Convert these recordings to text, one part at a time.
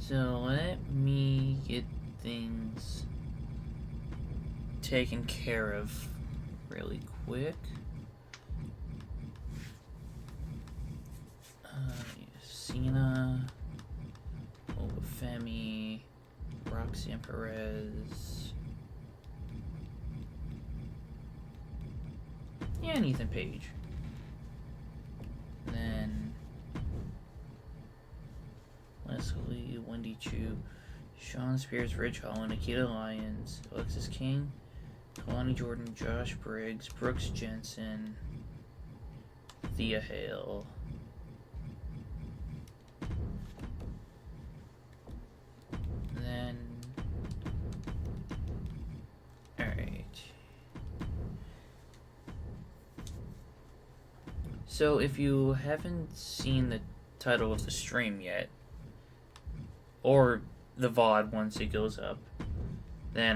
So let me get things taken care of really quick. Cena, Obafemi, Roxanne Perez, and Ethan Page. Then Leslie, Wendy Chu, Sean Spears, Ridge Holland, Nikita Lyons, Alexis King, Kalani Jordan, Josh Briggs, Brooks Jensen, Thea Hale. Then, alright. So if you haven't seen the title of the stream yet, or the VOD once it goes up, then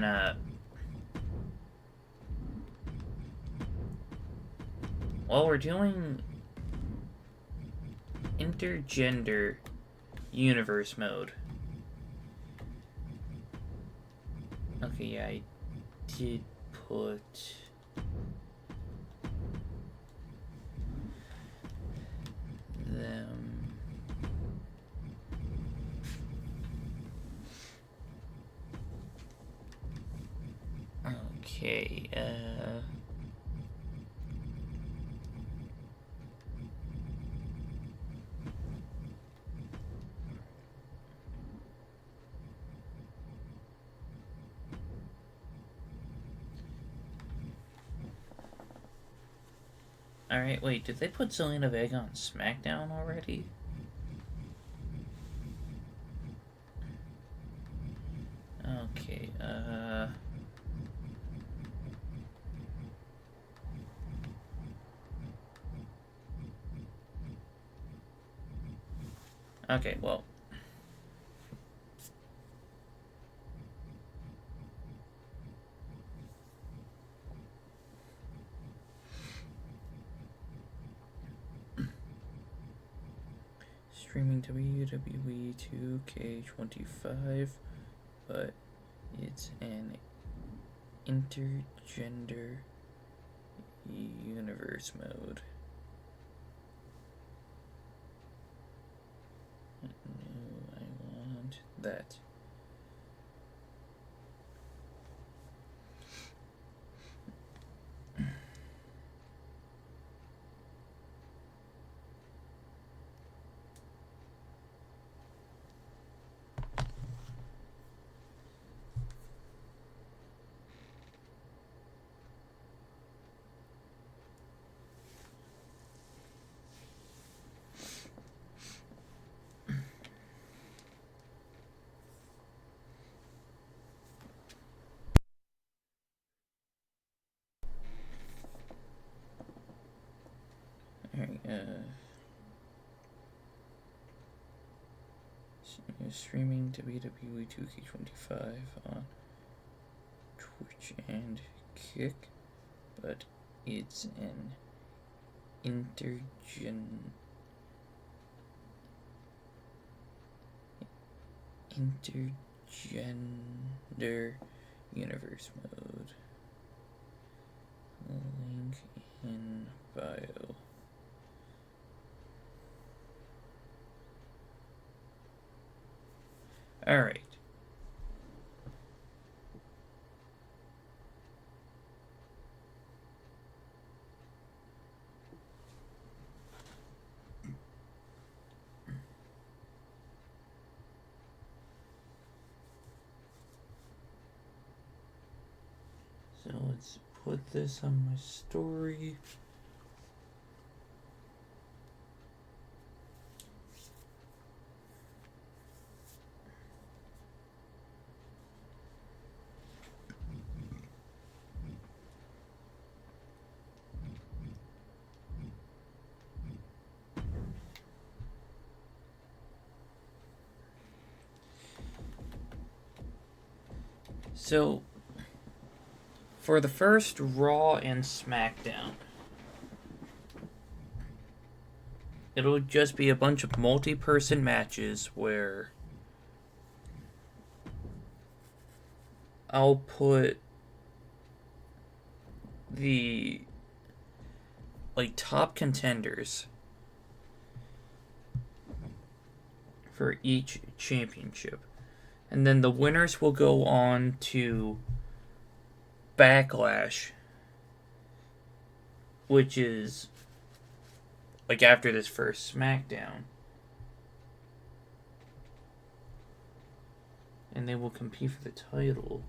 well, we're doing Intergender universe mode. Okay, yeah, I did put them. Okay, alright, wait, did they put Zelina Vega on SmackDown already? Okay, okay, well. Streaming WWE 2K25, but it's an intergender universe mode. No, I want that. Streaming WWE 2K25 on Twitch and Kick, but it's an intergender universe mode. Link in bio. All right. So let's put this on my story. So, for the first Raw and SmackDown, it'll just be a bunch of multi-person matches where I'll put the top contenders for each championship. And then the winners will go on to Backlash, which is after this first SmackDown. And they will compete for the title.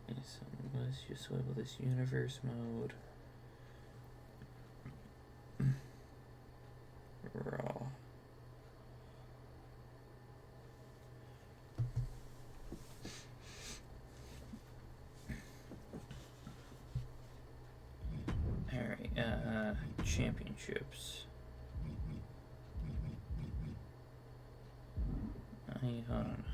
Okay, so let's just swivel this universe mode. Raw. Alright, championships. Hold on.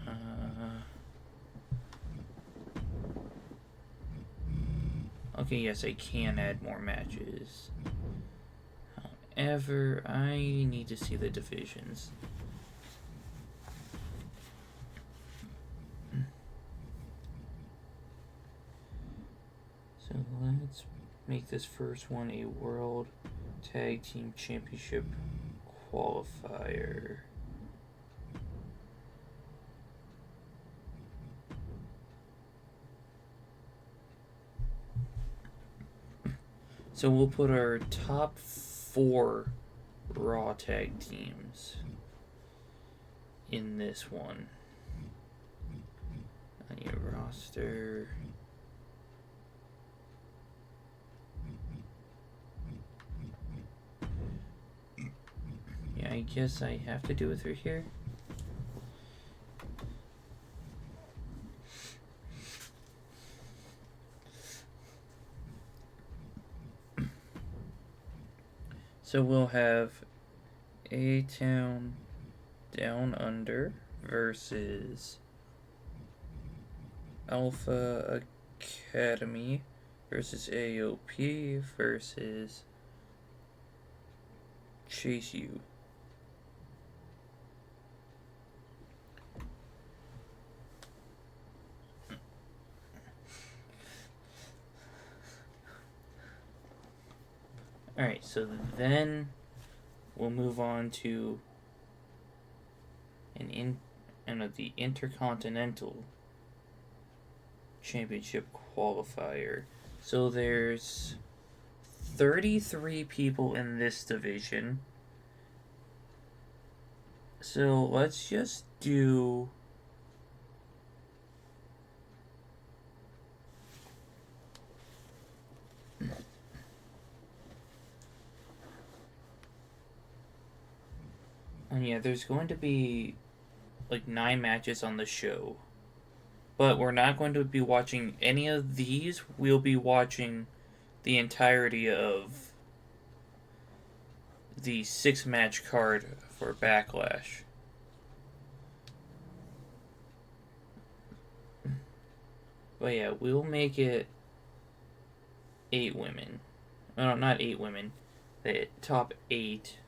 Okay, yes, I can add more matches. However, I need to see the divisions. So let's make this first one a World Tag Team Championship qualifier. So we'll put our top 4 Raw tag teams in this one. On your roster. Yeah, I guess I have to do it through here. So we'll have A-Town Down Under versus Alpha Academy versus AOP versus Chase U. Alright, so then we'll move on to the Intercontinental Championship qualifier. So there's 33 people in this division. So let's just do yeah, there's going to be 9 matches on the show. But we're not going to be watching any of these. We'll be watching the entirety of the 6-match card for Backlash. But yeah, we'll make it 8 women. No, not 8 women. The top 8.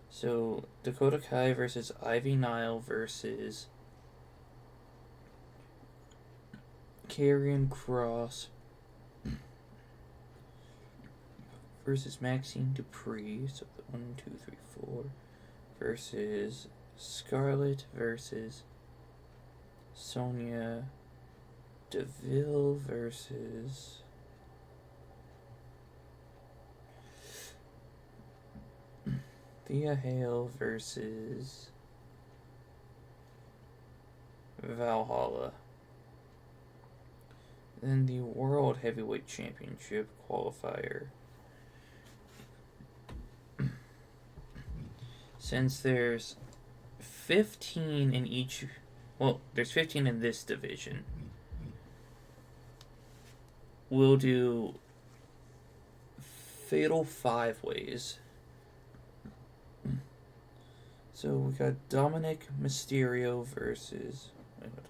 So, Dakota Kai versus Ivy Nile versus Karrion Kross versus Maxine Dupree. So, 1, 2, 3, 4. Versus Scarlett versus Sonya Deville versus Thea Hale versus Valhalla. Then the World Heavyweight Championship qualifier. Since there's 15 in each... Well, there's 15 in this division. We'll do Fatal 5-Ways. So we got Dominic Mysterio versus... Wait, what?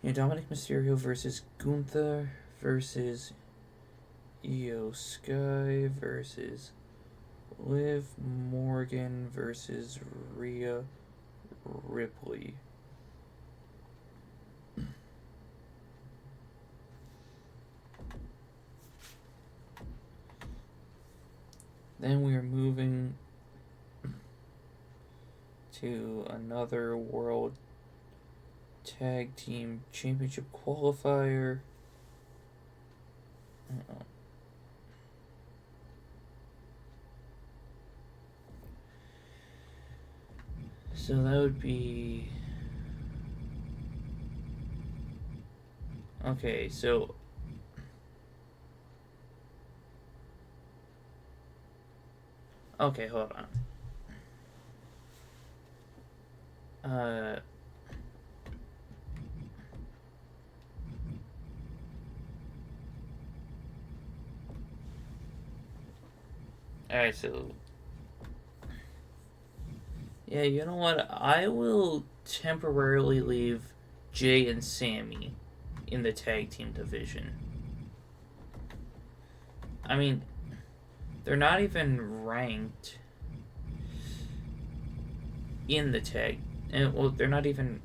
Yeah, Dominic Mysterio versus Gunther versus Io Sky versus Liv Morgan versus Rhea Ripley. Then we are moving to another World Tag Team Championship qualifier. So that would be... Okay, so... Okay, hold on. Alright, so... Yeah, you know what? I will temporarily leave Jay and Sammy in the tag team division. I mean, they're not even ranked in the tag. And, well, they're not even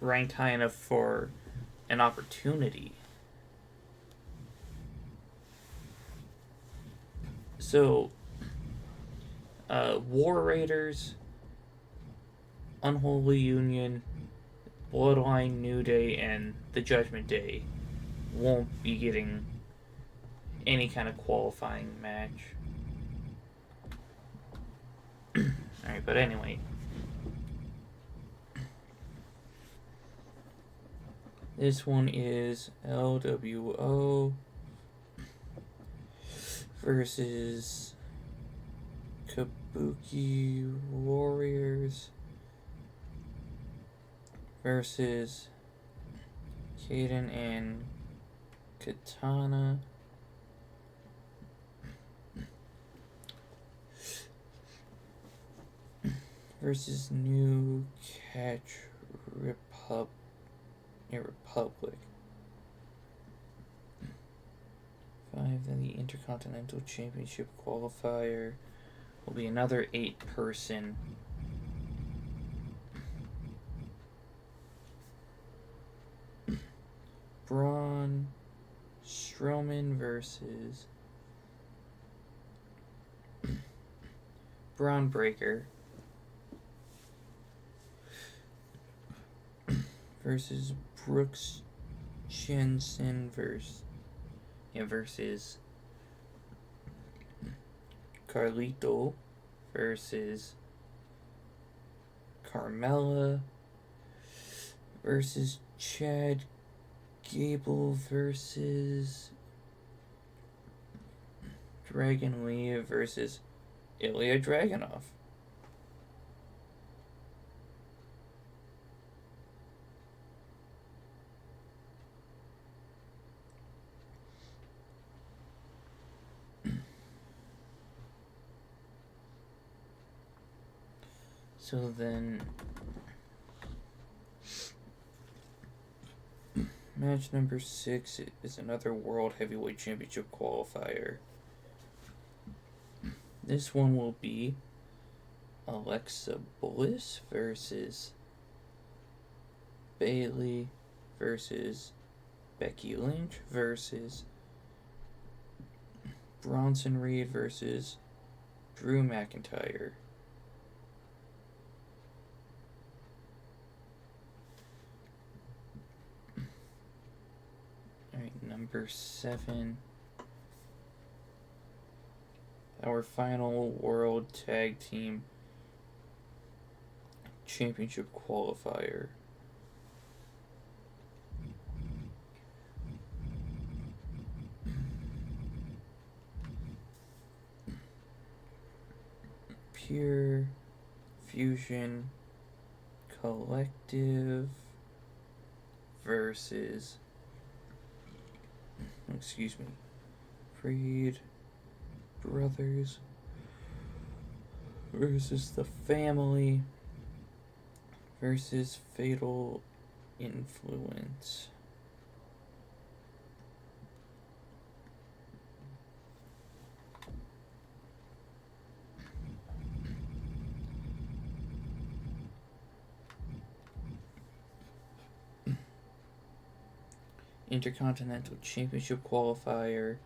ranked high enough for an opportunity. So, War Raiders, Unholy Union, Bloodline, New Day, and the Judgment Day won't be getting any kind of qualifying match. Alright, but anyway. This one is LWO versus Kabuki Warriors versus Kaden and Katana versus New Catch Republic. Then the Intercontinental Championship qualifier will be another 8-person. Braun Strowman versus Braun Breaker versus Brooks Jensen versus Carlito versus Carmella versus Chad Gable versus Dragon Lee versus Ilya Dragunov. So then, match number 6 is another World Heavyweight Championship qualifier. This one will be Alexa Bliss versus Bayley versus Becky Lynch versus Bronson Reed versus Drew McIntyre. Alright, number 7. Our final World Tag Team Championship qualifier. Pure Fusion Collective versus, Freed Brothers versus The Family versus Fatal Influence. Intercontinental Championship qualifier.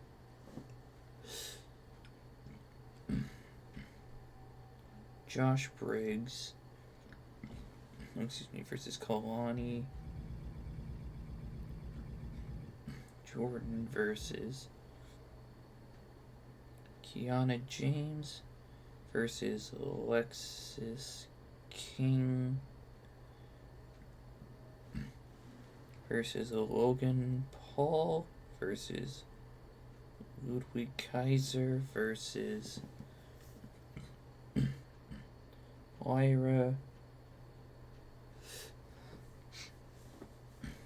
Josh Briggs, versus Kalani Jordan versus Kiana James versus Alexis King versus Logan Paul versus Ludwig Kaiser versus Lyra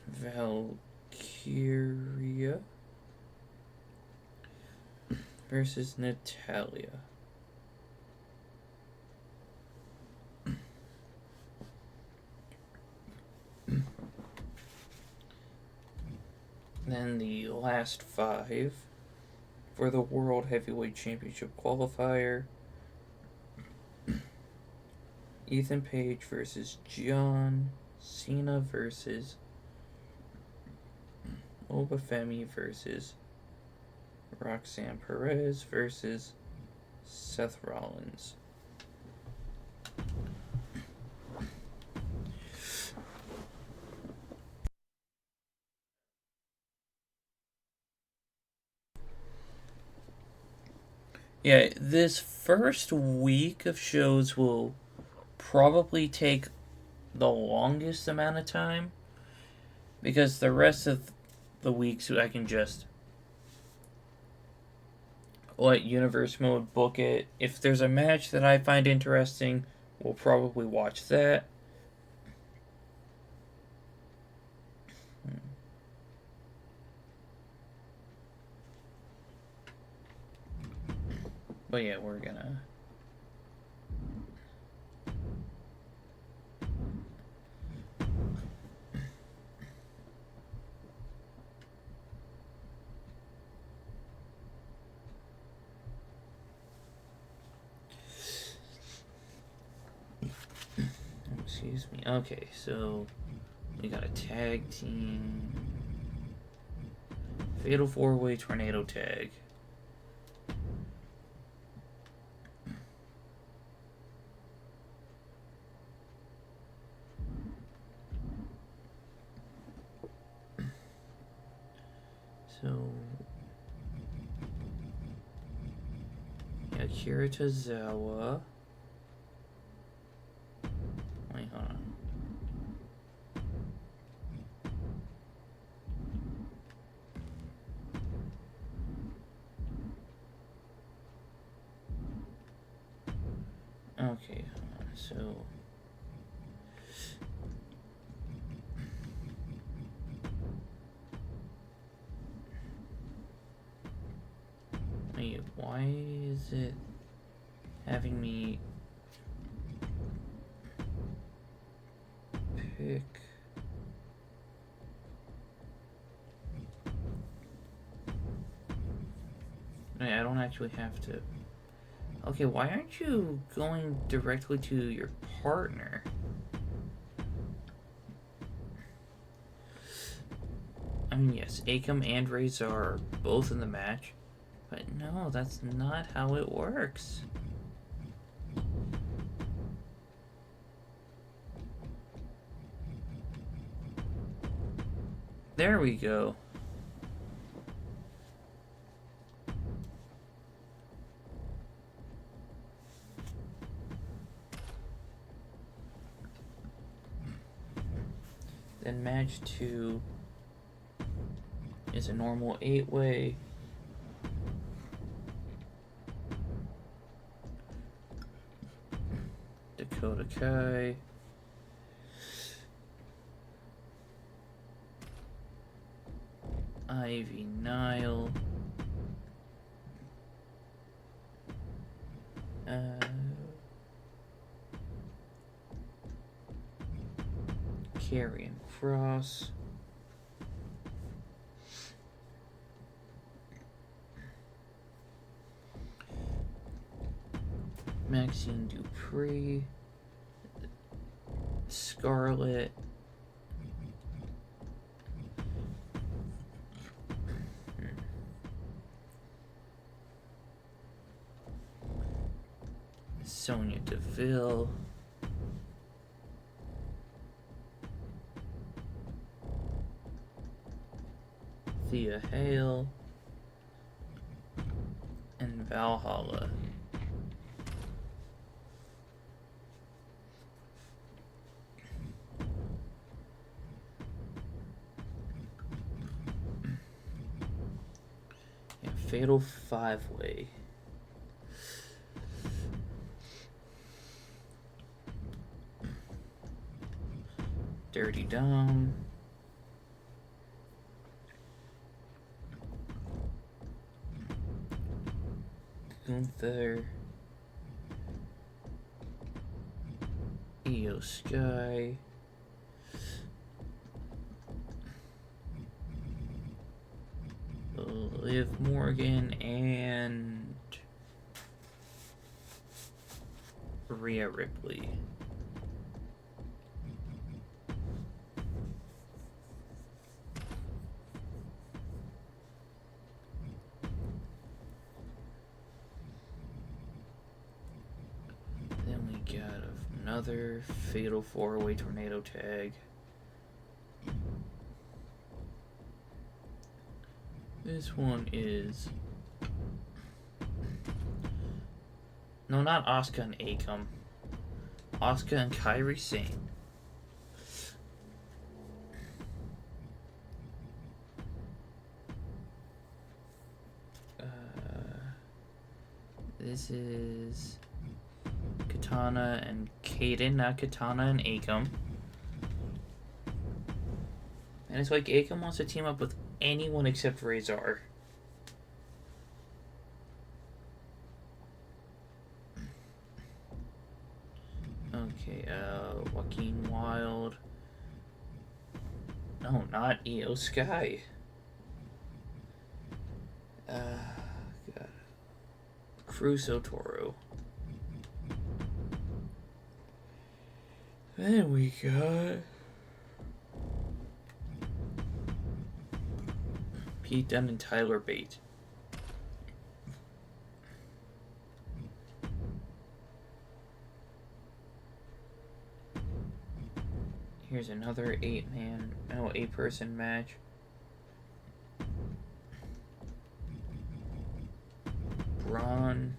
Valkyria versus Natalia. Then the last 5 for the World Heavyweight Championship qualifier. Ethan Page versus John Cena versus Obafemi versus Roxanne Perez versus Seth Rollins. Yeah, this first week of shows will probably take the longest amount of time, because the rest of the weeks I can just let Universe Mode book it. If there's a match that I find interesting, we'll probably watch that. But yeah, we're gonna... Excuse me. Okay, so we got a tag team. Fatal 4-Way Tornado Tag. So, Akira Tozawa. Wait, hold on. Okay, so... Wait, why is it having me pick... Wait, I don't actually have to... Okay, why aren't you going directly to your partner? I mean, yes, Akam and Razor are both in the match, but no, that's not how it works. There we go. Then match 2 is a normal 8-way. Dakota Kai. Ivy Nile. Karrion Cross. Maxine Dupree. Scarlett. Sonya Deville. Thea Hale. And Valhalla. Yeah, Fatal 5-Way. Dirty Dom. Gunther. Io Sky. Liv Morgan and Rhea Ripley. Then we got another Fatal 4-Way Tornado Tag. This one is... No, not Asuka and Akam. Asuka and Kairi Sane. This is Katana and Kaden, not Katana and Akam. And it's like Akam wants to team up with anyone except Razor. Okay, Joaquin Wilde. No, not Io Sky. God. Crusoe Toro. Then we got Pete Dunne and Tyler Bate. Here's another 8-person match. Braun.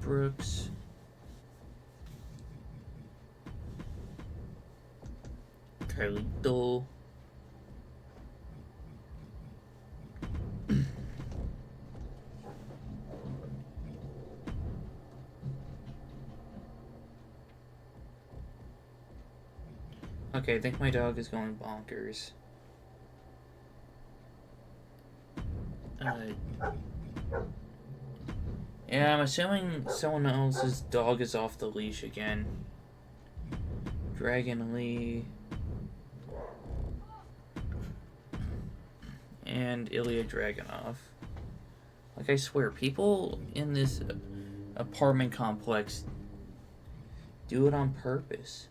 Brooks. Carlito. Okay, I think my dog is going bonkers. Yeah, I'm assuming someone else's dog is off the leash again. Dragon Lee. And Ilya Dragunov. Like, I swear, people in this apartment complex do it on purpose.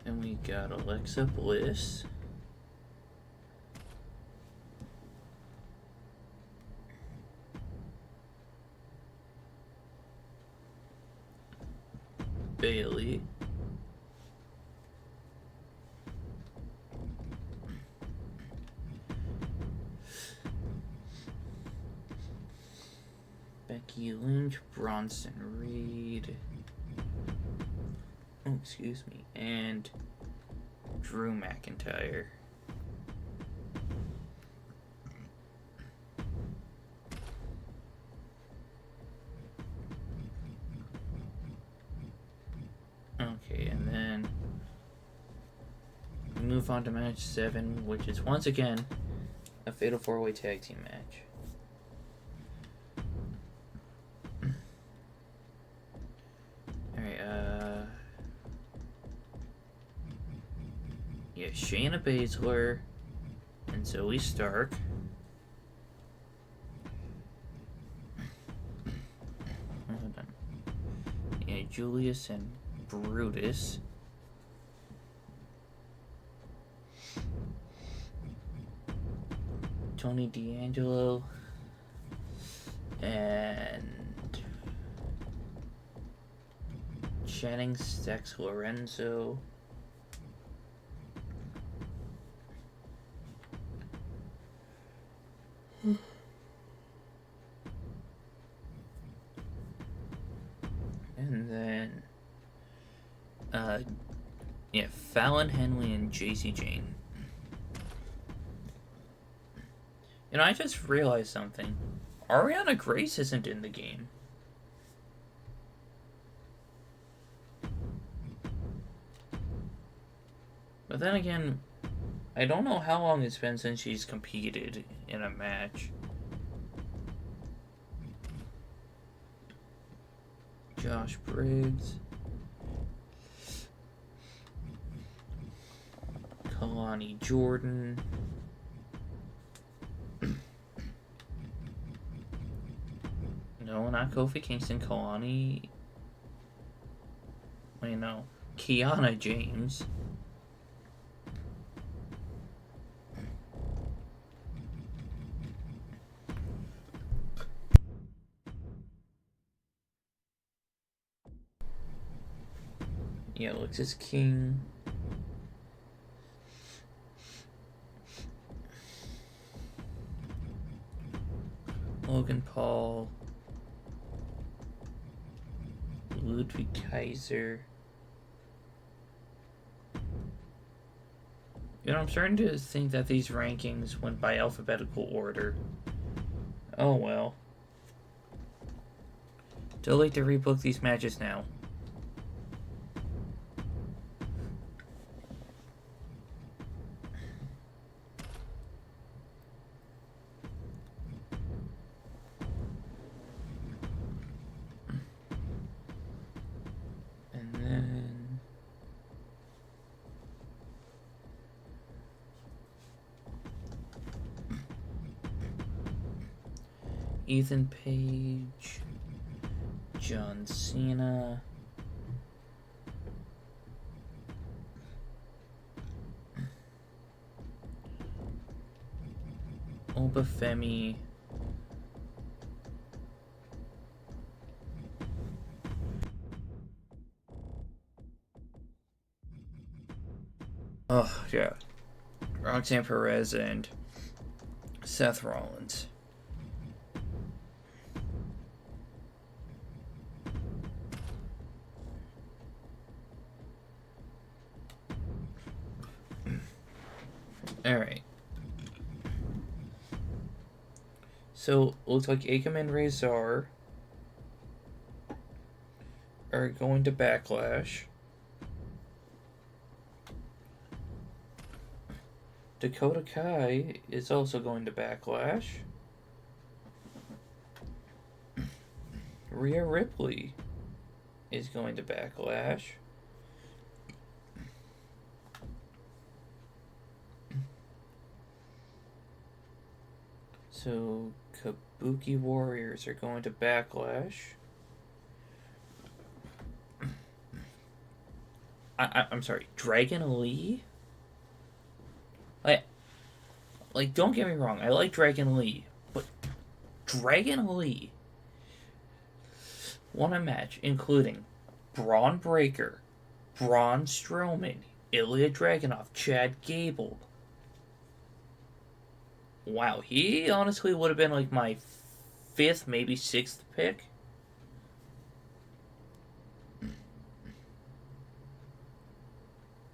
And we got Alexa Bliss. Bailey. Becky Lynch, Bronson Reed. Oh, excuse me. And Drew McIntyre. Okay, and then we move on to match 7, which is once again a Fatal 4-Way Tag Team match. Alright, yeah, Shayna Baszler and and Zoe Stark. Yeah, Julius and Brutus. Tony D'Angelo. And Channing Stex Lorenzo. And then yeah, Fallon Henley and JC Jane. You know, I just realized something. Ariana Grace isn't in the game. But then again, I don't know how long it's been since she's competed in a match. Josh Briggs. Kalani Jordan. No, not Kofi Kingston. Kalani. Wait, no. Kiana James. Yeah, Alexis King. Logan Paul. Ludwig Kaiser. You know, I'm starting to think that these rankings went by alphabetical order. Oh well. Too late to rebook these matches now. And then Ethan Page, John Cena, Obafemi, oh yeah, Roxanne Perez and Seth Rollins. Alright. So, looks like Akam and Razor are going to Backlash. Dakota Kai is also going to Backlash. Rhea Ripley is going to Backlash. So, Kabuki Warriors are going to Backlash. I'm sorry, Dragon Lee? Like, don't get me wrong, I like Dragon Lee, but Dragon Lee won a match including Braun Breaker, Braun Strowman, Ilya Dragunov, Chad Gable. Wow, he honestly would have been like my 5th, maybe 6th pick.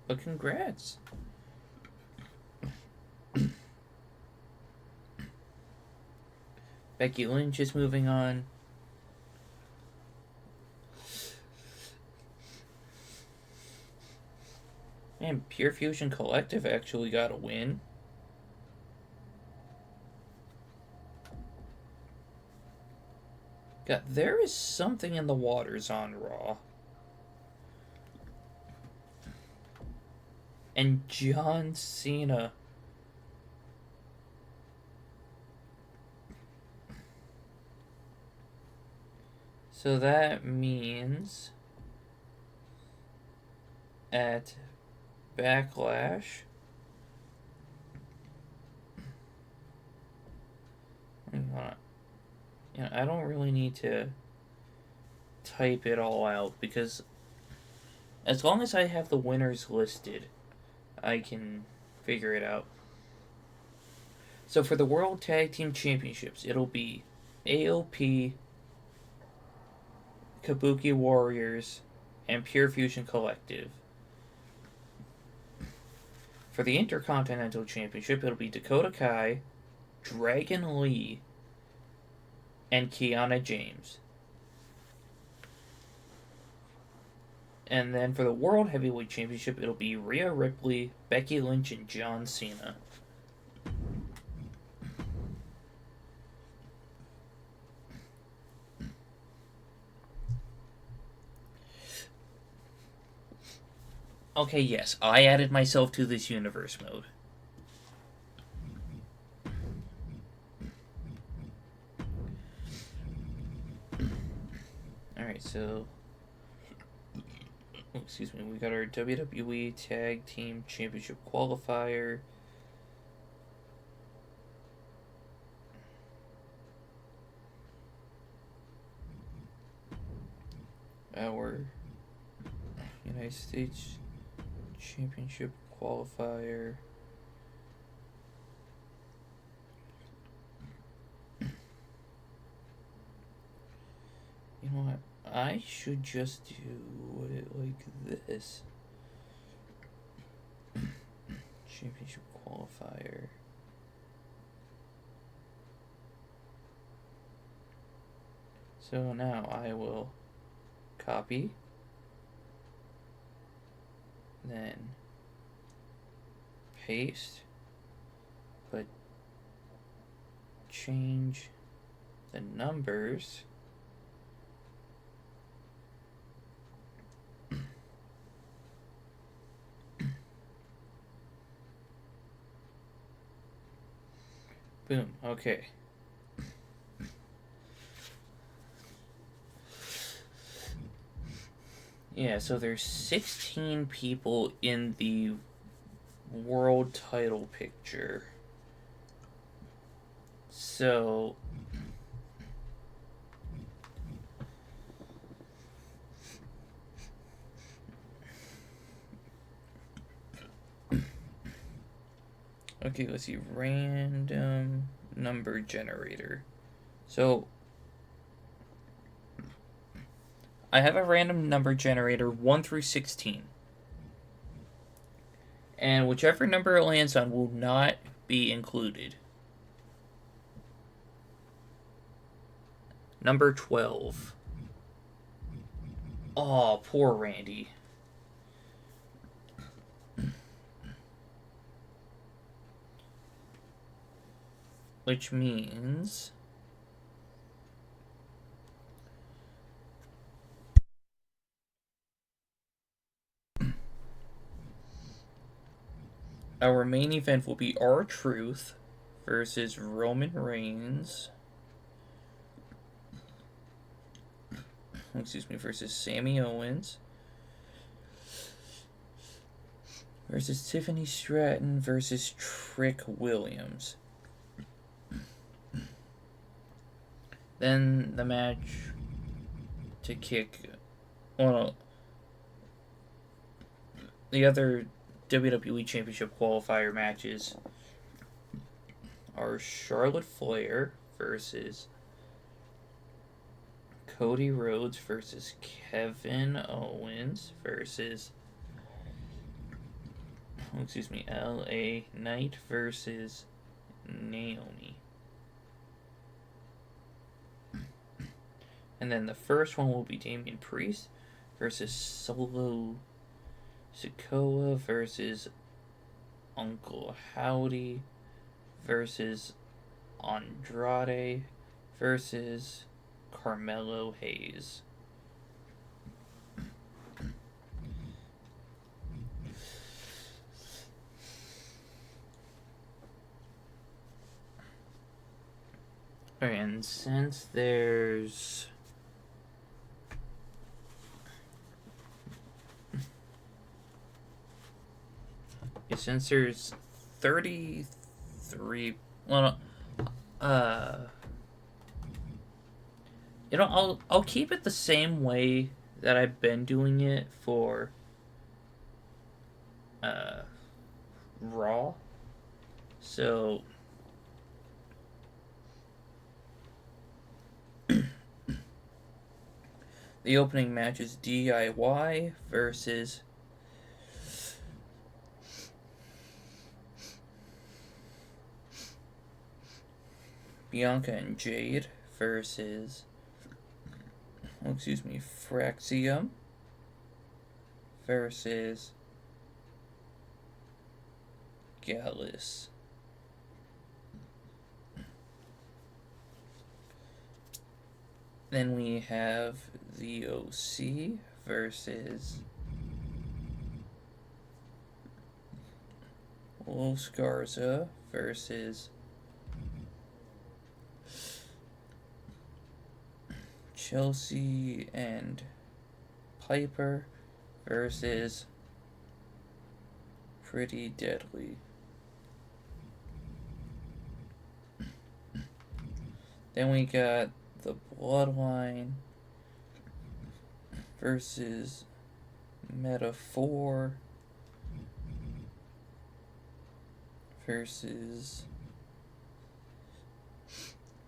But congrats. Becky Lynch is moving on. Man, Pure Fusion Collective actually got a win. God, there is something in the waters on Raw. And John Cena So that means at Backlash, I don't really need to type it all out because as long as I have the winners listed, I can figure it out. So for the World Tag Team Championships, it'll be AOP, Kabuki Warriors, and Pure Fusion Collective. For the Intercontinental Championship, it'll be Dakota Kai, Dragon Lee, and Kiana James. And then for the World Heavyweight Championship, it'll be Rhea Ripley, Becky Lynch, and John Cena. Okay, yes, I added myself to this universe mode. Alright, so... excuse me, we got our WWE Tag Team Championship qualifier. Our United States Championship qualifier. You know what? I should just do it like this. Championship qualifier. So now I will copy, then paste, but change the numbers. Boom, okay. Yeah, so there's 16 people in the world title picture. So... okay, let's see. Random number generator. So... I have a random number generator 1 through 16. And whichever number it lands on will not be included. Number 12. Aw, poor Randy. Which means... our main event will be R-Truth versus Roman Reigns. Excuse me, versus Sami Owens. Versus Tiffany Stratton versus Trick Williams. Then the match to kick... well, the other WWE Championship qualifier matches are Charlotte Flair versus Cody Rhodes versus Kevin Owens versus LA Knight versus Naomi. And then the first one will be Damian Priest versus Solo Sikoa versus Uncle Howdy versus Andrade versus Carmelo Hayes. And since there's Yeah, since there's 33. Well, I'll keep it the same way that I've been doing it for Raw. So the opening match is DIY versus Bianca and Jade versus, Fraxium versus Gallus. Then we have the OC versus Los Garza versus Chelsea and Piper versus Pretty Deadly. Then we got the Bloodline versus Metaphor versus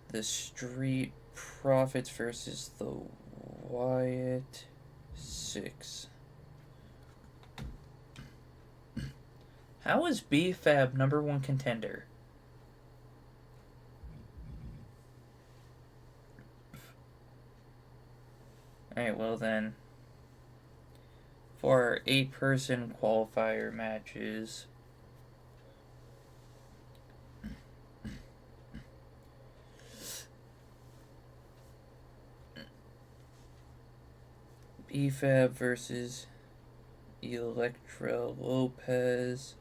the Street Profits versus the Wyatt Six. How is BFAB #1 contender? Alright, well then, for our 8-person qualifier matches, BFAB versus Electra Lopez,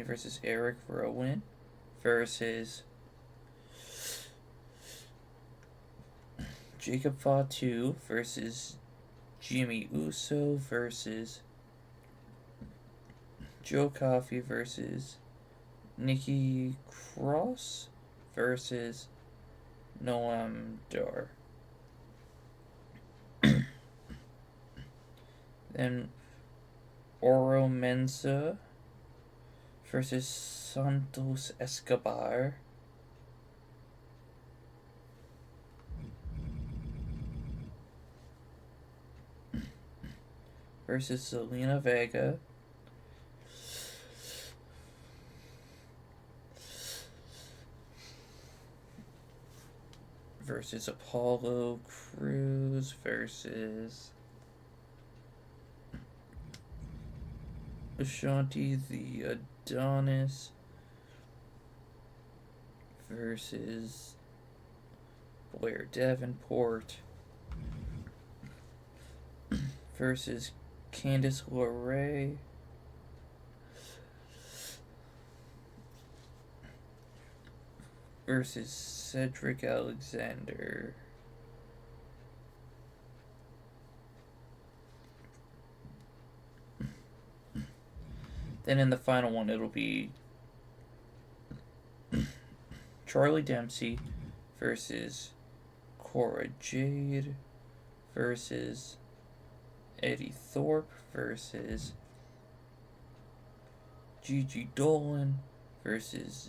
versus Eric Rowan versus Jacob Fatu versus Jimmy Uso versus Joe Coffey versus Nikki Cross versus Noam Dar. Then Oro Mensa versus Santos Escobar versus Selena Vega versus Apollo Crews versus Ashanti the Adonis versus Blair Davenport versus Candice LeRae versus Cedric Alexander. Then in the final one, it'll be Charlie Dempsey versus Cora Jade versus Eddie Thorpe versus Gigi Dolan versus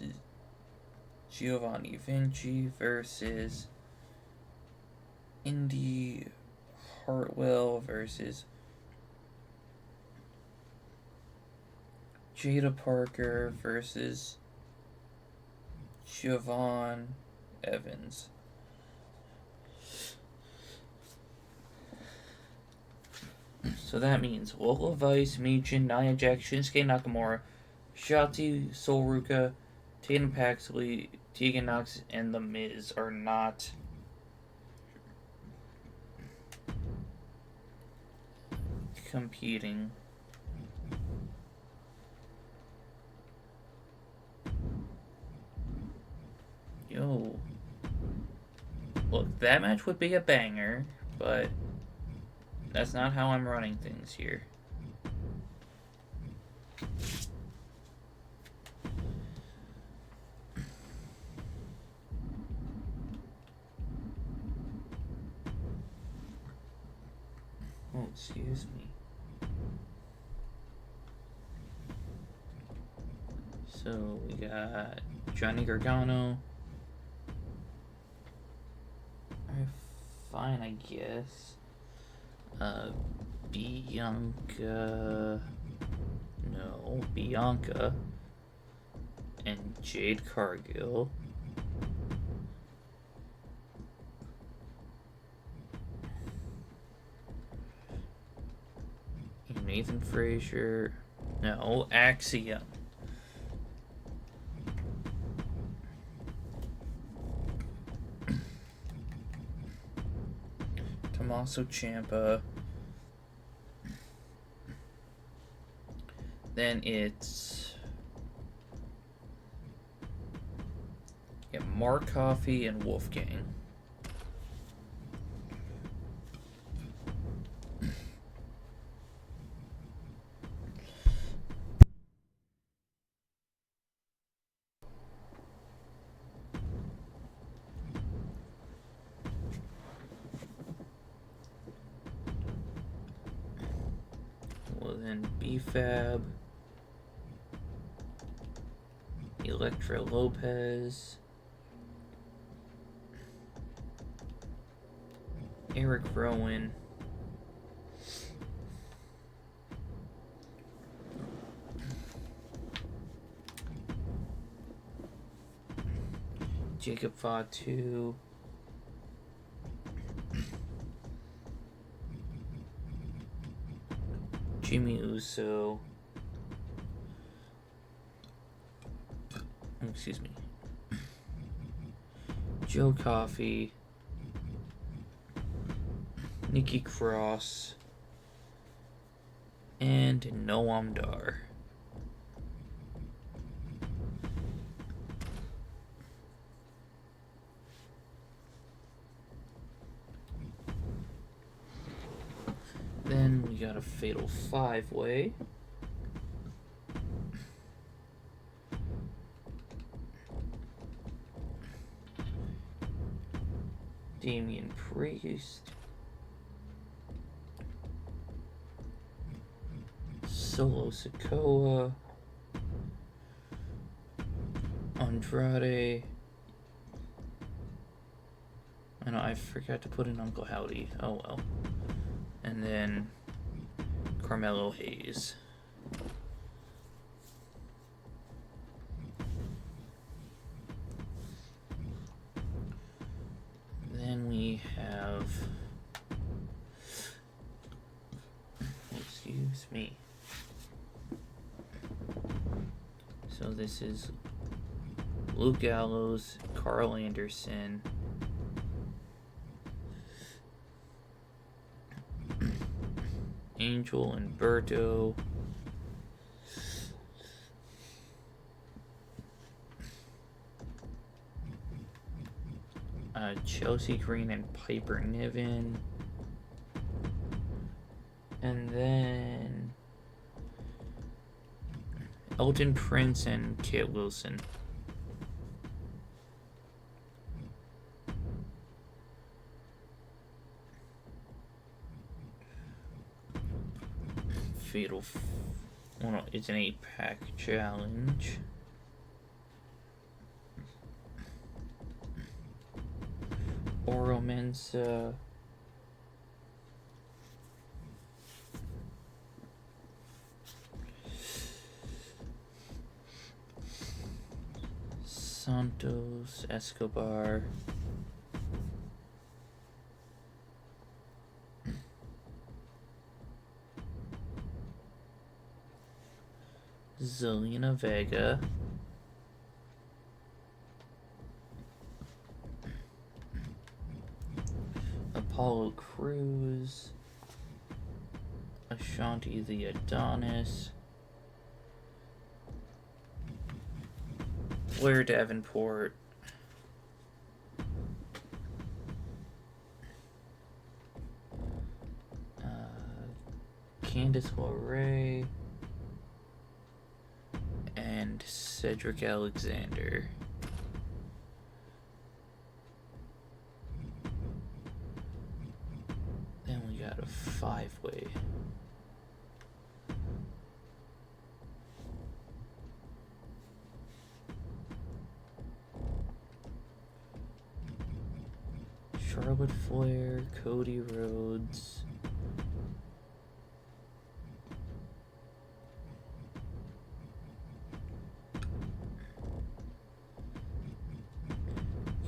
Giovanni Vinci versus Indy Hartwell versus Jada Parker versus Siobhan Evans. So that means Lola Vice, Michin, Nia Jax, Shinsuke Nakamura, Shotzi, Solruka, Tatum Paxley, Tegan Knox, and The Miz are not competing. Yo. Look, that match would be a banger, but that's not how I'm running things here. Oh, excuse me. So we got Johnny Gargano. Alright, fine, I guess. Bianca and Jade Cargill. Nathan Frazier. No, Axiom. Tommaso Ciampa. Then it's Mark Coffey and Wolfgang. Well, then BFAB, Elektra Lopez, Eric Rowan, Jacob Fatu, Jimmy Uso, excuse me, Joe Coffey, Nikki Cross, and Noam Dar. Then we got a fatal 5-way. Damian Priest, Solo Sikoa, Andrade. I know I forgot to put in Uncle Howdy. Oh well. And then Carmelo Hayes. Then we have, excuse me. So this is Luke Gallows, Carl Anderson, Angel Umberto, Chelsea Green and Piper Niven, and then Elton Prince and Kit Wilson. Fatal. Well, no, it's an 8-pack challenge. Oro Mensa. Santos Escobar. Zelina Vega. Apollo Crews. Ashanti the Adonis. Blair Davenport. Candice LeRae. Cedric Alexander. Then we got a 5-way. Charlotte Flair, Cody Rhodes.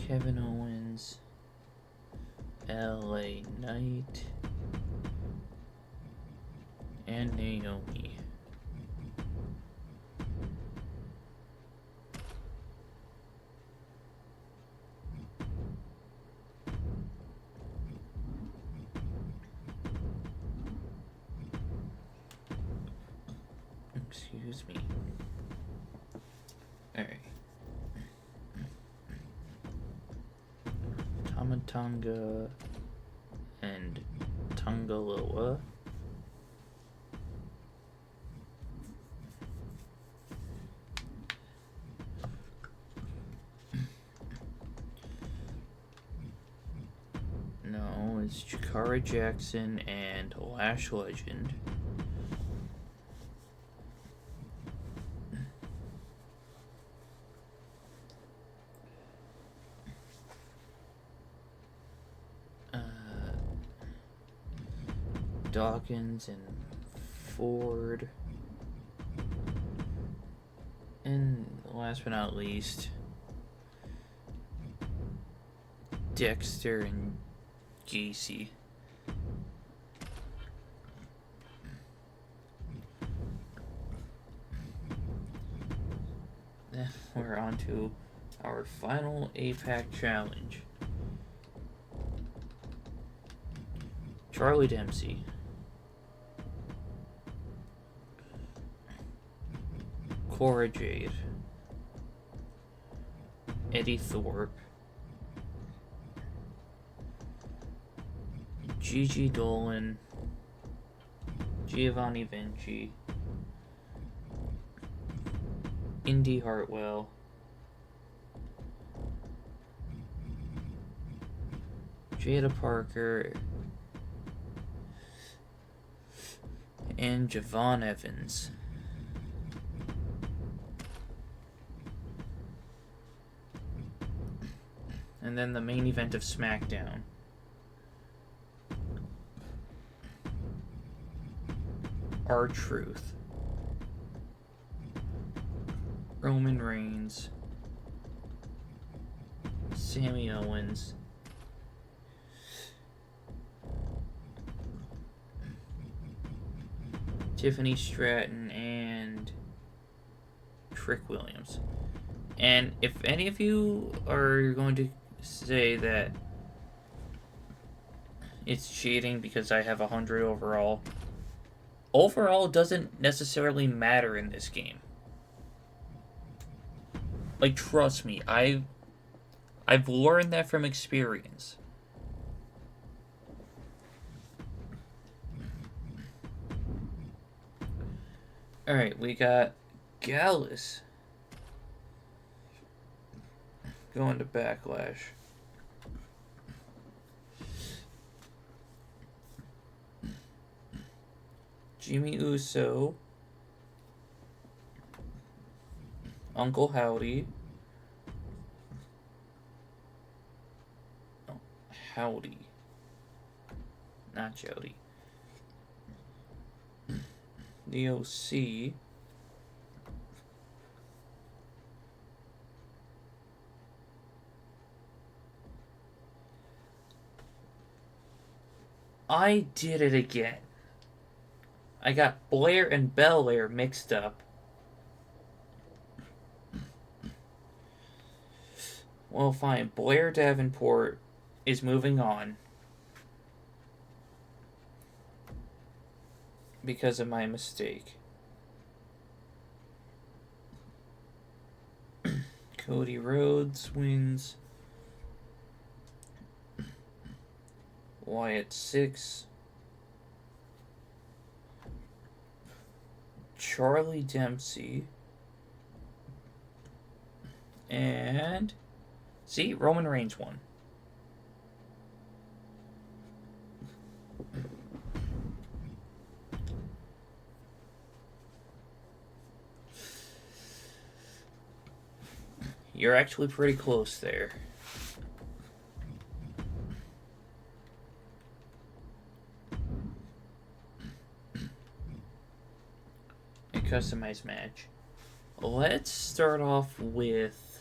Kevin Owens, LA Knight, and Naomi. Excuse me. Alright. Tamatanga and Tangaloa. No, it's Jakara Jackson and Lash Legend. Dawkins and Ford. And last but not least, Dexter and Gacy. Then we're on to our final APAC challenge. Charlie Dempsey. Cora Jade. Eddie Thorpe. Gigi Dolan. Giovanni Vinci. Indy Hartwell. Jada Parker. And Javon Evans. And then the main event of SmackDown. R-Truth. Roman Reigns. Sami Owens. Tiffany Stratton and Trick Williams. And if any of you are going to say that it's cheating because I have 100 overall, overall doesn't necessarily matter in this game. Like, trust me, I've learned that from experience. Alright, we got Gallus going to Backlash. Jimmy Uso. Uncle Howdy. Oh, Howdy. Not Jody. The OC. I did it again. I got Blair and Belair mixed up. Well, fine. Blair Davenport is moving on because of my mistake. Cody Rhodes wins. Wyatt 6. Charlie Dempsey And see, Roman Reigns won. You're actually pretty close there. A customized match. Let's start off with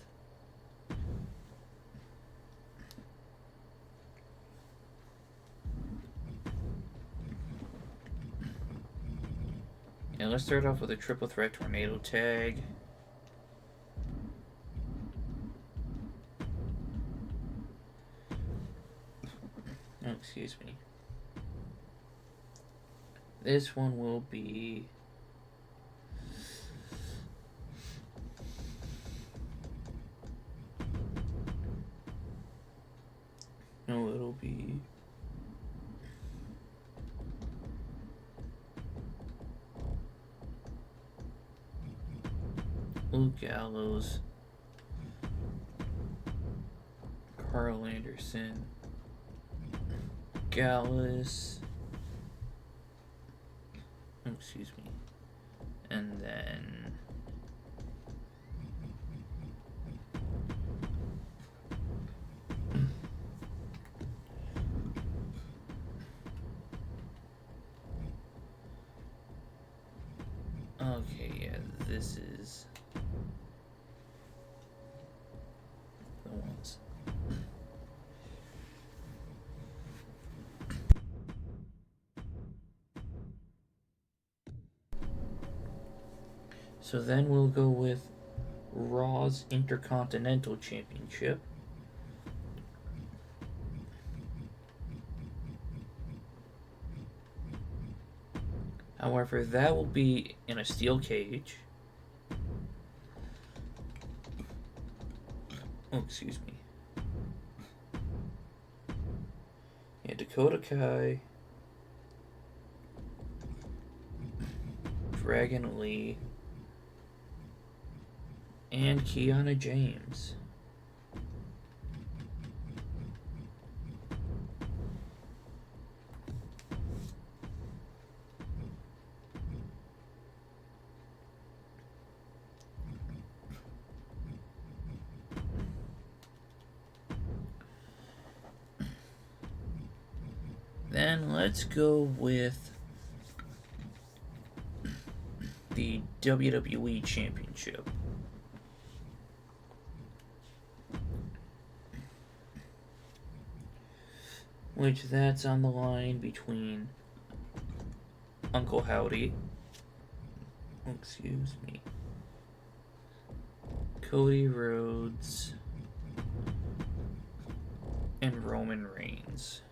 let's start off with a triple threat tornado tag. Oh, excuse me. This one will be it'll be Luke Gallows, Carl Anderson, Gallus, excuse me, and then okay, yeah, this is the ones. So then we'll go with Raw's Intercontinental Championship. However, that will be in a steel cage. Oh, excuse me. Yeah, Dakota Kai, Dragon Lee, and Kiana James. Then let's go with the WWE Championship. Which that's on the line between Uncle Howdy, excuse me, Cody Rhodes, and Roman Reigns.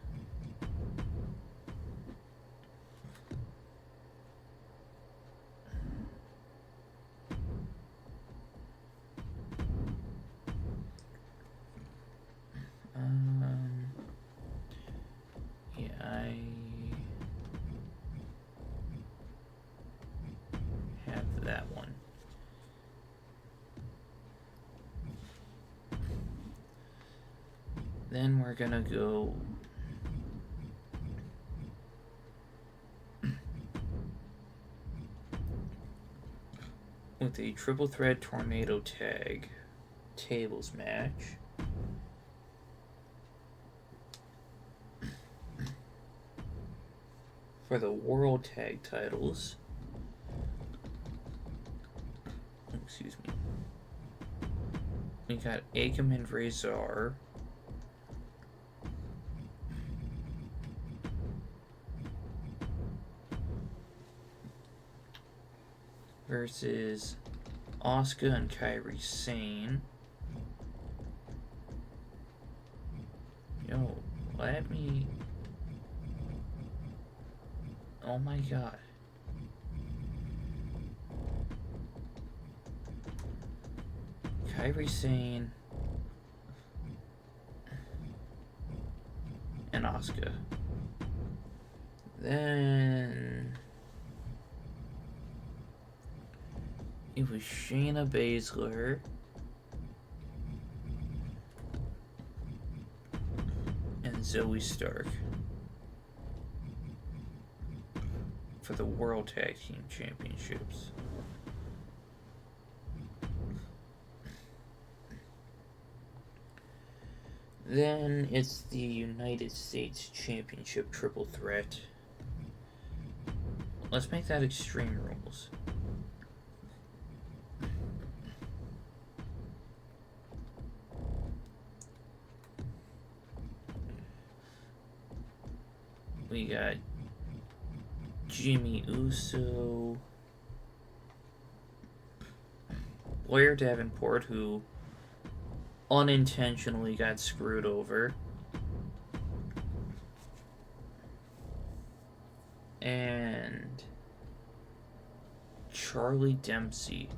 I have that one. Then we're gonna go with a triple threat tornado tag tables match. For the World Tag Titles. Excuse me. We got Akam and Razor versus Asuka and Kairi Sane. Yo, let me... Oh my god. Kairi Sane and Asuka. Then it was Shayna Baszler Zoe Stark for the World Tag Team Championships. Then it's the United States Championship Triple Threat. Let's make that Extreme Rules. We got Jimmy Uso, Blair Davenport, who unintentionally got screwed over, and Charlie Dempsey.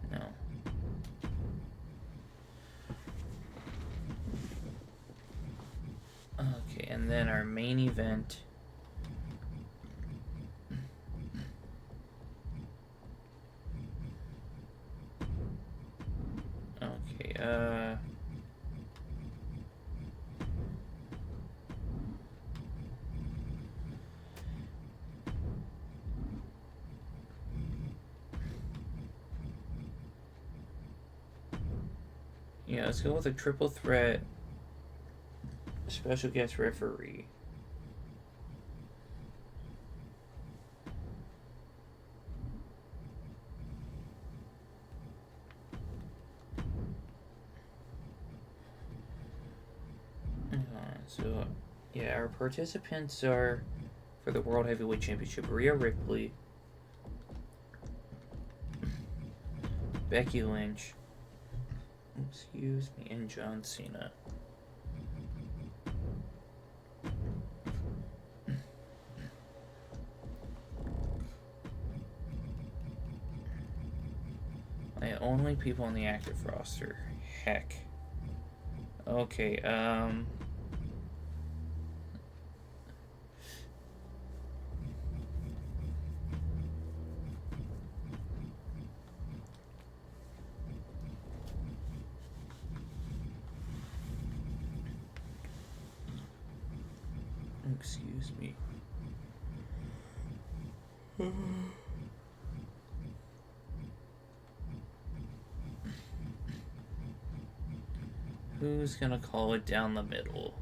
No. Okay, and then our main event. Okay, yeah, let's go with a triple threat special guest referee. So, yeah, our participants are, for the World Heavyweight Championship, Rhea Ripley, Becky Lynch, excuse me, and John Cena. My only people on the active roster. Heck. Okay, excuse me. Who's gonna call it down the middle?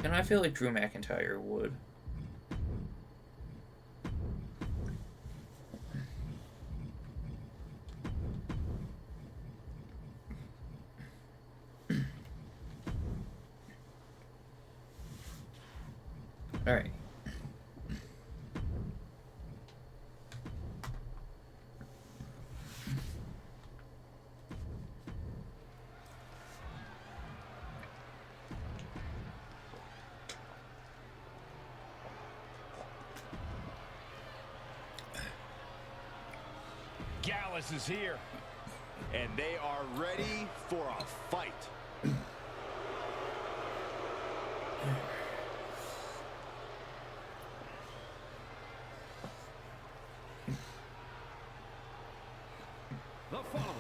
And I feel like Drew McIntyre would. All right. Gallus is here, and they are ready for a fight. The following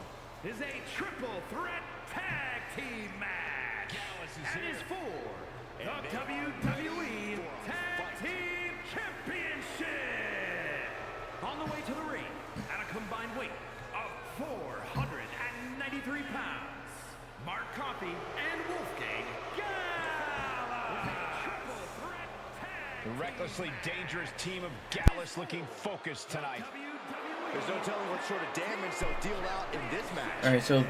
is a triple threat tag team match. Gallus is and here. is for And the they are WWE ready for a Tag fight. Team Championship. On the way to the ring at a combined weight of 493 pounds, Mark Coffey and Wolfgang Gallus. Triple threat tag The team recklessly match. dangerous team of Gallus looking focused tonight. There's no telling what sort of damage they'll deal out in this match. Alright, so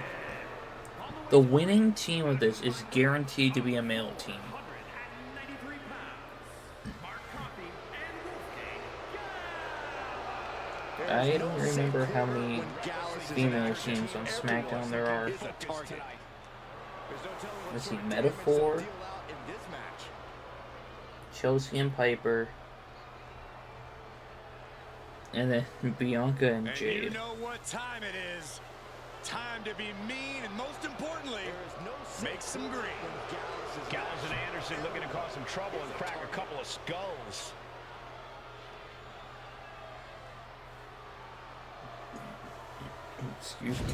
the winning team of this is guaranteed to be a male team. 193 pounds, Mark Coffey and Wolfgang Gallus. I don't remember how many When Gallus is in female action, teams on everyone SmackDown there are. is a target. There's no telling what Let's see, sort of damage Metaphor, they'll deal out in this match. Chelsea and Piper, and then Bianca and And you Jade. know what time it is. Time to be mean, and most importantly, make some green. Gallows and Anderson looking to cause some trouble and crack a couple of skulls. Excuse me.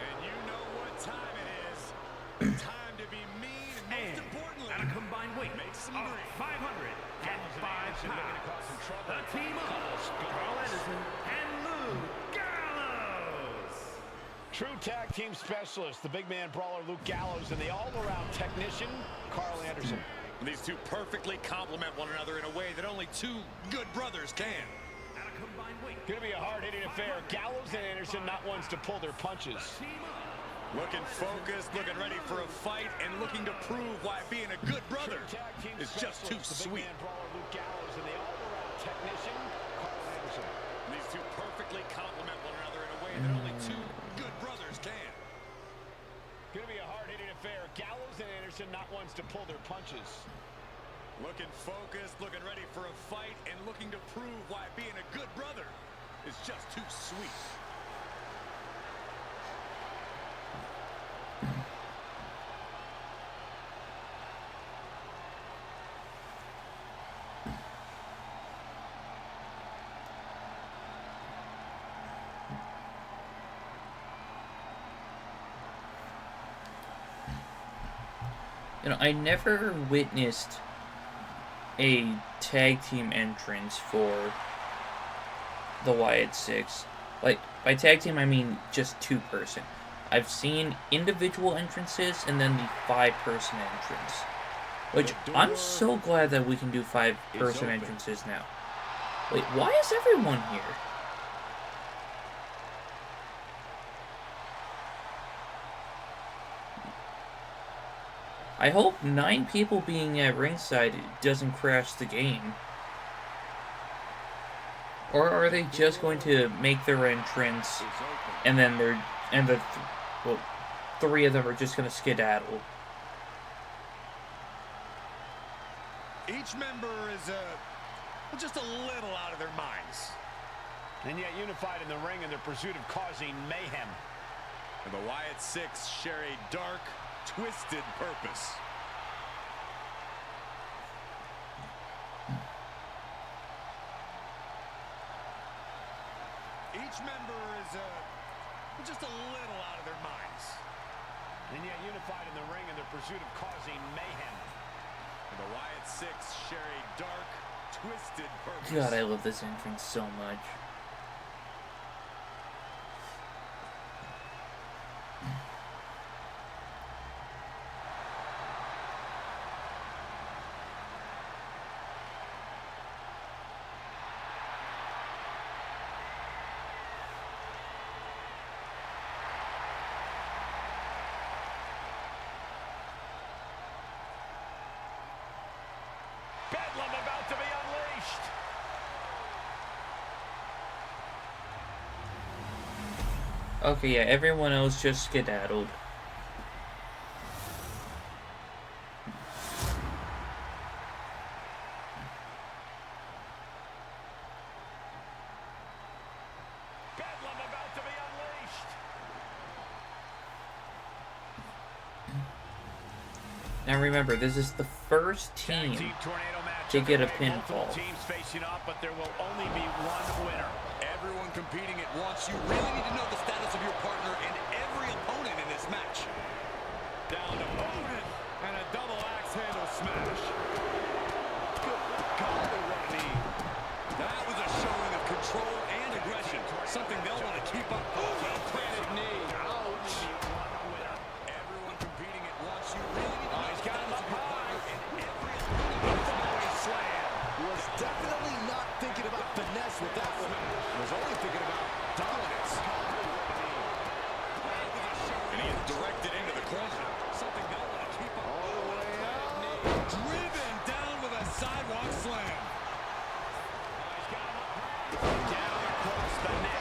And you know what time it is. Time to be mean, and most importantly, At a combined weight make some of green. 505 pounds, the team of Carl Anderson and Lou Gallows. True tag team specialist, the big man brawler Luke Gallows, and the all-around technician, Carl Anderson. These two perfectly complement one another in a way that only two good brothers can. At a combined weight, Gonna be a hard-hitting affair. Gallows and Anderson not ones to pull their punches. team of Looking focused, looking ready for a fight, and looking to prove why being a good brother Tag team is just too specialist, the big sweet. man brawler Luke Gallows, and the all-around technician, Carl Anderson. These two perfectly complement one another in a way that only two good brothers can. Gonna be a hard-hitting affair. Gallows and Anderson not ones to pull their punches. Looking focused, looking ready for a fight, and looking to prove why being a good brother is just too sweet. You know, I never witnessed a tag team entrance for the Wyatt Six. Like, by tag team, I mean just two-person. I've seen individual entrances and then the five-person entrance. Which, I'm so glad that we can do five-person entrances now. Wait, why is everyone here? I hope 9 people being at ringside doesn't crash the game. Or are they just going to make their entrance and then well, 3 of them are just going to skedaddle? Each member is just a little out of their minds. And yet unified in the ring in their pursuit of causing mayhem. And the Wyatt Six share a dark, twisted purpose. Each member is just a little out of their minds. And yet unified in the ring in their pursuit of causing mayhem. And the Wyatt Six share a dark, twisted purpose. God, I love this entrance so much. Bedlam about to be unleashed. Okay, yeah, everyone else just skedaddled. Bedlam about to be unleashed. Now remember, this is the first team Team tornado match to get a underway. Multiple pinfall. teams facing off, but there will only be one winner. Everyone competing at once, you really need to know the status of your partner and every opponent in this match. Down to opponent and a double axe handle smash. Good God, what a knee. That was a showing of control and aggression, something they'll want to keep up. Planted knee. Ouch. Everyone competing at once, you really need to know the status of your partner and every opponent. Slam. Was definitely not thinking about finesse with that one. Was only thinking about dominance. And he is directed into the corner. Something they'll want to keep up. All the way up. Driven down with a sidewalk slam. Down across the neck.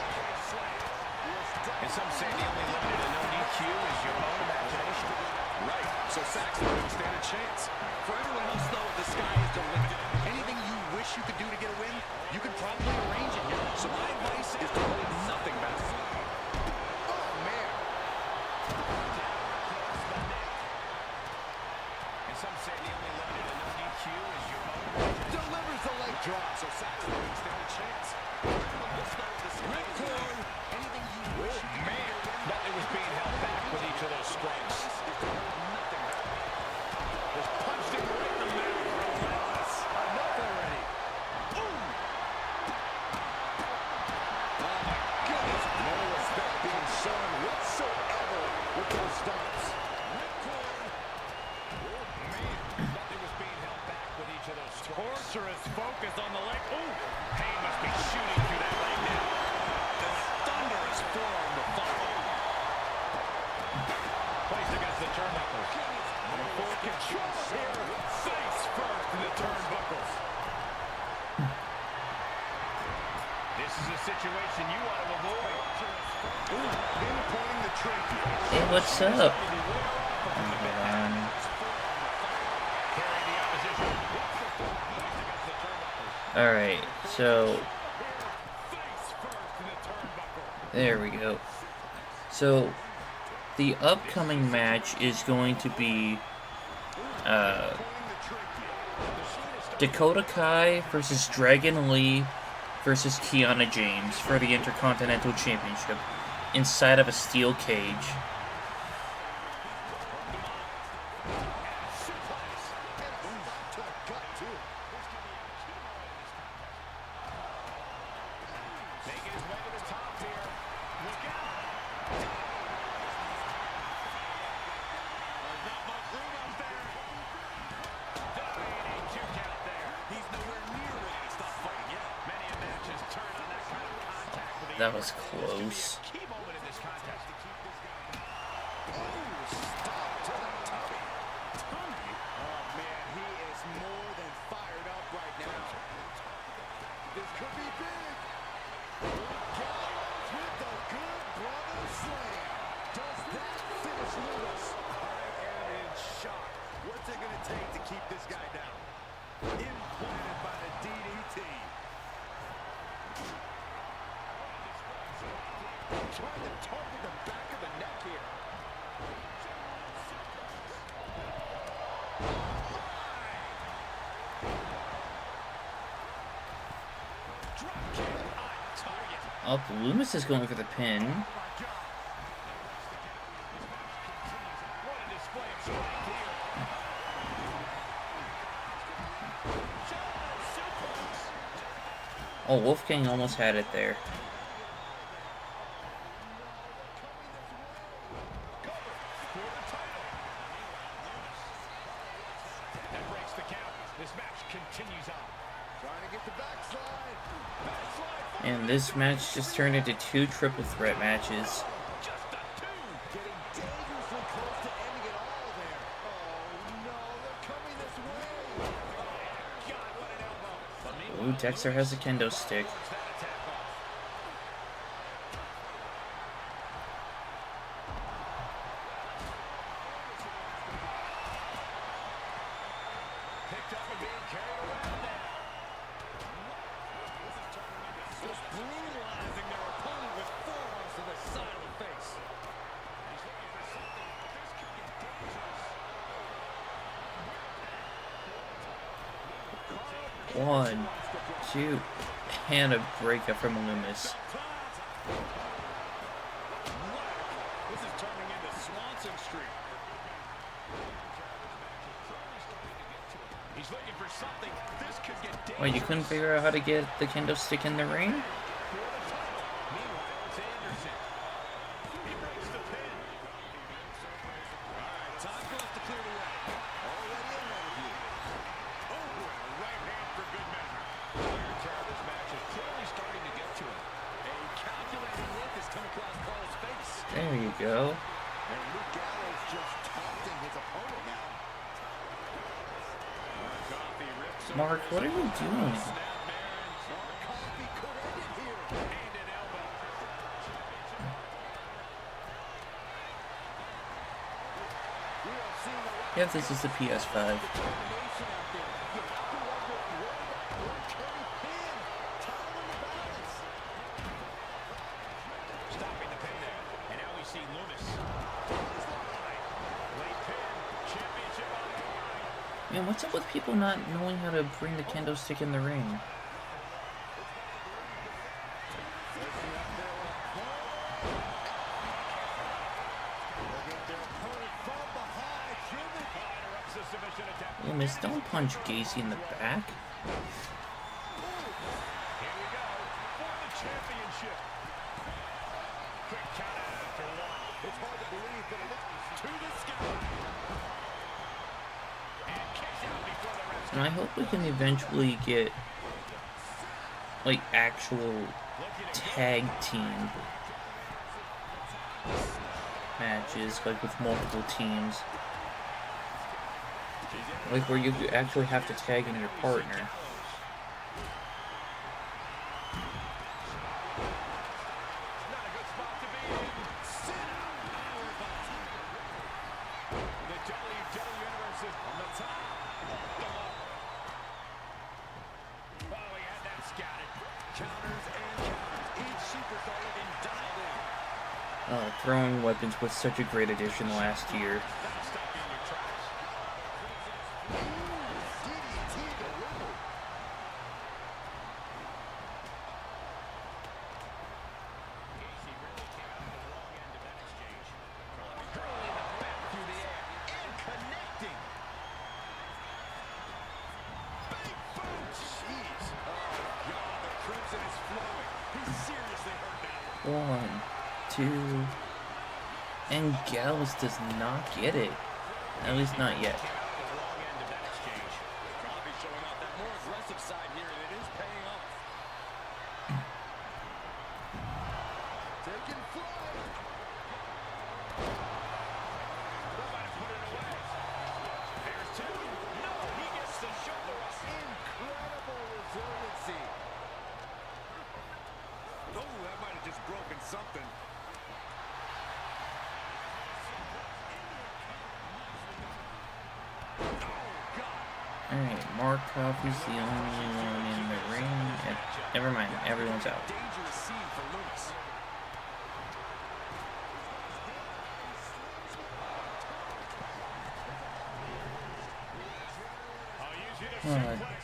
And some say the only limit to no DQ is your own imagination. Right. So Saxton doesn't stand a chance. For everyone else, though, the sky is the limit. Anything you wish you could do to get a win, you could probably arrange it here. So my advice is to hold nothing back. Oh, man. And some say the only limit to no DQ is your own. Delivers the leg drop, so Saxton thinks they have a chance. Ripcord. Anything you wish you could Man, nothing was being held back with each of those strikes. nothing back. Just punched him right in the middle. Relentless. Enough already. Boom. Oh, my goodness. No respect being shown whatsoever with those stomps. Ripcord. Man, nothing was being held back with each of those strikes. Torturous focus on the leg. Ooh, pain must be shooting through that leg now. Thunderous forearm to follow. Placed against the turnbuckles. And full control here. Face first in the turnbuckles. This is a situation you want to avoid. Ooh, pinpointing the trachea. Hey, what's up? Carrying the opposition. Placed against the turnbuckles. Alright, so Face first in the turnbuckle. there we go. So the upcoming match is going to be Dakota Kai versus Dragon Lee versus Kiana James for the Intercontinental Championship inside of a steel cage. Making his way to the top here. Look out. There's not much room up there. Dominating 2 count there. He's nowhere near ready to stop fighting yet. Many a match has turned on that kind of contact with the That was close. key moment in this contest. Stop to the tummy. Tummy? Oh, man, he is more than fired up right now. This could be big. Gallows with the good brother slam. Does that finish Lewis? I am in shock. What's it going to take to keep this guy down? Implanted by the DDT. Trying to target the back of the neck here. Drop kick on target. Up, Loomis is going for the pin. What a display of strength here. German suplex. Oh, Wolfgang almost had it there. That breaks the count. This match continues on. Trying to get the backslide. Backslide. And this match just turned into 2 triple threat matches. Just a 2. Getting dangerously close to ending it all there. Oh, no. They're coming this way. God, what an elbow. Ooh, Dexter has a kendo stick. That attack off. Picked up and being carried around now. Just brutalizing their opponent with forearms to the side of the face. He's looking for something. This could get dangerous. 1, 2, and a breakup from Loomis. This is turning into Swanson Street. He's looking for something. This could get dangerous. Wait, you couldn't figure out how to get the kendo stick in the ring? Meanwhile, it's Anderson. He breaks the pin. All right, time for us to clear the way. Already ahead of you. Oh, and a right hand for good measure. This match is clearly starting to get to him. A calculated look has come across Paul's face. There you go. And Luke Gallows just taunting his opponent now. Coffee rips Mark, what are you doing? Coffee could end it here. and an elbow. We are seeing a Yeah, this is the PS5. determination out there. You have to wonder where that work Man, what's up with people not knowing how to bring the kendo stick in the ring? Yeah, miss, don't punch Gacy in the back. Here we go for the championship. Quick count out after one. It's hard to believe, but it looks to the sky. And kicks out before the rest. And I hope we can eventually get, like, actual tag team matches, like with multiple teams. Like where you actually have to tag in your partner. Not a good spot to be in. Sit out. The WWE Universe is on the top. Oh, he had that scouted. Counters and counters. Each superstar looking dialed in. Throwing weapons was such a great addition last year. That'll stop you in your tracks. DDT delivered. Casey really came out the wrong end of that exchange. Hurling the bat through the air and connecting. Big boot. Jeez. Oh, God, the crimson is flowing. He's seriously hurt now. 1, 2, and Gallus does not get it. At least not yet. Came out the wrong end of that exchange. Crosby showing off that more aggressive side here, and it is paying off. Taking flight. Nobody put it away. There's two. No, he gets the shoulder up. Incredible resiliency. Oh, that might have just broken something. Alright, Markov is the only one in the ring. Never mind, everyone's out. Dangerous scene for Lewis. I'll use you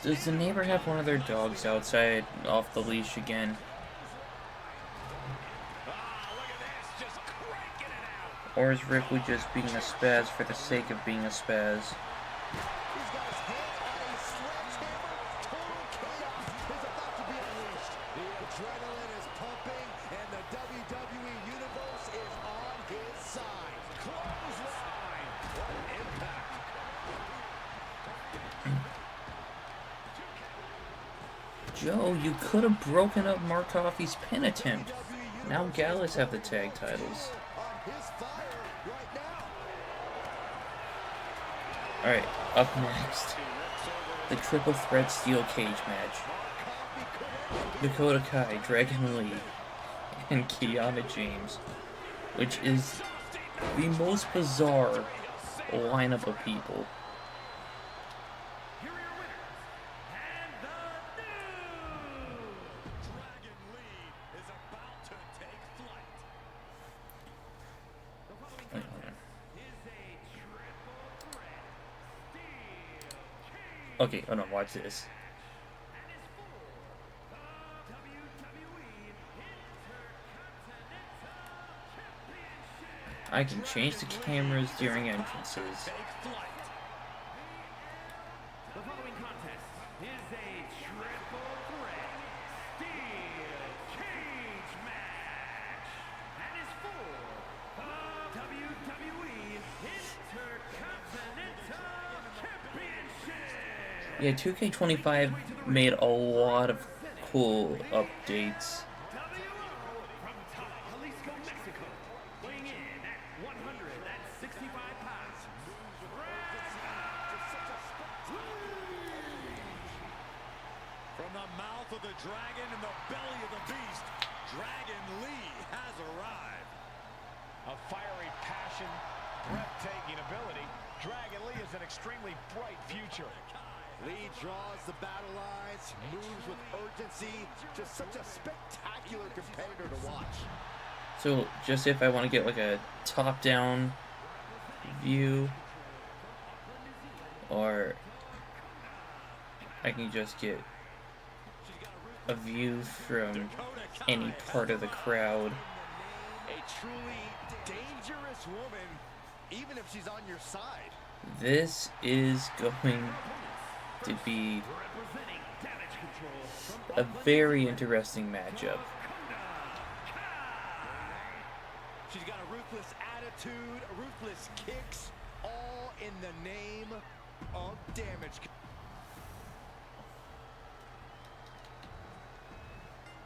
to Does the neighbor have one of their dogs outside off the leash again? look at this, just cranking it out. Or is Ripley just being a spaz for the sake of being a spaz? He's got his hands on a sledgehammer. Total chaos is about to be unleashed. The adrenaline is pumping, and the WWE Universe is on his side. Clothesline. What an impact. Joe, you could have broken up Mark Coffey's pin attempt. Now Gallus have the tag titles. On his fire right now. Alright, up next. The Triple Threat Steel Cage match. Dakota Kai, Dragon Lee, and Kiana James. Which is the most bizarre lineup of people. Here are your winners, and the new Dragon Lee is about to take flight. The following Wait, contest is a triple threat steel cage okay, hold on, watch this. and is for the WWE Intercontinental Championship. I can change the cameras during entrances. Take flight. The following contest is a triple threat steel cage match and is for the WWE Intercontinental Championship. Yeah, 2K25 made a lot of cool updates. WO from Jalisco, Mexico, weighing in at 165 pounds. From the mouth of the dragon and the belly of the beast, Dragon Lee has arrived. A fiery passion, breathtaking ability. Dragon Lee has an extremely bright future. Lee draws the battle lines, moves with urgency. Just such a spectacular competitor to watch. So, just if I want to get like a top-down view, or I can just get a view from any part of the crowd. A truly dangerous woman, even if she's on your side. This is going to be a very interesting matchup. She's got a ruthless attitude, ruthless kicks, all in the name of damage.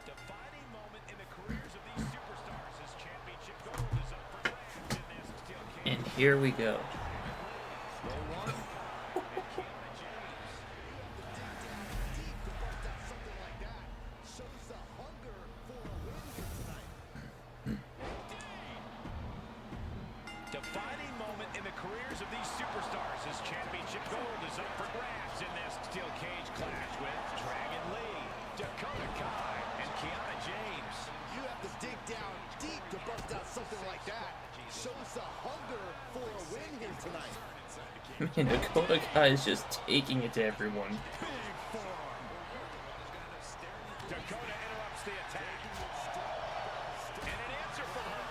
Defining moment in the careers of these superstars as championship gold is up for grabs in this steel cage. And here we go. Defining moment in the careers of these superstars as championship gold is up for grabs in this steel cage clash with Dragon Lee, Dakota Kai, and Kiana James. You have to dig down deep to bust out something like that. Shows the hunger for a win here tonight. Man, Dakota Kai is just taking it to everyone. Big forearm. Dakota interrupts the attack. And an answer from her.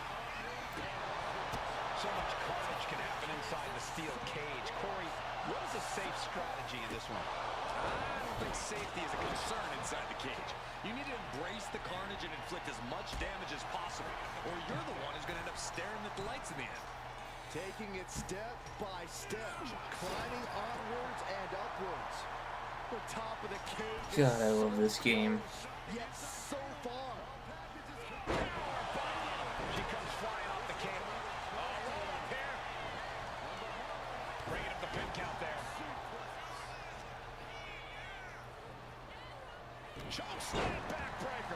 So much carnage can happen inside the steel cage. Corey, what is a safe strategy in this one? I don't think safety is a concern inside the cage. You need to embrace the carnage and inflict as much damage as possible, or you're the one who's going to end up staring at the lights in the end. Taking it step by step, climbing onwards and upwards. The top of the cage. God, I love this game. Yet so far. She comes flying off the cage. Oh, roll up here. Bringing up the pin count there. Chop slam backbreaker.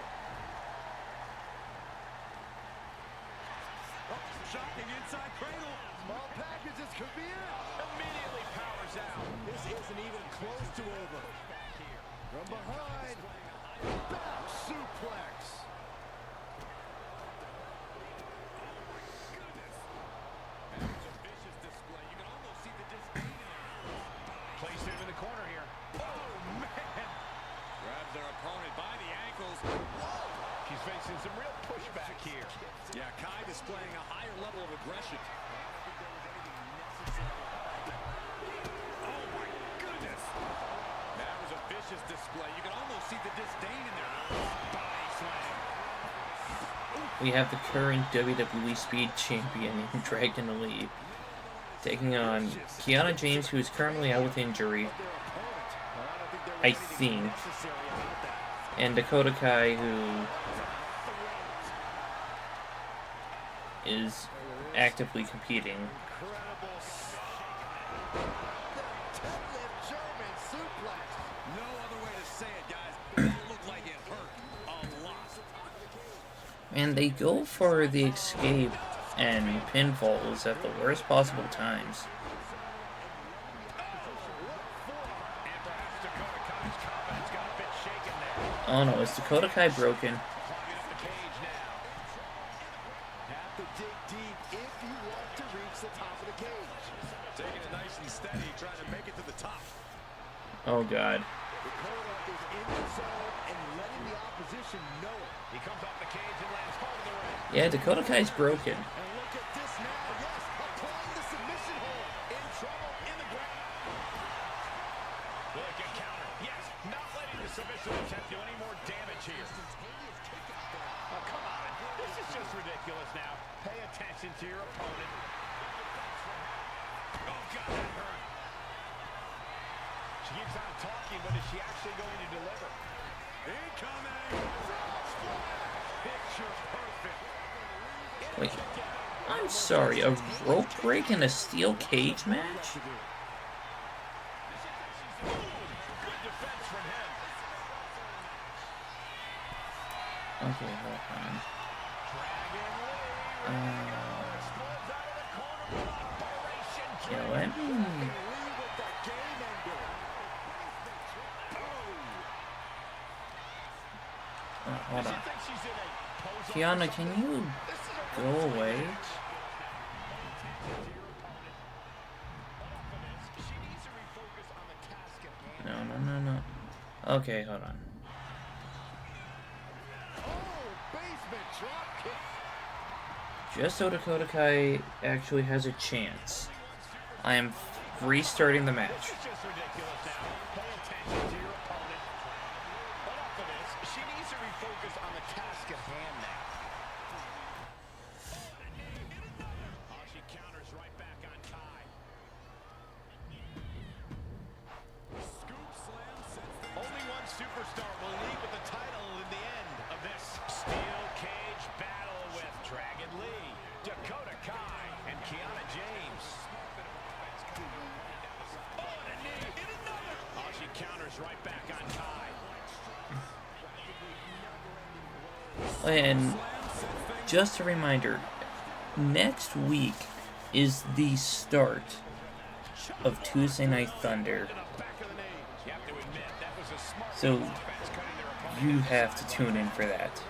Oh, shocking inside cradle. Small packages could be it. Immediately powers out. This isn't even close to over. From behind. Back suplex. That was a vicious display. You can almost see the disdain in her. Placed him in the corner here. Oh, man. Grabs their opponent by the ankles. She's facing some real pushback here. Yeah, Kai displaying a higher level of aggression. Oh my goodness. That was a vicious display. You can almost see the disdain in their eyes. Body slam. We have the current WWE Speed Champion, Dragon Lee, taking on Kiana James, who is currently out with injury, I think, and Dakota Kai, who is actively competing. Incredible. Deadlift German suplex. No other way to say it, guys. That looked like it hurt a lot. And they go for the escape and pinfalls at the worst possible times. And perhaps Dakota Kai's confidence got a bit shaken there. Oh no, is Dakota Kai broken? Climbing up the cage now. Have to dig deep if you want to reach the top of the cage. Taking it nice and steady, trying to make it to the top. Oh god. Dakota is in the zone and letting the opposition know it. He comes off the cage and lands hard in the ring. Yeah, Dakota Kai's broken. And look at this now. Yes, applying the submission hold. In trouble in the ground. Will it get countered? Yes, not letting the submission attempt do any more damage here. Oh, come on. This is just ridiculous now. Pay attention to your opponent. Oh, God, that hurt. She keeps on talking, but is she actually going to deliver? Incoming! Picture perfect. Wait, I'm sorry, a rope break in a steel cage match? Good defense from him. Okay, hold on. Explodes out of the corner with operation. Yeah, let me... Lee with that game ender. hold on. I think she's in a pose of Kiana, can you go away? She needs to refocus on the task at hand. No, no, no, no. Okay, hold on. Just so Dakota Kai actually has a chance, I am restarting the match. This is just ridiculous now. Pay attention to your opponent. Enough of this. She needs to refocus on the task at hand now. Oh, she counters right back on Kai. Scoop slam sends things. Only one superstar will lead with the title in the end of this steel cage battle with Dragon Lee, Dakota Kai, and Kiana James. Oh, and a knee. And another. Oh, she counters right back on Kai. And just a reminder, next week is the start of Tuesday Night Thunder. You have to admit, that was a smart So defense cutting their opponent. you have to tune in for that.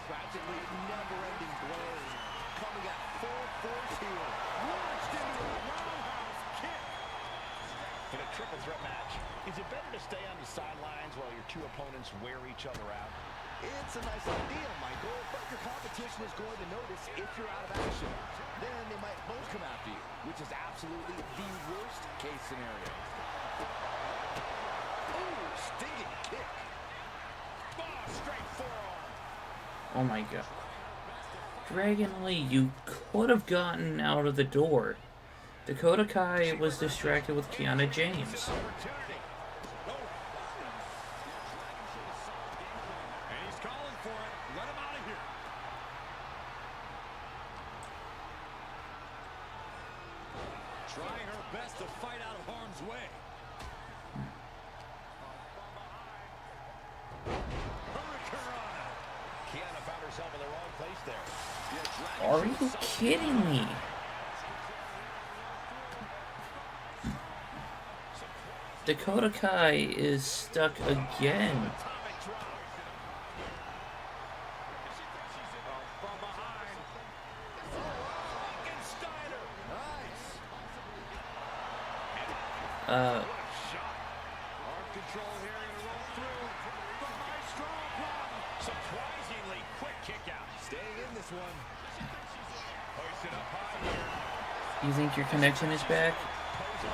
Practically never-ending blows. Coming at full force here. Launched into a roundhouse kick. In a triple threat match, is it better to stay on the sidelines while your two opponents wear each other out? It's a nice idea, Michael, but your competition is going to notice if you're out of action. Then they might both come after you, which is absolutely the worst case scenario. Ooh, stinging kick. Oh, straight forearm. Oh my god. Dragon Lee, you could have gotten out of the door. Dakota Kai was distracted with Kiana James. Opportunity. And he's calling for it. Let him out of here. Trying her best to fight out of harm's way. Hurricanrana. Kiana found herself in the wrong place there. Are you kidding me? Dakota Kai is stuck again. Atomic drop. From behind. Frankensteiner. Nice. Uh, Arm control here. Gonna roll through. From high strong block. Surprisingly quick kick out. Staying in this one. Hoisted up high here. you think your connection is back?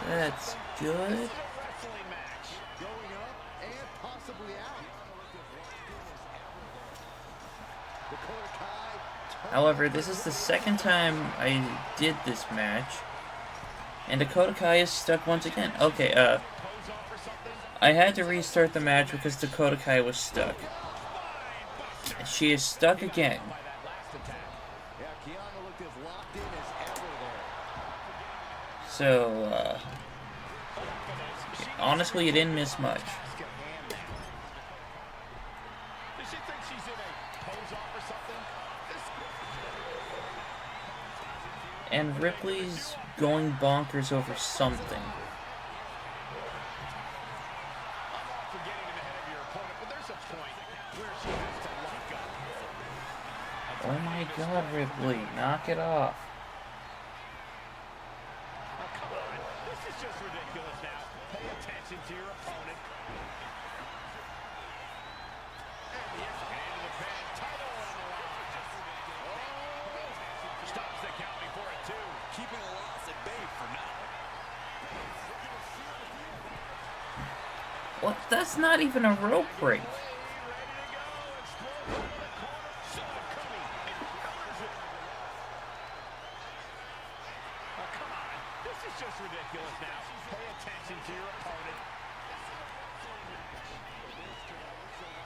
That's good. Wrestling match. Going up and possibly out. Dakota Kai. However, this is the second time I did this match, and Dakota Kai is stuck once again. Okay, Pose off for something. I had to restart the match because Dakota Kai was stuck. She is stuck again. By that last attack. Yeah, Kiana looked as locked in as ever there. So, honestly, you didn't miss much. Task at hand now. Does she think she's in a pose off or something? And Ripley's going bonkers over something. I'm all for getting in the head of your opponent, but there's a point where she has to lock up. Oh my god, Ripley, knock it off. Oh, come on. This is just ridiculous now. Pay attention to your opponent. And the into the pin. Title on the line. Oh. Stops the count before it, too. Keeping a loss at bay for now. What? That's not even a rope break. Ready to go. Explode around the corner. Saw it coming. And covers it. Oh, come on. This is just ridiculous now. Pay attention to your opponent.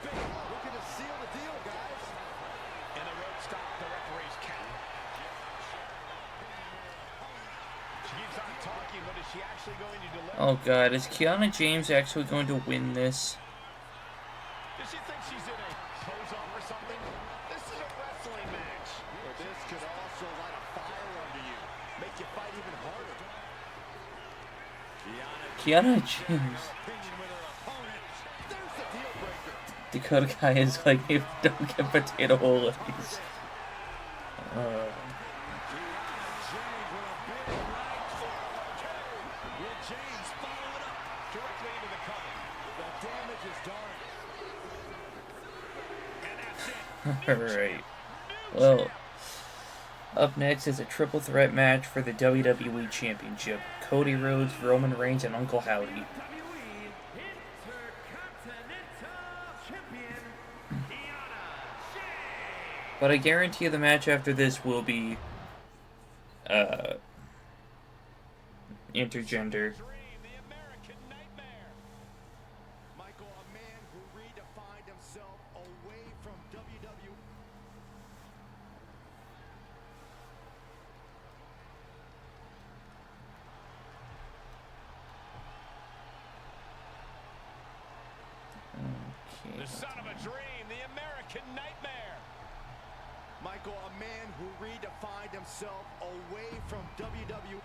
Looking to seal the deal, guys. And the rope stopped the referee's count. She keeps on talking, but is she actually going to deliver? Oh god, is Kiana James actually going to win this? Does she think she's in a pose off or something? This is a wrestling match. But this could also light a fire under you. Make you fight even harder. Kiana James. Opinion with her opponent. There's the deal breaker. Dakota Kai is like, if don't get potato holies. James with a big right foot. Will James follow it directly into the cover. The damage is done. And that's it. Alright. Well, up next is a triple threat match for the WWE Championship. Cody Rhodes, Roman Reigns, and Uncle Howdy. WWE Intercontinental Champion, Kiana James. But I guarantee you the match after this will be intergender. Dream, the American Nightmare. Michael, a man who redefined himself away from WWE. Okay. The son of a dream, the American Nightmare. Michael, a man who redefined himself away from WWE.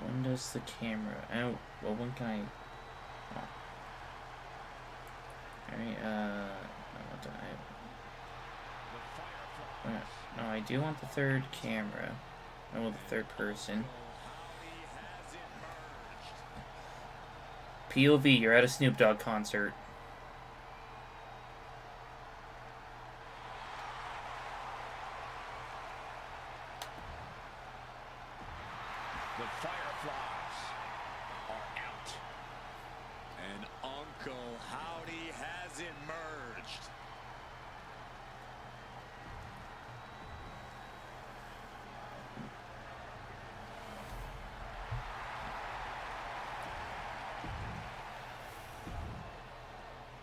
When does the camera? Oh, well, when can I? Oh. Alright, what do I? No, I do want the third camera. Oh, well, the third person. POV, you're at a Snoop Dogg concert. The Fireflies are out. And Uncle Howdy has emerged.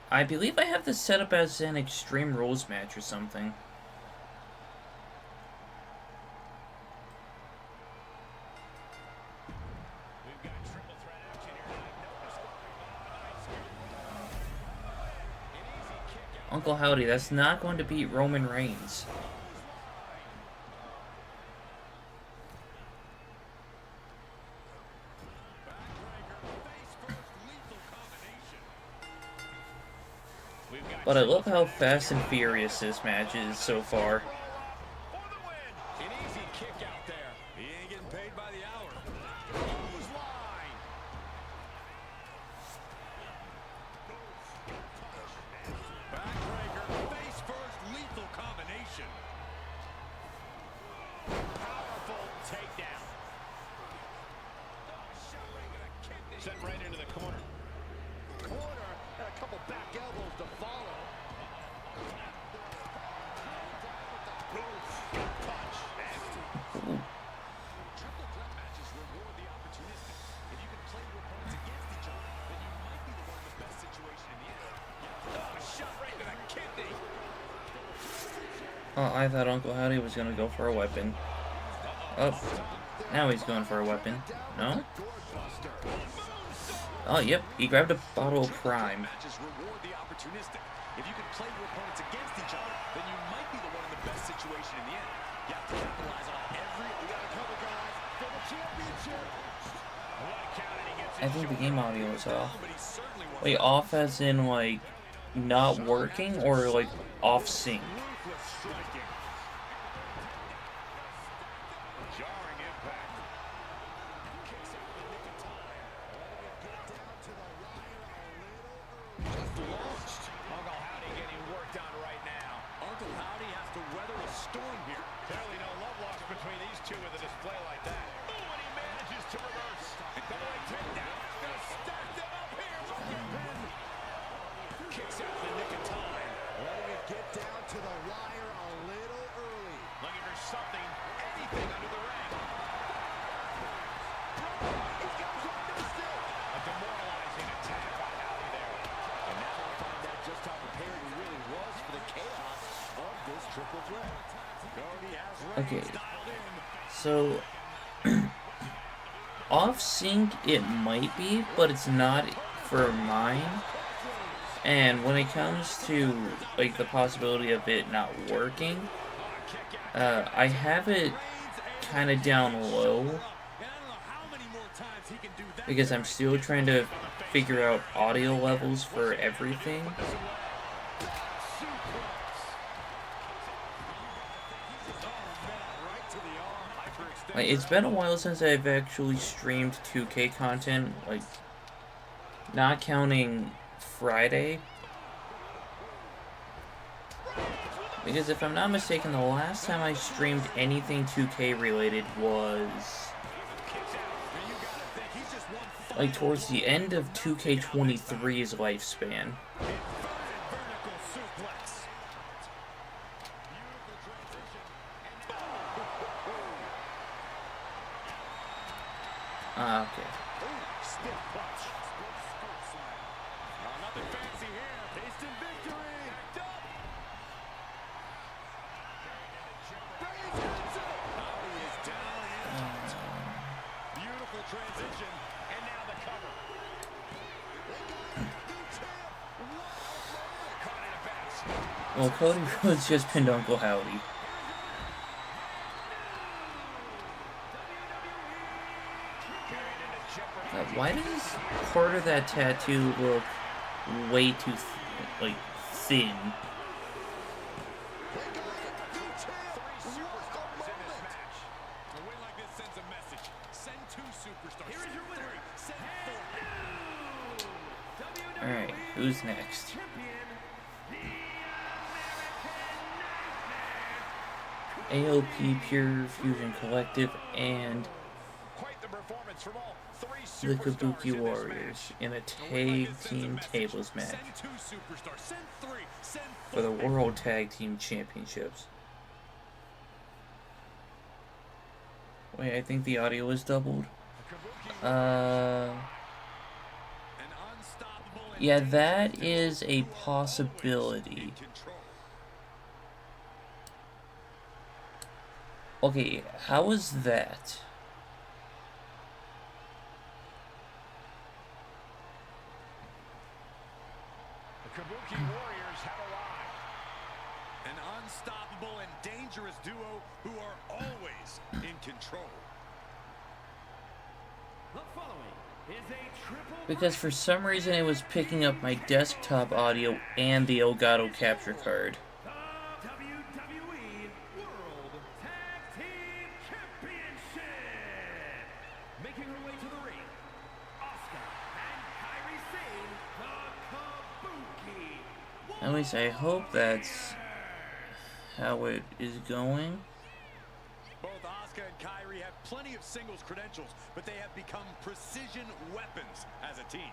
I believe I have this set up as an Extreme Rules match or something. We've got triple threat action here tonight. An easy kick out. Uncle Howdy, that's not going to beat Roman Reigns. But I love how fast and furious this match is so far. For the win. An easy kick out there. He ain't getting paid by the hour. Clothesline. Backbreaker, face first, lethal combination. Powerful takedown. Sent right into the corner. Corner and a couple back elbows to follow. Punch. Nasty. Triple threat matches reward the opportunistic. If you can play your opponents against each other, then you might be the one in the best situation in the end. Oh, shot right to the kidney. Oh, I thought Uncle Howdy was going to go for a weapon. Oh, now he's going for a weapon. No? Oh, yep, he grabbed a bottle of Prime. Matches reward the opportunistic. If you can play your opponents against each other, then you might be the one in the best situation in the end. You have to capitalize on every. We got a couple guys for the championship. I think the game audio is off. Wait, off as in, like, not working, or, like, off sync? Ruthless striking. Jarring impact. Kicks out the nick of time. Just launched. Uncle Howdy getting worked on right now. Uncle Howdy has to weather a storm here. Clearly no love lost between these two with a display like that. Oh, and he manages to reverse. Double leg takedown. Gonna stack them up here. Kicks out the nick of time. Letting it get down to the wire a little early. Looking for something, anything under the ring. He's got his own missed it. A demoralizing attack by Howdy there. And now we'll find out just how prepared he really was for the chaos of this triple threat. Cody has Okay, Reigns dialed in. so off sync it might be, but it's not for mine. And when it comes to like the possibility of it not working, I have it kind of down low. Sometimes he can do that. because I'm still trying to figure out audio levels for everything. Like, it's been a while since I've actually streamed 2K content, like, not counting Friday. Because if I'm not mistaken, the last time I streamed anything 2K related was like towards the end of 2K23's lifespan. Ah, okay. Nothing fancy here. Tasting victory. He is down and beautiful transition. And now the cover. Caught in a bounce. Well, Cody Rhodes just pinned Uncle Howdy. Why does part of that tattoo look way too, like, thin? Alright, who's next? AOP Pure Fusion Collective and the Kabuki Warriors in a tag team tables match for the World Tag Team Championships. Wait, I think the audio is doubled. Yeah, that is a possibility. Okay, how is that? The Kabuki Warriors have arrived. An unstoppable and dangerous duo who are always in control. The following is a triple. Because for some reason it was picking up my desktop audio and the Elgato capture card. The WWE World Tag Team Championship. Making her way to the ring, Asuka and Kairi Sane, the Kabuki. At least I hope that's how it is going. Both Asuka and Kairi have plenty of singles credentials, but they have become precision weapons as a team.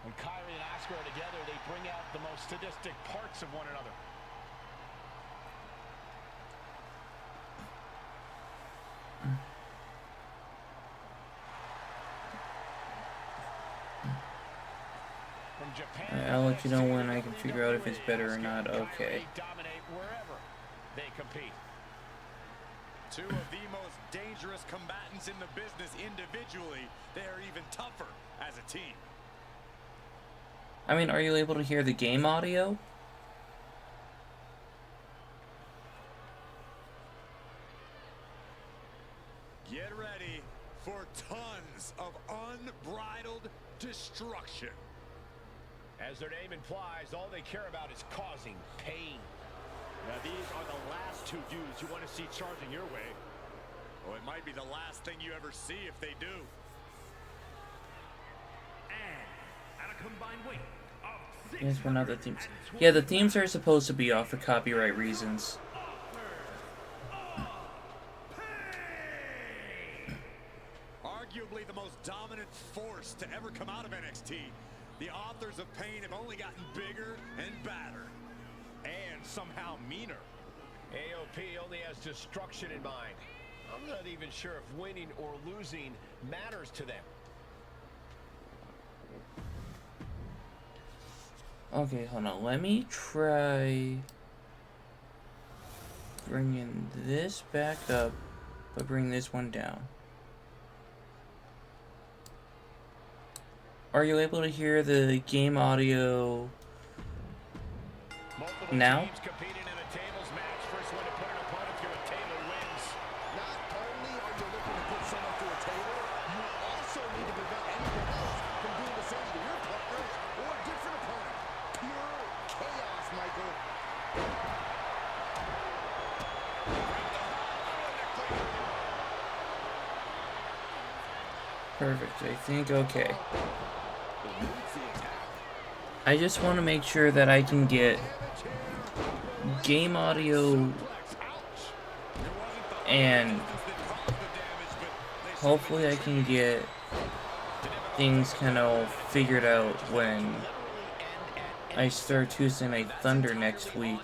When Kairi and Asuka are together, they bring out the most sadistic parts of one another. From Japan, I'll let you know when I can figure out if it's better or not. Okay. They dominate wherever they compete. Two of the most dangerous combatants in the business individually. They are even tougher as a team. I mean, are you able to hear the game audio? Get ready for tons of unbridled destruction. As their name implies, all they care about is causing pain. Now these are the last two dudes you want to see charging your way. Oh, it might be the last thing you ever see if they do. And at a combined weight of Yes, but not the themes. Yeah, the themes are supposed to be off for copyright reasons. Arguably the most dominant force to ever come out of NXT. The authors of pain have only gotten bigger and badder. and somehow meaner. AOP only has destruction in mind. I'm not even sure if winning or losing matters to them. Okay, hold on. Let me try bringing this back up, but bring this one down. Are you able to hear the game audio Multiple now? teams competing in a tables match. First one to put an opponent through a table wins. Not only are you looking to put someone through a table, you Perfect, I think okay. I just want to make sure that I can get game audio and hopefully I can get things kind of figured out when I start Tuesday Night Thunder next week.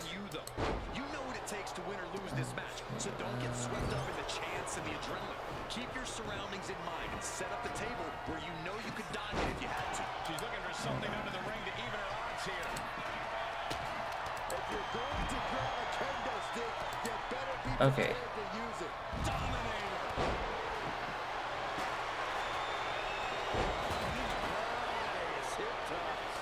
You know what it takes to win or lose this match, so don't get swept up in the chance and the adrenaline. Keep your surroundings in mind and set up the table where you know you could dodge it if you had to. She's looking for something under the ring to even her odds here. If you're going to grab a kendo stick, you better be Okay. prepared to use it. Dominator. Nice hip toss.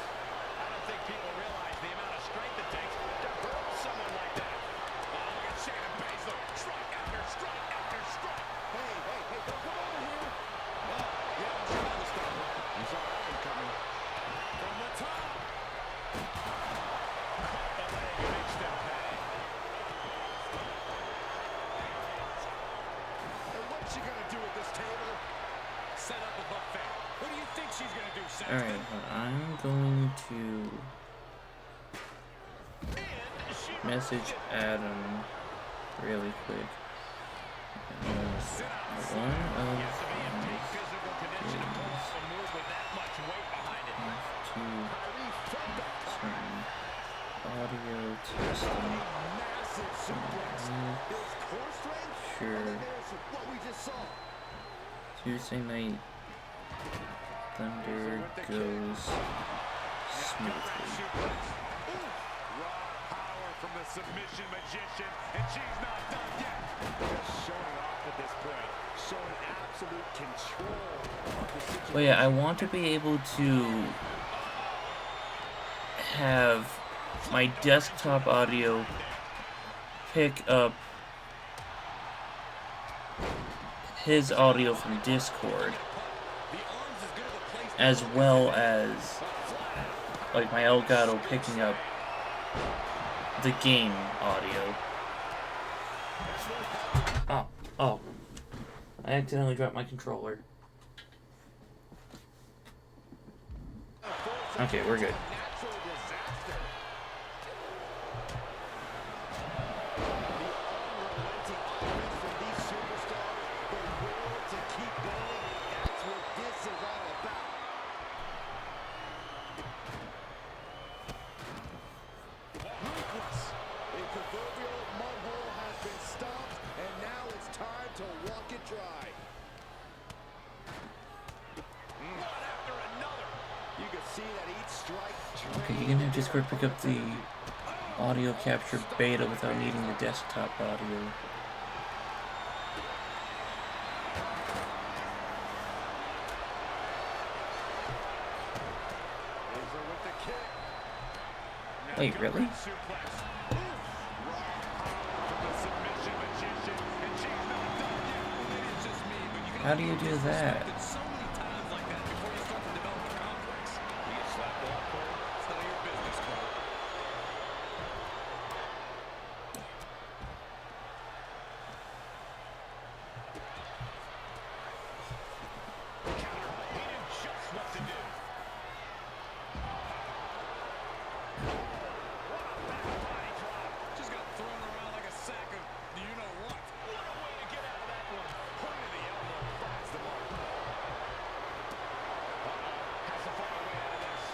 I don't think people realize the amount of strength it takes to hurt someone like that. Oh, look at Shayna Baszler. Strike after strike after strike. Hey, don't come over here. Yeah, I'm sure that was coming. You saw that one coming. From the top. Caught the leg and instant pay. And what's she gonna do at this table? Set up a buffet. What do you think she's going to do, Saxton? Alright, I'm going to And she message Adam really quick. One of You have to be in peak these physical condition to pull off a move with that much weight behind it. have to Kyrie from the top. turn audio testing. Massive suplex. His core strength. Sure. And then there's what we just saw. Tuesday Night Thunder goes smoothly. Raw power from the submission magician, and she's not done yet. Just showing off at this point, showing absolute control of the situation. Well, yeah, I want to be able to have my desktop audio pick up his audio from Discord, as well as like my Elgato picking up the game audio. Oh, I accidentally dropped my controller. Okay, we're good. Natural disaster. The unrelenting offense from these superstars, the will to keep going. That's what this is all about. Ruthless. A proverbial mud hole has been stomped, and now it's time to walk it dry. One after another. You can see that each strike. Okay, you can have Discord pick up the audio capture beta without needing the desktop audio. Baszler with the kick. Wait, really? Suplex. Raw power from the submission magician, and she's not done yet. Maybe it's just me, but you can How do you do that? disrespected so many times like that before you start to develop a complex. You get slapped off, Cole. It's none of your business, Cole. He knew just what to do. What a back body drop. Just got thrown around like a sack of you-know-what. What a way to get out of that one. Point of the elbow finds the mark. Has to find a way out of this.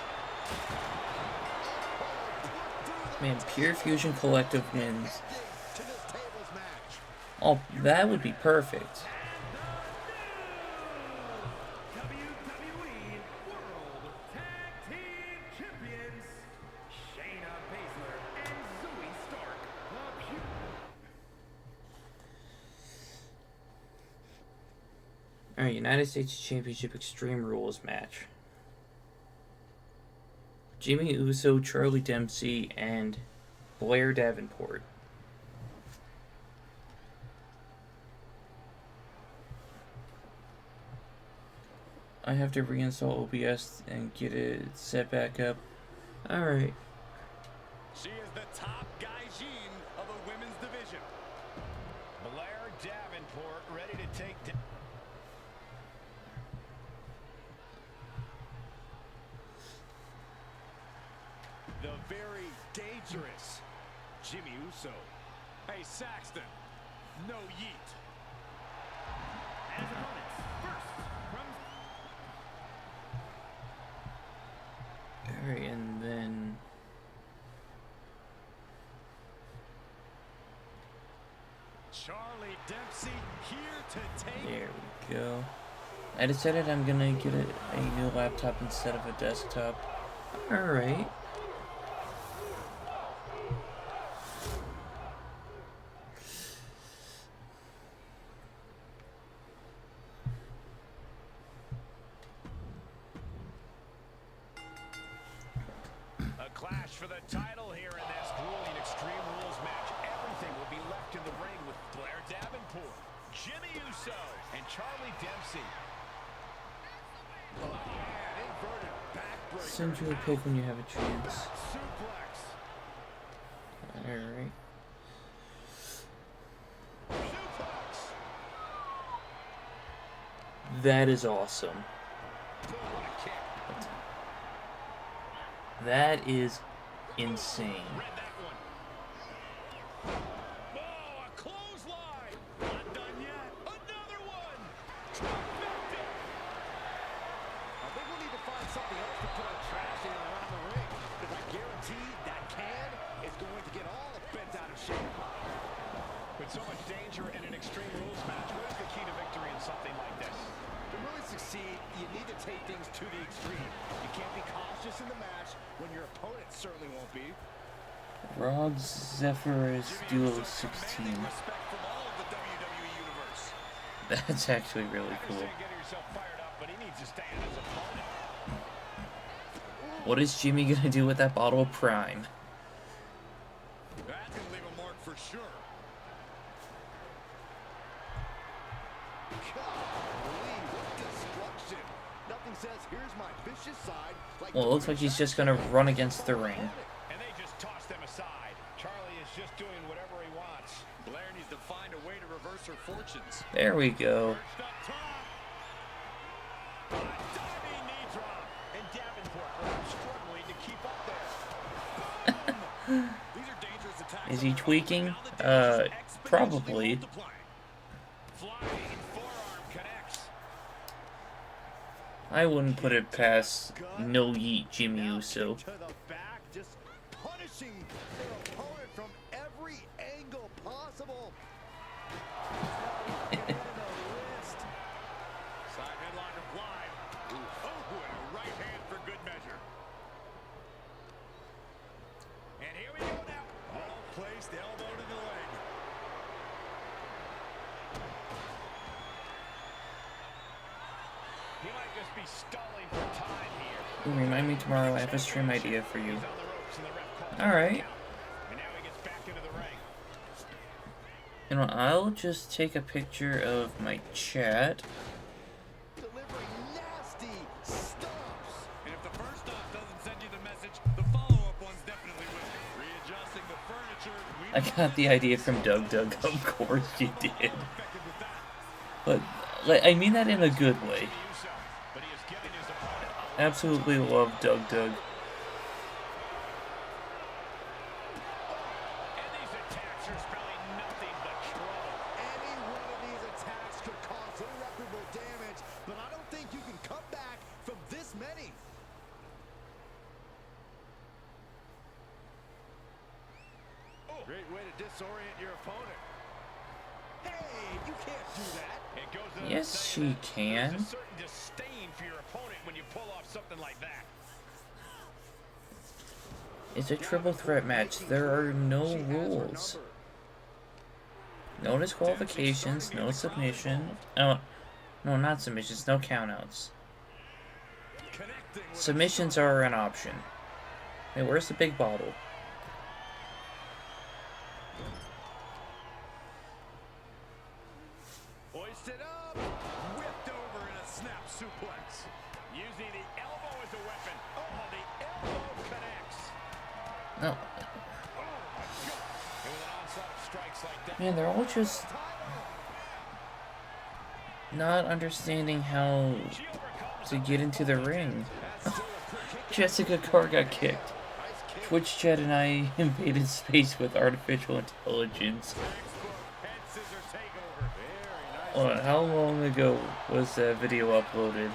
Man, Pure Fusion Collective wins. To this table's match. Oh, that would be perfect. WWE World Tag Team Champions, Shayna Baszler and Zoe Stark. Alright, United States Championship Extreme Rules match. Jimmy Uso, Charlie Dempsey, and Blair Davenport. I have to reinstall OBS and get it set back up. Alright. She is the top gaijin of the women's division. Blair Davenport ready to take down. the very dangerous Jimmy Uso. Hey, Saxton, no yeet. And his opponents, first from Alright, and then Charlie Dempsey here to take. there we go. I decided I'm gonna get a new laptop instead of a desktop. Alright. A clash for the title here in this grueling Extreme Rules match. Everything will be left in the ring with Blair Davenport, Jimmy Uso, and Charlie Dempsey. Oh, man, inverted backbreaker. Send you a pick when you have a chance. Suplex. Alright. Suplex. That is awesome. Oh, what a kick. That is insane. Read that one. Oh, a clothesline. Not done yet. Another one. Trifecta. I think we'll need to find something else to put on trash in and around the ring, because I guarantee that can is going to get all bent out of shape. With so much danger in an Extreme Rules match, what is the key to victory in something like this? To really succeed, you need to take things to the extreme. You can't be cautious in the match when your opponent certainly won't be. Rod Zephyrus Duo 16. Respect from all of the WWE universe. That's actually really cool. Understand getting yourself fired up, but he needs to stay on his opponent. What is Jimmy gonna do with that bottle of Prime? That's gonna leave a mark for sure. Golly, what destruction. Nothing says, here's my vicious side. Like Well, it looks like he's just gonna run against the ring. And they just toss them aside. Charlie is just doing whatever he wants. Blair needs to find a way to reverse her fortunes. There we go. Perched up top. A diving knee drop. And Davenport struggling to keep up there. These are dangerous attacks. Is he tweaking? Probably. Flying forearm connects. I wouldn't put it past no yeet Jimmy now Uso. kick to the back, just punishing their opponent from every angle possible. Get in the wrist. Side headlock applied. Oh, and a right hand for good measure. And here we go now. Well placed elbow to the leg. He might just be stalling for time here. Remind me tomorrow, I have a stream idea for you. He's on the ropes and the ref calls Alright. And now he gets back into the ring. You know, I'll just take a picture of my chat. Delivering nasty stomps. And if the first stop doesn't send you the message, the follow-up ones definitely will. Readjusting the furniture. I got the idea from Doug. Of course you did. Effective with that. But, like, I mean that in a good way. Uso, but he is giving his opponent a Absolutely love Doug. And these attacks are spelling nothing but trouble. Any one of these attacks could cause irreparable damage, but I don't think you can come back from this many. Great way to disorient your opponent. Hey, you can't do that. It goes without Yes, saying she that can. There's a certain disdain for your opponent when you pull off something like that. It's a triple threat match. There are no She has her rules. number. No disqualifications, no submission. Oh, no, not submissions, no countouts. Connecting with Submissions are an option. Hey, where's the big bottle? Hoisted up. Whipped over in a snap suplex. Using the elbow as a weapon. Oh, the elbow connects. No, And with an onslaught of strikes like that. man, they're all just not understanding how She overcomes to get into the ring. That's still a quick kick. Jessica Carr got kicked. Nice kick Twitch chat and I invaded space with artificial intelligence. Head scissor takeover. Very nice. How long ago was that video uploaded? And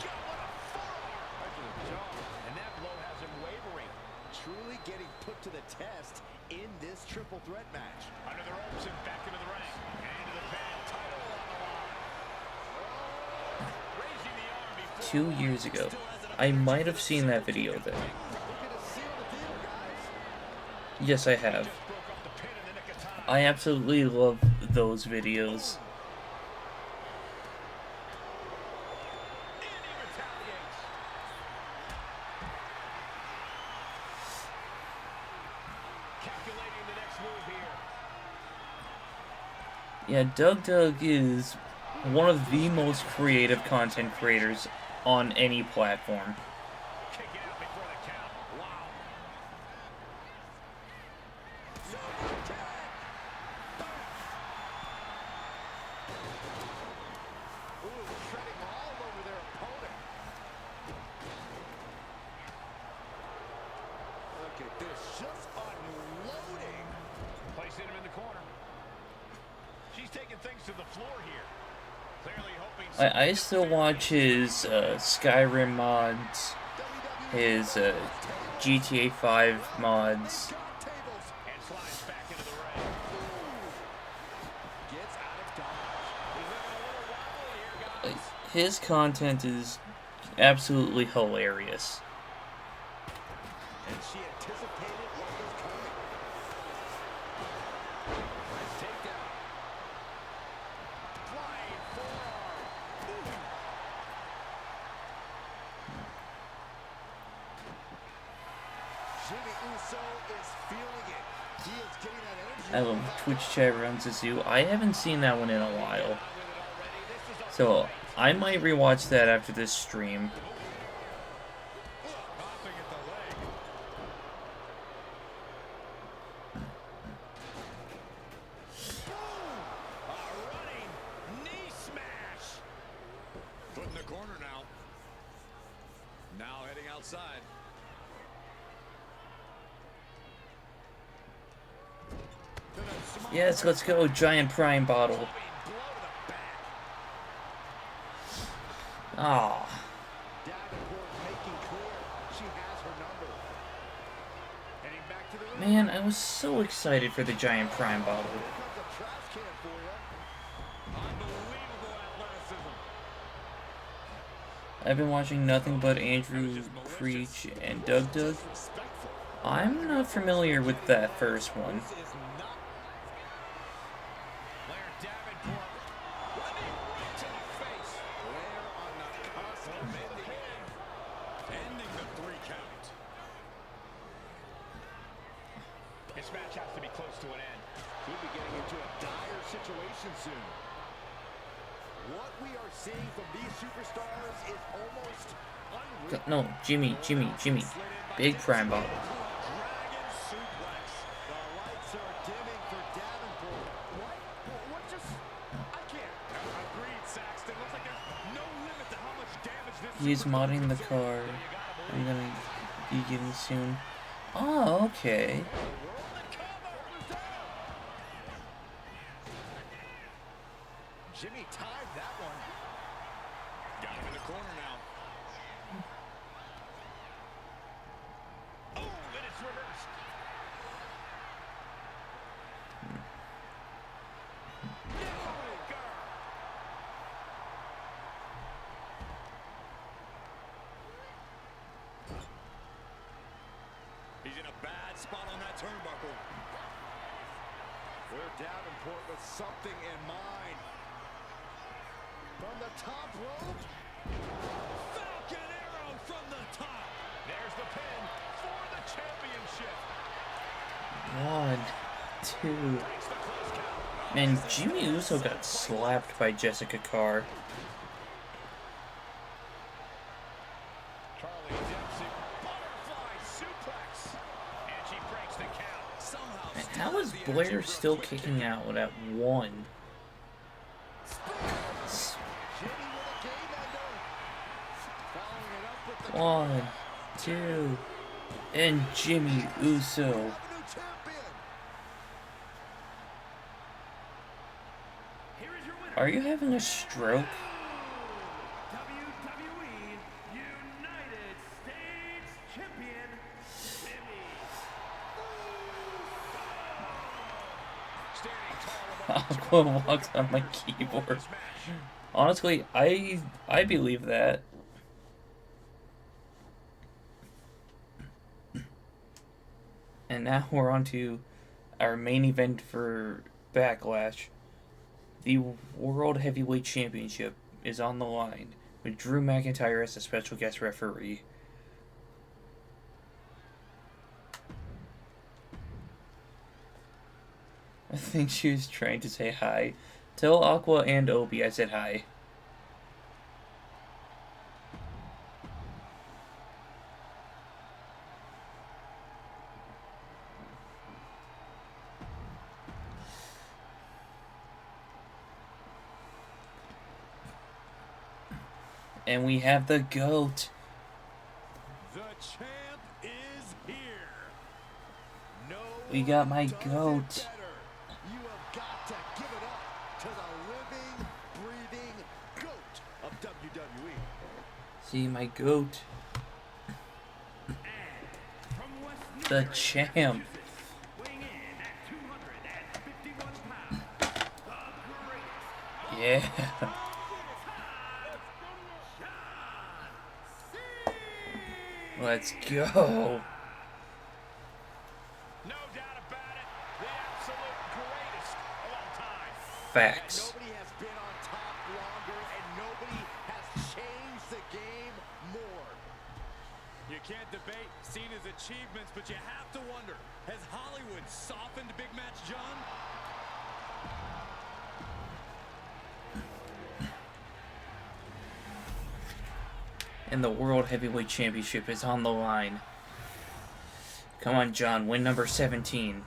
that blow has him wavering. Truly getting put to the test in this triple threat match. Under the ropes and back into the ring. And into the pin. Title on the line. Raising the arm before. 2 years ago. I might have seen that video then. Yes, I have. Broke up the pin in the nick of time. I absolutely love those videos. And he retaliates. Calculating the next move here. Yeah, Doug is one of the most creative content creators on any platform. Kicking out before the count. Wow. Ooh, treading all over their opponent. Look at this, just unloading. Placing him in the corner. She's taking things to the floor here. Clearly hoping. I still watch his Skyrim mods, his GTA 5 mods. Tables. And slides back into the ring. Gets out of dodge. He's looking a little wobbly here, guys. His content is absolutely hilarious. And she anticipated what was coming. Nice takedown. Flying forearm. Ooh. Jimmy Uso is feeling it. He is getting that energy. I love Twitch chat runs as you. I haven't seen that one in a while. So I might rewatch that after this stream. Popping at the leg. A running knee smash. Foot in the corner now. Now heading outside. Yes, let's go, giant prime bottle. Blow to the back. Ah, Davenport making clear she has her number. Heading back to the ring. man, I was so excited for the giant prime bottle. Here comes a trash can for you. Unbelievable athleticism. I've been watching nothing but Andrew Preach and Doug. Respectful. I'm not familiar with that first one. This is not Blair Davenport. Running right to the face. Blair on the cusp of Ending the 3 count. This match has to be close to an end. Could be getting into a dire situation soon. What we are seeing from these superstars is almost unreal. No, Jimmy. Big prime bottle. Dragon suplex. The lights are dimming for Davenport. What just... I can't. Agreed, Saxton. Looks like there's no limit to how much damage this He's superstar modding the can car. I'm gonna be getting soon. Oh, okay. Jimmy timed that one. Got him in the corner now. Oh, and it's reversed. He's in a bad spot on that turnbuckle. Where Davenport with something in mind. From the top rope. Falcon arrow from the top. There's the pin for the championship. 1, 2. Takes the close count. Man, Jimmy Uso got slapped by Jessica Carr. Charlie Dempsey. Butterfly suplex. And she breaks the count. Somehow. Man, how is Blair still kicking out at 1? Jimmy with a game ender. Following it up with the... 1, 2. And Jimmy Uso. New champion. Here is your winner. Are you having a stroke? WWE United States Champion, Jimmy Standing tall above Aqua walks on my keyboard. this match. Honestly, I believe that. And now we're on to our main event for Backlash. The World Heavyweight Championship is on the line, with Drew McIntyre as a special guest referee. I think she was trying to say hi. Tell Aqua and Obi I said hi. And we have the GOAT. The champ is here. No We got my one does it GOAT. Better. You have got to give it up to the living, breathing GOAT of WWE. See, my GOAT. from West The Newbury, champ. Massachusetts, weighing in at 251 pounds, the greatest Yeah. Let's go. No doubt about it, the absolute greatest of all time. Facts. Nobody has been on top longer, and nobody has changed the game more. You can't debate Cena's achievements, but you have to wonder, has Hollywood softened Big Match John? And the World Heavyweight Championship is on the line. Come on, John, win number 17.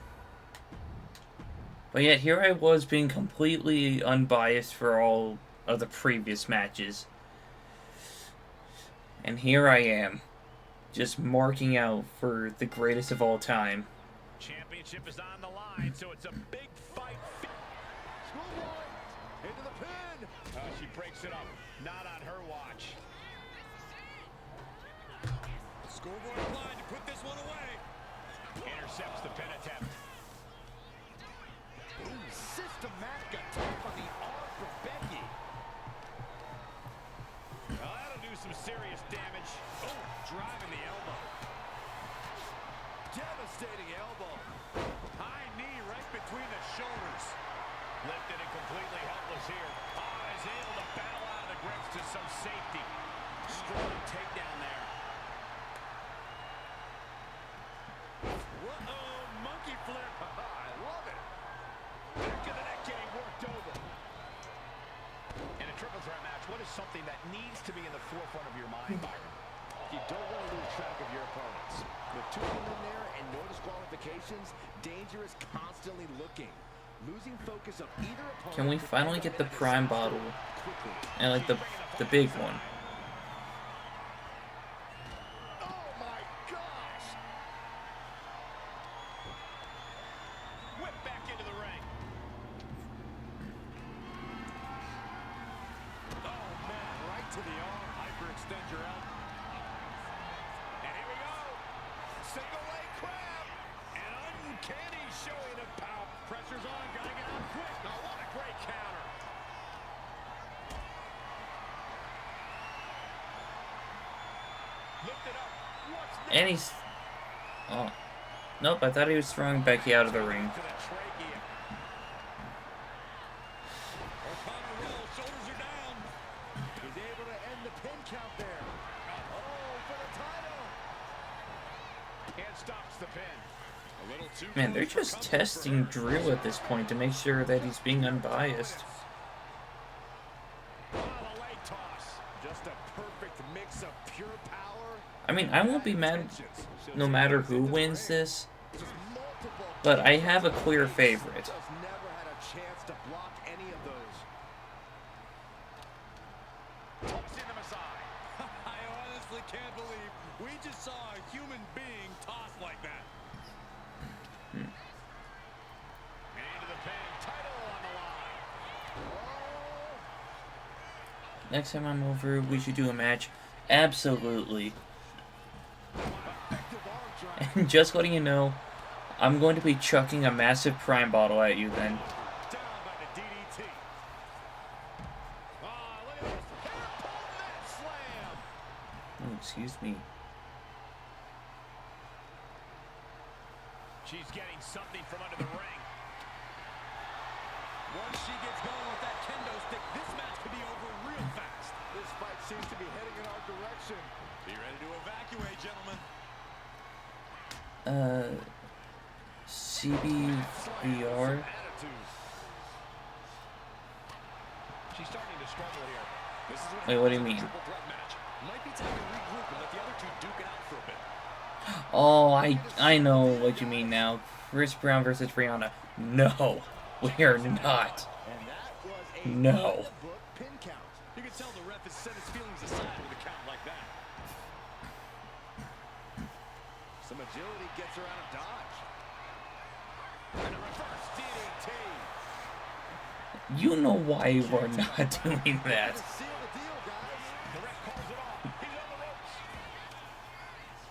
But yet, here I was being completely unbiased for all of the previous matches. And here I am, just marking out for the greatest of all time. Championship is on the line, so it's a big fight. Schoolboy into the pin. She breaks it up. Not on her watch. Schoolboy blind to put this one away. Intercepts the pin attempt. Ooh, systematic attack on the arm from Becky. Well, that'll do some serious damage. Oh, driving the elbow. Devastating elbow. High knee right between the shoulders. Lifted and completely helpless here. Oh, is able to battle out of the grips to some safety. Strong takedown there. Whoa, monkey flip. I love it. Back of the neck getting worked over. In a triple threat match, what is something that needs to be in the forefront of your mind, Byron? You don't want to lose track of your opponents. With two of them in there and no disqualifications, danger is constantly looking. Losing focus of either opponent. Can we finally get the Prime bottle? Quickly. And like the big one. Oh my gosh! Whip back into the ring. Oh, man, right to the arm. Hyperextend your elbow. And here we go. Single leg crab. An uncanny showing of power. Pressure's on, gotta get out quick. Oh, what a great counter. Lift it up. What's next? And he's... Oh. Nope, I thought he was throwing Becky out of the ring. To the trachea. O'Connor rolls, shoulders are down. He's able to end the pin count there. Oh, for the title. And stops the pin. A little too Man, they're close for just comfort for testing her. Drew at this point to make sure that he's being unbiased. Oh, the leg toss. Just a perfect mix of pure power. I mean, I won't be mad no matter who wins this, Just multiple. but I have a clear favorite. Just never had a chance to block any of those. Tossing the Messiah. I honestly honestly can't believe we just saw a human being tossed like that. Into the pin, title on the line. Next time I'm over, we should do a match. Absolutely. And just letting you know, I'm going to be chucking a massive Prime bottle at you then. Down by the DDT. Oh, look at this. Catapult net slam. Oh, excuse me. She's getting something from under the ring. Once she gets going with that kendo stick, this match could be over real fast. This fight seems to be heading in our direction. Be ready to evacuate, gentlemen. CBVR. She's starting to struggle here. This is Wait, what do you mean? triple threat match. Might be time to regroup and let the other two duke it out for a bit. Oh, I know what you mean now. Chris Brown versus Brianna. No, we are not. And that was a No. book pin count. You can tell the ref has set his feelings aside with a count like that. Some agility gets her out of dodge. And a reverse DDT. You know why we're not doing that. Seal the deal, guys. The ref calls it off. He's on the ropes.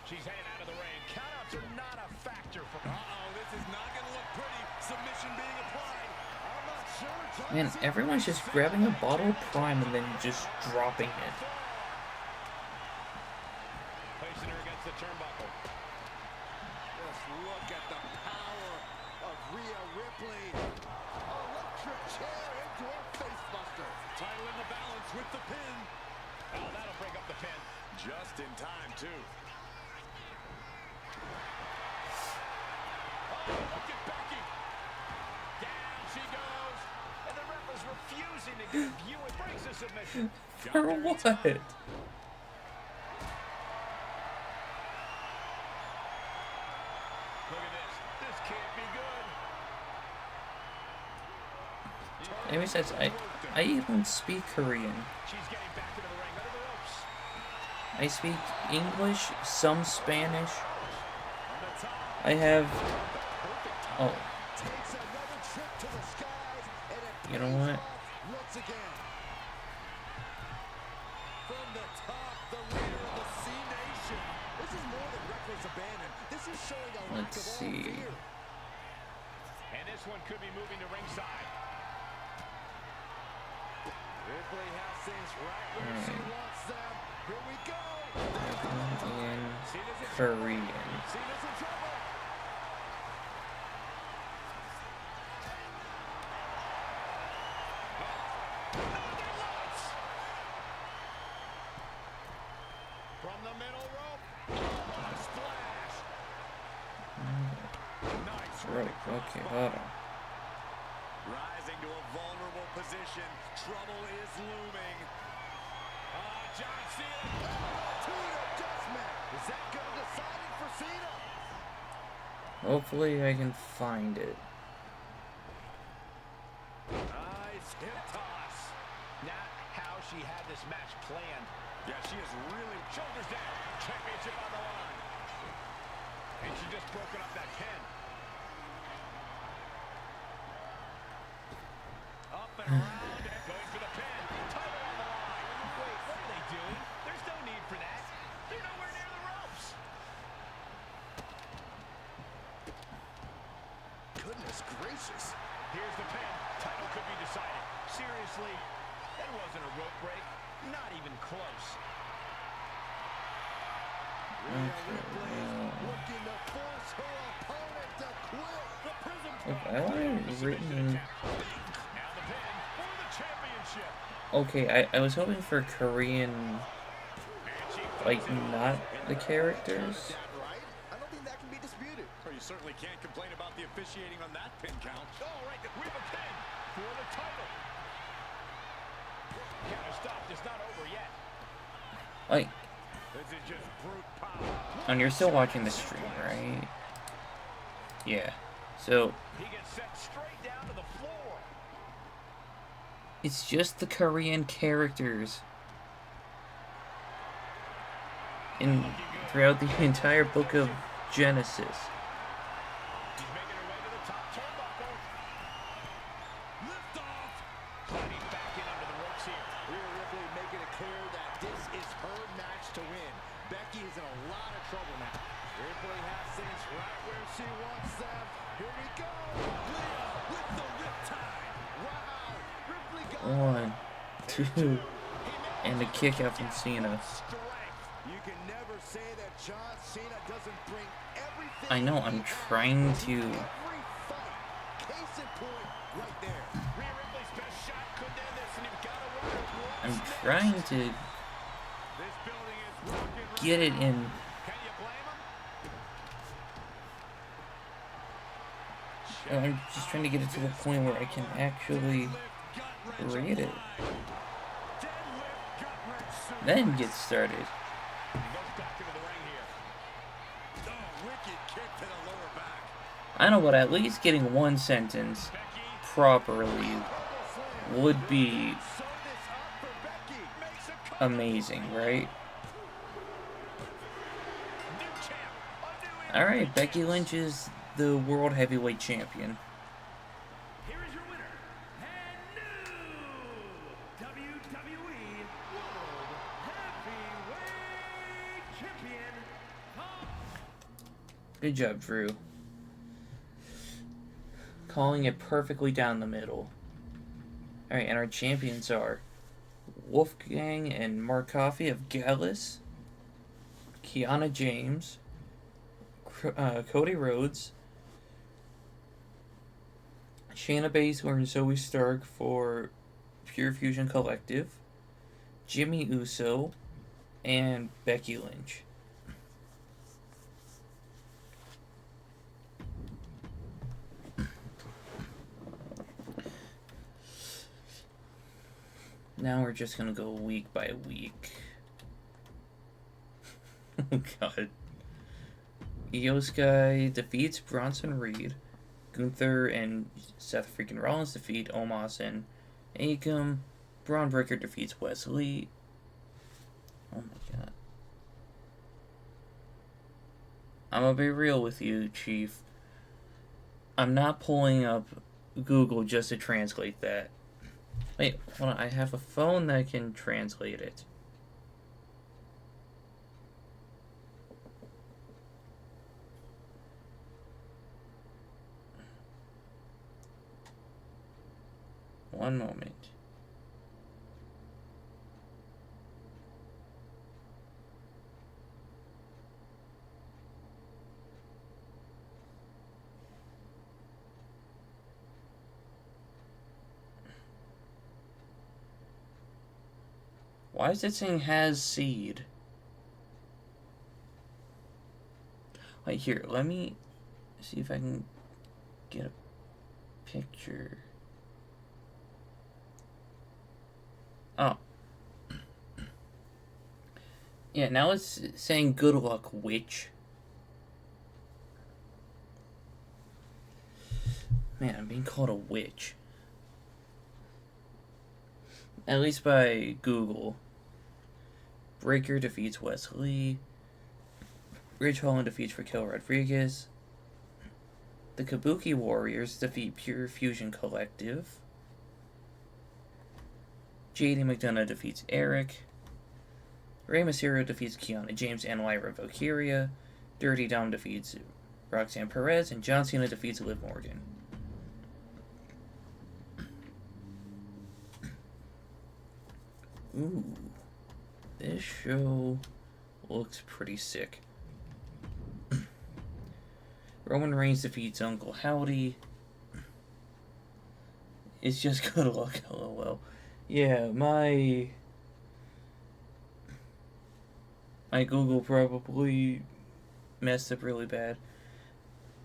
She's heading out of the ring. Countouts are not a factor for her. Uh-oh, this is not going to look pretty. Submission being applied. I'm not sure. Man, everyone's just grabbing a bottle of Prime and then just dropping it. Placing her against the turnbuckle. Just look at the power of Rhea Ripley. Electric chair into a face buster. Title in the balance with the pin. Oh, that'll break up the pin. Just in time, too. Oh, look at Becky. Down she goes. And the ref is refusing to give you a breaks the submission. For what? Look at this. This can't be good. And besides, I even speak Korean. She's getting back into the ring. Under the ropes. I speak English, some Spanish. On the top. I have... Oh, Takes another trip to the skies, and it you know pays what? off once again. From the top, the leader of the C Nation. This is more than reckless abandon. This is showing a lack Let's of all see. fear. And this one could be moving to ringside. Ripley has things right where she wants them. Here we go. in Korean. Cena's in trouble. From the middle rope. Oh, splash. Nice Right, okay, hold on. Rising to a vulnerable position. Trouble is looming. John Cena. To the adjustment. Is that going to decide it for Cena? Hopefully I can find it. Nice hip toss. Not how she had this match planned. Yeah, she is really... Shoulders down. Championship on the line. And she just broken up that pin. Up and around. Going for the pin. Title on the line. Wait, what are they doing? There's no need for that. They're nowhere near the ropes. Goodness gracious. Here's the pin. Title could be decided. Seriously, that wasn't a rope break. Not even close. Looking to force her opponent to quit. The prison Look, I want it written... Now the pin for the championship. Okay, I was hoping for Korean, like, not the characters. right. I don't think that can be disputed. Or you certainly can't complain about the officiating on that pin count. All right, we have a pin for the title. Counter stop is not over yet. Like, This is just brute power. and you're still watching the stream, right? Yeah. So, He gets set straight down to the floor. it's just the Korean characters. in throughout the entire book of Genesis. She's making her way to the top turnbuckle. Lift off. Climbing back in under the ropes here. Rhea Ripley making it clear that this is her match to win. Becky is in a lot of trouble now. Ripley has things right where she wants them. Here we go. Rhea with the riptide. Wow. Ripley got One, two, and a kick out from Cena. strength. You can never say that John Cena doesn't bring everything. I know, I'm trying to. Every fight. Case in point right there. Rhea Ripley's best shot couldn't end this, and you've got to wonder what's I'm next. trying to This building is rocking. get it in. Can you blame him? I'm just trying to get it to the point where I can actually read it. Then get started. He goes back into the ring here. Oh, wicked kick to the lower back. I know, but at least getting one sentence Becky properly would be Sew this up for Becky. makes a cover. amazing, right? New champ. A new Alright, Becky Lynch is the World Heavyweight Champion. Here is your winner, and new WWE World Heavyweight Champion, Good job, Drew. Calling it perfectly down the middle. Alright, and our champions are Wolfgang and Mark Coffey of Gallus, Kiana James, Cody Rhodes, Shayna Baszler and Zoe Stark for Pure Fusion Collective, Jimmy Uso, and Becky Lynch. Now we're just gonna go week by week. Oh god. Io Sky defeats Bronson Reed. Gunther and Seth freaking Rollins defeat Omos and Akam. Braun Breaker defeats Wesley. Oh my god. I'm gonna be real with you, Chief. I'm not pulling up Google just to translate that. Wait, hold on. I have a phone that can translate it. One moment. Why is it saying has seed? Wait, here, let me see if I can get a picture. Oh. Yeah, now it's saying good luck, witch. Man, I'm being called a witch. At least by Google. Breaker defeats Wesley. Ridge Holland defeats Raquel Rodriguez. The Kabuki Warriors defeat Pure Fusion Collective. JD McDonough defeats Eric. Rey Mysterio defeats Kiana James and Lyra Valkyria. Dirty Dom defeats Roxanne Perez. And John Cena defeats Liv Morgan. Ooh. This show looks pretty sick. Roman Reigns defeats Uncle Howdy. It's just good luck, lol. Yeah, my Google probably messed up really bad.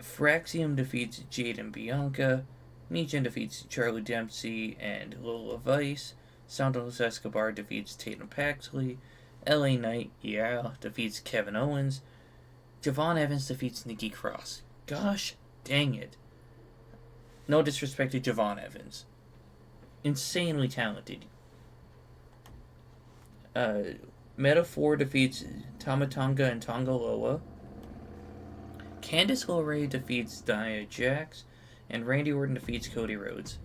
Fraxium defeats Jade and Bianca. Michin defeats Charlie Dempsey and Lola Vice. Santos Escobar defeats Tatum Paxley. LA Knight, defeats Kevin Owens. Javon Evans defeats Nikki Cross. Gosh dang it. No disrespect to Javon Evans. Insanely talented. Metaphor defeats Tamatonga and Tongaloa. Candice LeRae defeats Nia Jax. And Randy Orton defeats Cody Rhodes.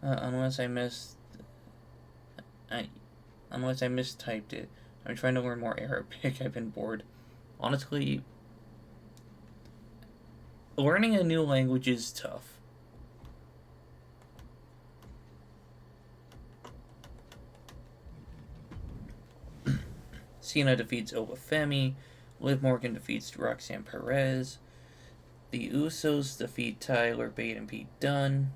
Unless I mistyped it. I'm trying to learn more Arabic. I've been bored. Honestly, learning a new language is tough. Cena defeats Obafemi. Liv Morgan defeats Roxanne Perez. The Usos defeat Tyler Bate and Pete Dunne.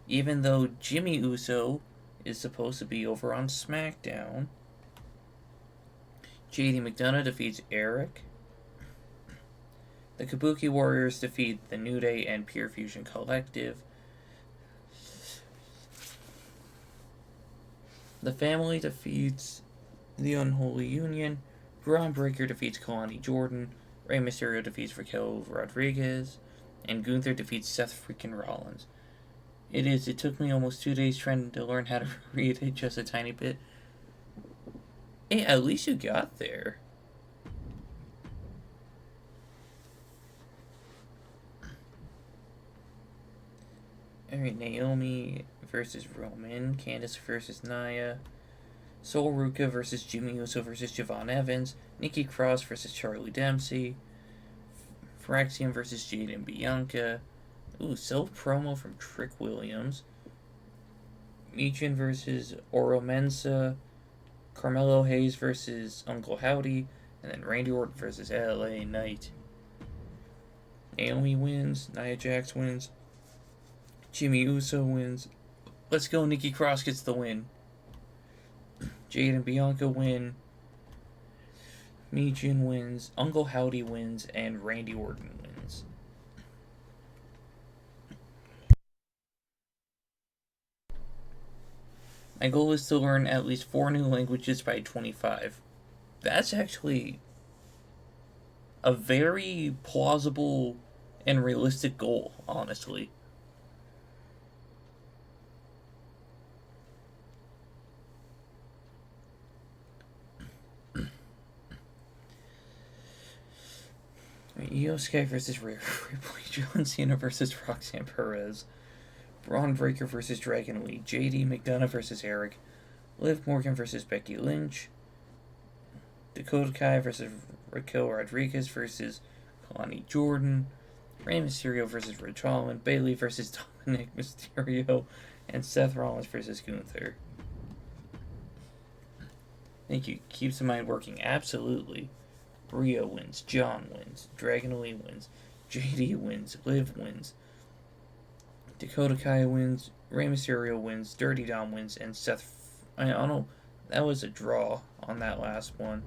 Even though Jimmy Uso is supposed to be over on SmackDown. JD McDonough defeats Eric. The Kabuki Warriors defeat the New Day and Pure Fusion Collective. The Family defeats the Unholy Union. Braun Breaker defeats Kalani Jordan. Rey Mysterio defeats Raquel Rodriguez. And Gunther defeats Seth freaking Rollins. It took me almost 2 days trying to learn how to read it just a tiny bit. Hey, at least you got there. Alright, Naomi versus Roman. Candice versus Nia. Sol Ruka versus Jimmy Uso versus Javon Evans. Nikki Cross versus Charlie Dempsey. Phyraxian versus Jade and Bianca. Ooh, self-promo from Trick Williams. Michin versus Oro Mensa. Carmelo Hayes versus Uncle Howdy. And then Randy Orton versus LA Knight. Naomi wins. Nia Jax wins. Jimmy Uso wins. Let's go, Nikki Cross gets the win. Jade and Bianca win. Michin wins. Uncle Howdy wins. And Randy Orton wins. My goal is to learn at least 4 new languages by 25. That's actually a very plausible and realistic goal, honestly. Io Sky versus Rhea Ripley. John Cena versus Roxanne Perez. Braun Breaker versus Dragon Lee. JD McDonough versus Eric. Liv Morgan versus Becky Lynch. Dakota Kai versus Raquel Rodriguez versus Kalani Jordan. Rey Mysterio versus Ridge Holland. Bayley versus Dominic Mysterio. And Seth Rollins versus Gunther. Thank you. Keeps the mind working. Absolutely. Rhea wins. John wins. Dragon Lee wins. JD wins. Liv wins. Dakota Kai wins. Rey Mysterio wins. Dirty Dom wins. And Seth... I don't know. That was a draw on that last one.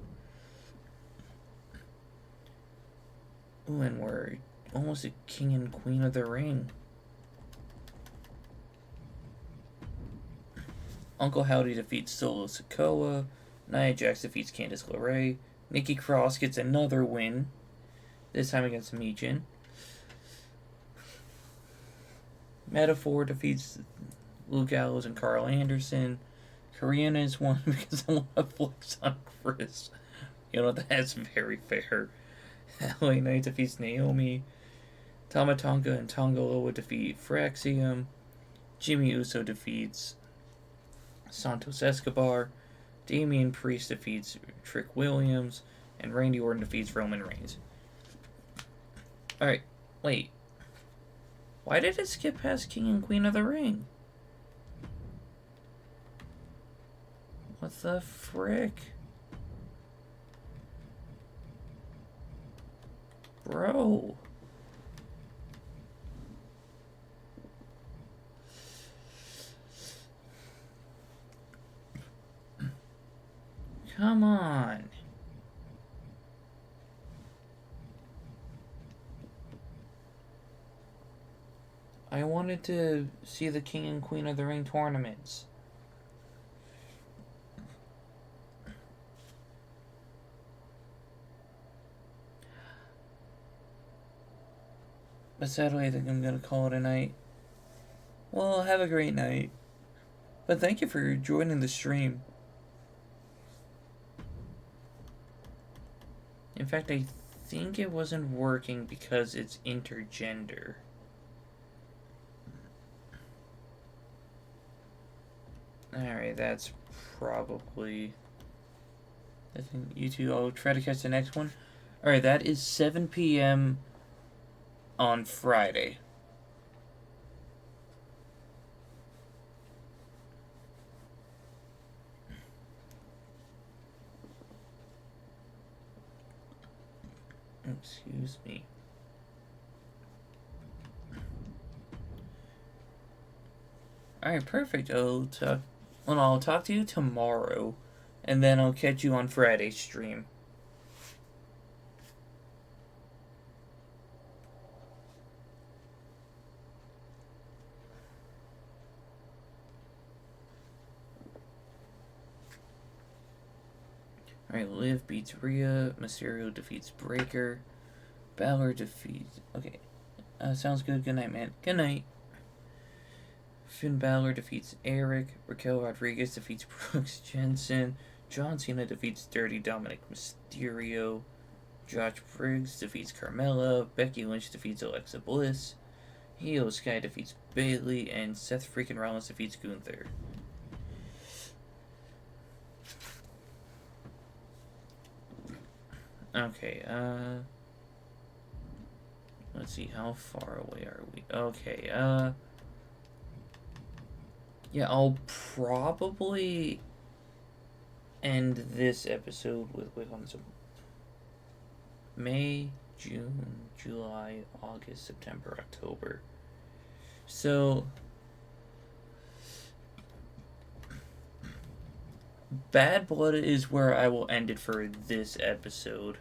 Ooh, and we're almost a king and queen of the ring. Uncle Howdy defeats Solo Sikoa. Nia Jax defeats Candice LeRae. Nikki Cross gets another win. This time against Michin. Metaphor defeats Luke Gallows and Carl Anderson. Korean is won because I want to flex on Chris. You know, that's very fair. LA Knight defeats Naomi. Tamatonga and Tongaloa defeat Phyraxian. Jimmy Uso defeats Santos Escobar. Damian Priest defeats Trick Williams. And Randy Orton defeats Roman Reigns. Alright, wait. Why did it skip past King and Queen of the Ring? What the frick? Bro. Come on. I wanted to see the King and Queen of the Ring tournaments. But sadly, I think I'm going to call it a night. Well, have a great night. But thank you for joining the stream. In fact, I think it wasn't working because it's intergender. Alright, that's probably... I think you two, I'll try to catch the next one. Alright, that is 7 p.m. on Friday. Excuse me. Alright, perfect. I'll talk to you tomorrow, and then I'll catch you on Friday's stream. Alright, Liv beats Rhea, Mysterio defeats Breaker, Balor defeats... Okay, sounds good. Good night, man. Good night. Finn Balor defeats Eric, Raquel Rodriguez defeats Brooks Jensen, John Cena defeats Dirty Dominic Mysterio, Josh Briggs defeats Carmella, Becky Lynch defeats Alexa Bliss, Io Sky defeats Bayley, and Seth freaking Rollins defeats Gunther. Okay, let's see, how far away are we? Okay, yeah, I'll probably end this episode with, wait, hold on, so May, June, July, August, September, October. So, Bad Blood is where I will end it for this episode.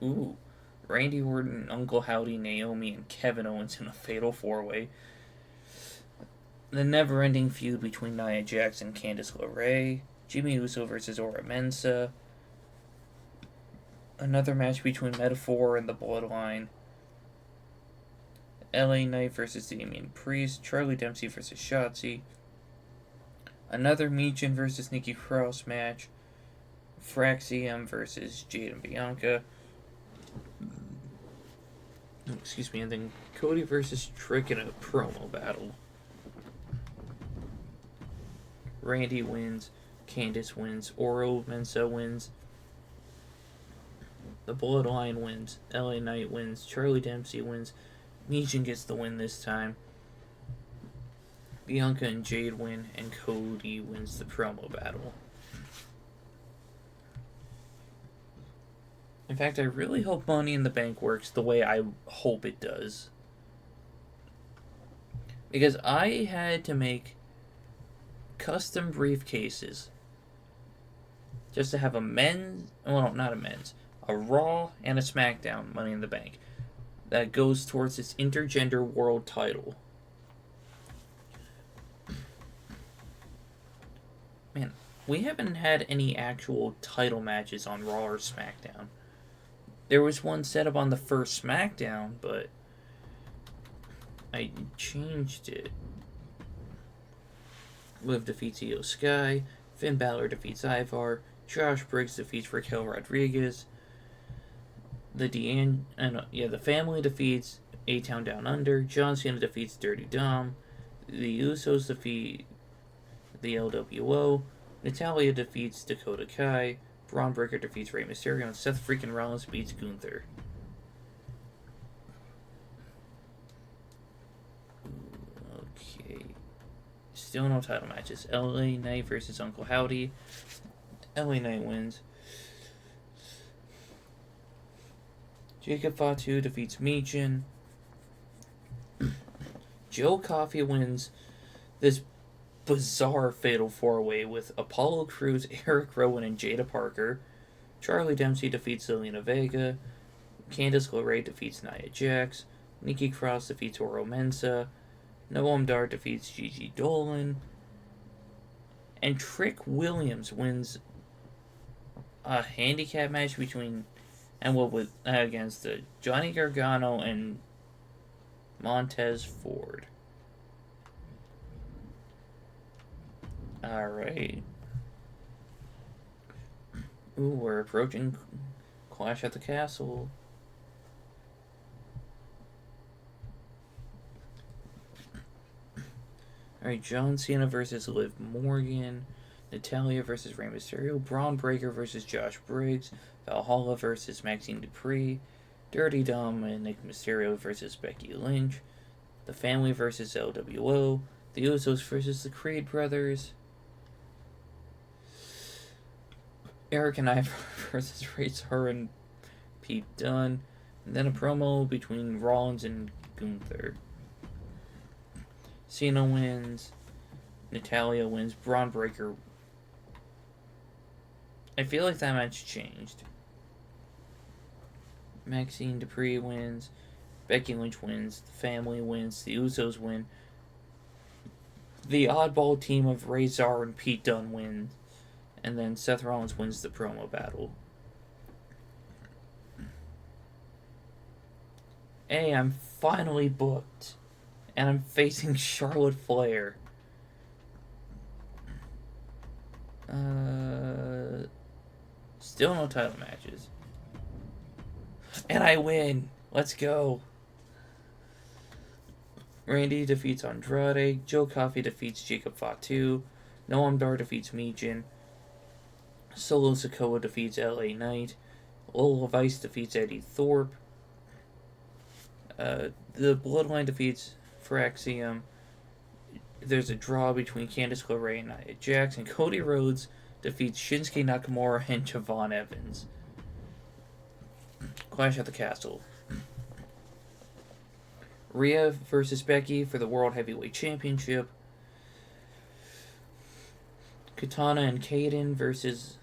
Ooh. Randy Orton, Uncle Howdy, Naomi, and Kevin Owens in a fatal four-way. The never-ending feud between Nia Jax and Candice LeRae. Jimmy Uso versus Ora Mensa. Another match between Metaphor and the Bloodline. LA Knight versus Damian Priest. Charlie Dempsey versus Shotzi. Another Michin versus Nikki Cross match. Fraxium versus Jade and Bianca. Excuse me, and then Cody versus Trick in a promo battle. Randy wins, Candice wins, Oro Mensa wins, the Bloodline wins, LA Knight wins, Charlie Dempsey wins, Michin gets the win this time, Bianca and Jade win, and Cody wins the promo battle. In fact, I really hope Money in the Bank works the way I hope it does. Because I had to make custom briefcases just to have a men's... Well, not a men's. A Raw and a SmackDown Money in the Bank that goes towards this Intergender World title. Man, we haven't had any actual title matches on Raw or SmackDown. There was one set up on the first SmackDown, but I changed it. Liv defeats Io Sky, Finn Balor defeats Ivar, Josh Briggs defeats Raquel Rodriguez, the family defeats A-Town Down Under, John Cena defeats Dirty Dom, the Usos defeat the LWO, Natalya defeats Dakota Kai, Braun Breaker defeats Rey Mysterio, and Seth freaking Rollins beats Gunther. Okay. Still no title matches. LA Knight versus Uncle Howdy. LA Knight wins. Jacob Fatu defeats Michin. Joe Coffey wins this bizarre fatal four-way with Apollo Crews, Eric Rowan, and Jada Parker. Charlie Dempsey defeats Zelina Vega. Candice LeRae defeats Nia Jax. Nikki Cross defeats Oro Mensa. Noam Dar defeats Gigi Dolan. And Trick Williams wins a handicap match between against Johnny Gargano and Montez Ford. Alright. Ooh, we're approaching Clash at the Castle. Alright, John Cena versus Liv Morgan. Natalya versus Rey Mysterio. Braun Breaker versus Josh Briggs. Valhalla versus Maxine Dupree. Dirty Dominic Mysterio versus Becky Lynch. The Family versus LWO. The Usos versus the Creed Brothers. Eric and I versus Razor and Pete Dunne. And then a promo between Rollins and Gunther. Cena wins. Natalya wins. Braun Breaker. I feel like that match changed. Maxine Dupree wins. Becky Lynch wins. The Family wins. The Usos win. The oddball team of Razor and Pete Dunne wins. And then Seth Rollins wins the promo battle. Hey, I'm finally booked. And I'm facing Charlotte Flair. Still no title matches. And I win. Let's go. Randy defeats Andrade. Joe Coffey defeats Jacob Fatu. Noam Dar defeats Michin. Solo Sikoa defeats LA Knight. Lola Vice defeats Eddie Thorpe. The Bloodline defeats Phyraxium. There's a draw between Candice LeRae and Nia Jax. And Cody Rhodes defeats Shinsuke Nakamura and Javon Evans. Clash at the Castle. Rhea versus Becky for the World Heavyweight Championship. Katana and Kaden versus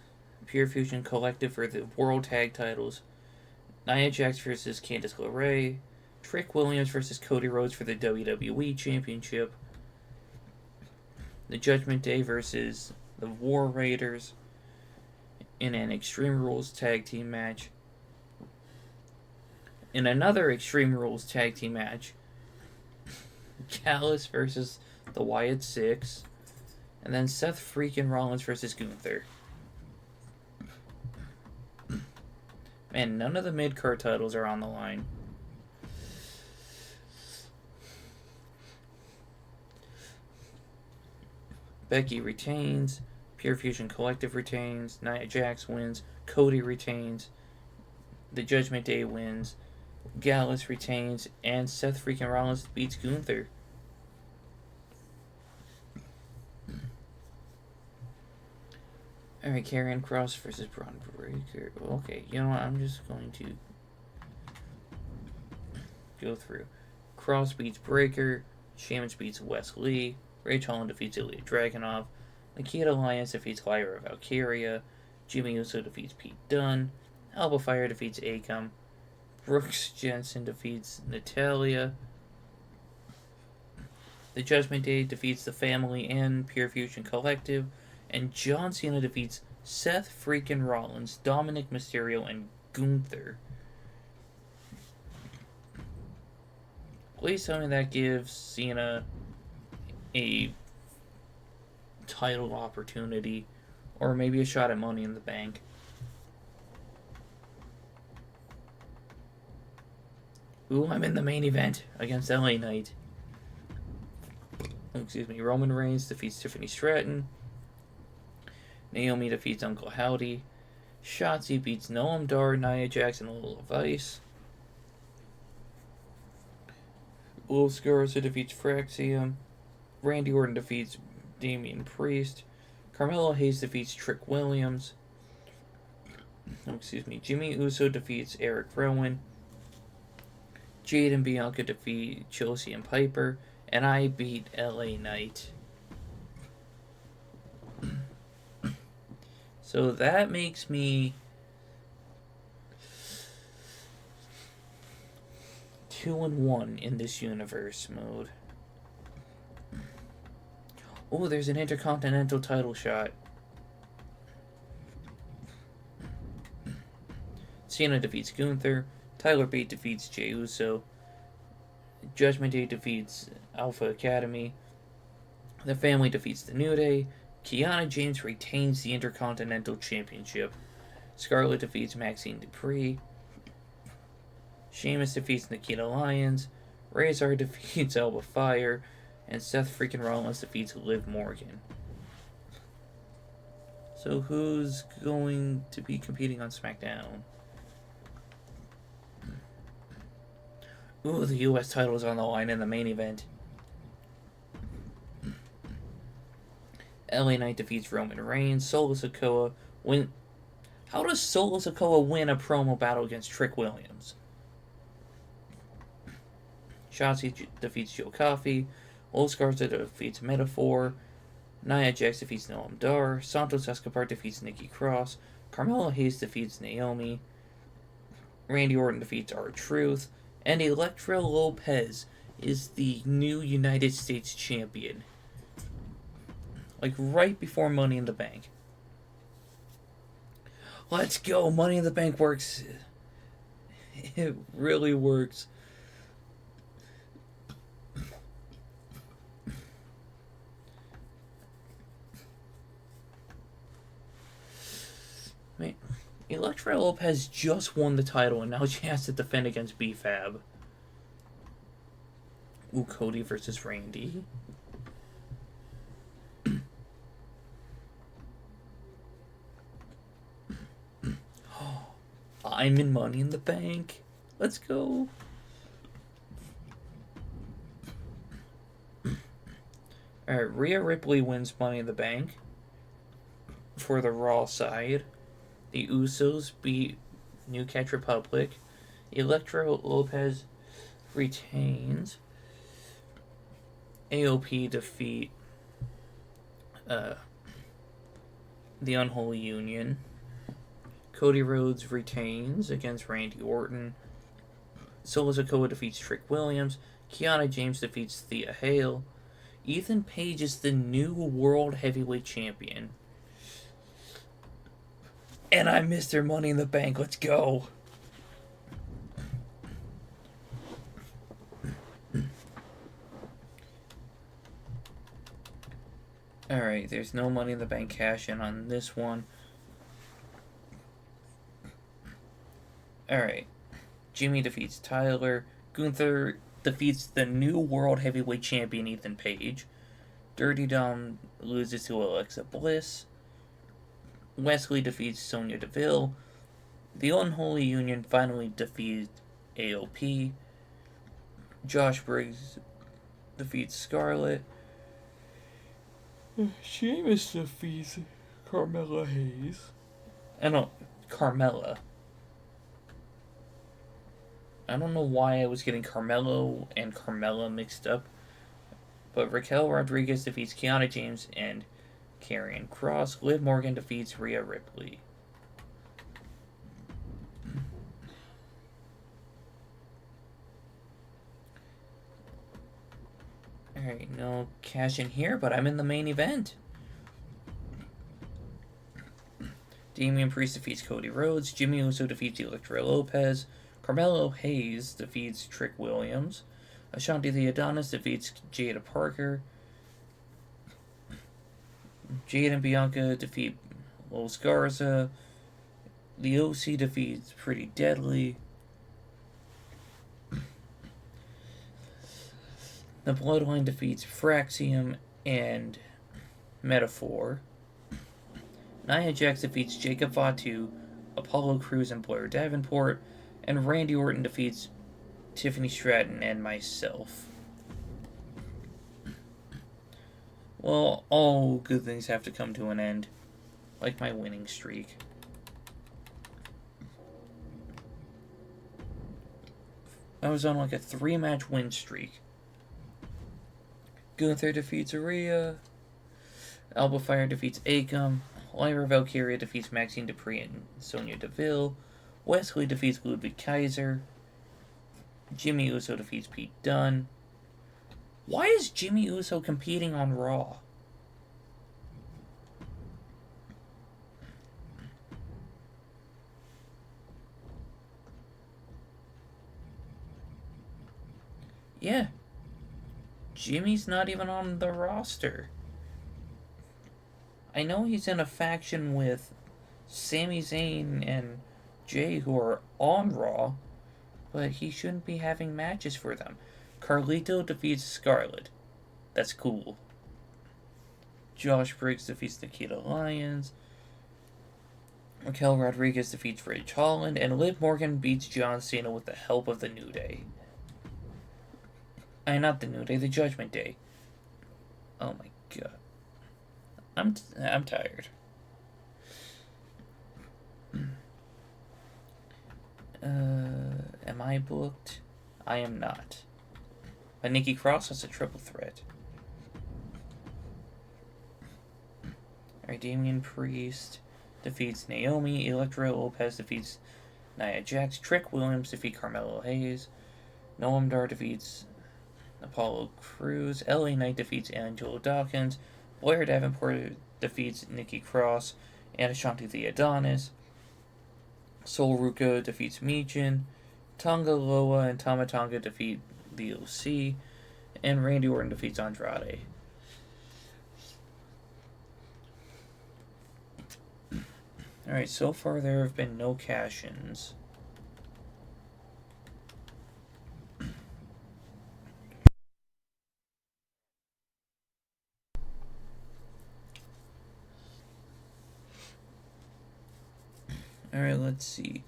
Pure Fusion Collective for the World Tag Titles. Nia Jax versus Candice LeRae. Trick Williams versus Cody Rhodes for the WWE Championship. The Judgment Day versus the War Raiders in an Extreme Rules Tag Team match. In another Extreme Rules Tag Team match, Gallus versus the Wyatt Six. And then Seth freaking Rollins versus Gunther. Man, none of the mid-card titles are on the line. Becky retains. Pure Fusion Collective retains. Nia Jax wins. Cody retains. The Judgment Day wins. Gallus retains. And Seth freaking Rollins beats Gunther. Alright, Karrion Kross versus Braun Breaker. Okay, you know what? I'm just going to go through. Kross beats Breaker. Sheamus beats Wes Lee. Rage Holland defeats Ilya Dragunov. Nikita Lyons defeats Lyra Valkyria. Jimmy Uso defeats Pete Dunne. Alba Fire defeats Akam. Brooks Jensen defeats Natalya. The Judgment Day defeats the Family and Pure Fusion Collective. And John Cena defeats Seth freaking Rollins, Dominic Mysterio, and Gunther. Please tell me that gives Cena a title opportunity, or maybe a shot at Money in the Bank. Ooh, I'm in the main event against LA Knight. Excuse me. Roman Reigns defeats Tiffany Stratton. Naomi defeats Uncle Howdy. Shotzi beats Noam Dar, Nia Jax, and Lola Vice. Wolf Garza defeats Phyraxium. Randy Orton defeats Damian Priest. Carmelo Hayes defeats Trick Williams. Jimmy Uso defeats Eric Rowan. Jade and Bianca defeat Chelsea and Piper. And I beat LA Knight. So that makes me 2-1 in this universe mode. Oh, there's an Intercontinental title shot. Cena defeats Gunther. Tyler Bate defeats Jey Uso. Judgment Day defeats Alpha Academy. The Family defeats the New Day. Kiana James retains the Intercontinental Championship. Scarlett defeats Maxine Dupree. Sheamus defeats Nikita Lyons. Razor defeats Alba Fire. And Seth freaking Rollins defeats Liv Morgan. So who's going to be competing on SmackDown? Ooh, the US title is on the line in the main event. LA Knight defeats Roman Reigns. Solo Sikoa win. How does Solo Sikoa win a promo battle against Trick Williams? Shotzi defeats Joe Coffey. Old Garza defeats Metaphor. Nia Jax defeats Noam Dar. Santos Escobar defeats Nikki Cross. Carmelo Hayes defeats Naomi. Randy Orton defeats R-Truth. And Elektra Lopez is the new United States champion. Like right before Money in the Bank. Let's go! Money in the Bank works. It really works. Man, Elektra Lopez just won the title and now she has to defend against B-Fab. Ooh, Cody versus Randy. I'm in Money in the Bank. Let's go. Alright, Rhea Ripley wins Money in the Bank for the Raw side. The Usos beat New Catch Republic. Elektra Lopez retains. AOP defeat the Unholy Union. Cody Rhodes retains against Randy Orton. Solo Sikoa defeats Trick Williams. Kiana James defeats Thea Hale. Ethan Page is the new World Heavyweight Champion. And I missed their Money in the Bank. Let's go. Alright, there's no Money in the Bank cash in on this one. Alright. Jimmy defeats Tyler. Gunther defeats the new World Heavyweight Champion Ethan Page. Dirty Dom loses to Alexa Bliss. Wesley defeats Sonya Deville. The Unholy Union finally defeats AOP. Josh Briggs defeats Scarlett. Sheamus defeats Carmella Hayes. Carmella. I don't know why I was getting Carmelo and Carmella mixed up. But Raquel Rodriguez defeats Kiana James and Karrion Kross. Liv Morgan defeats Rhea Ripley. Alright, no cash in here, but I'm in the main event. Damian Priest defeats Cody Rhodes. Jimmy Uso defeats Elektra Lopez. Carmelo Hayes defeats Trick Williams. Ashanti the Adonis defeats Jada Parker. Jade and Bianca defeat Los Garza. The OC defeats Pretty Deadly. The Bloodline defeats Fraxium and Metaphor. Nia Jax defeats Jacob Fatu, Apollo Crews, and Blair Davenport. And Randy Orton defeats Tiffany Stratton and myself. Well, all good things have to come to an end. Like my winning streak. I was on like a 3-match win streak. Gunther defeats Rhea. Alba Fire defeats Akam. Lyra Valkyria defeats Maxine Dupree and Sonya Deville. Wesley defeats Ludwig Kaiser. Jimmy Uso defeats Pete Dunne. Why is Jimmy Uso competing on Raw? Yeah. Jimmy's not even on the roster. I know he's in a faction with Sami Zayn and Jay, who are on Raw, but he shouldn't be having matches for them. Carlito defeats Scarlett. That's cool. Josh Briggs defeats Nikita Lyons. Raquel Rodriguez defeats Ridge Holland. And Liv Morgan beats John Cena with the help of the New Day. Not the New Day, the Judgment Day. Oh my god. I'm tired. Am I booked? I am not. But Nikki Cross has a triple threat. Alright, Damian Priest defeats Naomi. Elektra Lopez defeats Nia Jax. Trick Williams defeats Carmelo Hayes. Noam Dar defeats Apollo Crews. LA Knight defeats Angelo Dawkins. Blair Davenport defeats Nikki Cross and Ashanti the Adonis. Sol Ruka defeats Michin. Tonga Loa and Tama Tonga defeat the OC. And Randy Orton defeats Andrade. Alright, so far there have been no cash-ins. Alright, let's see.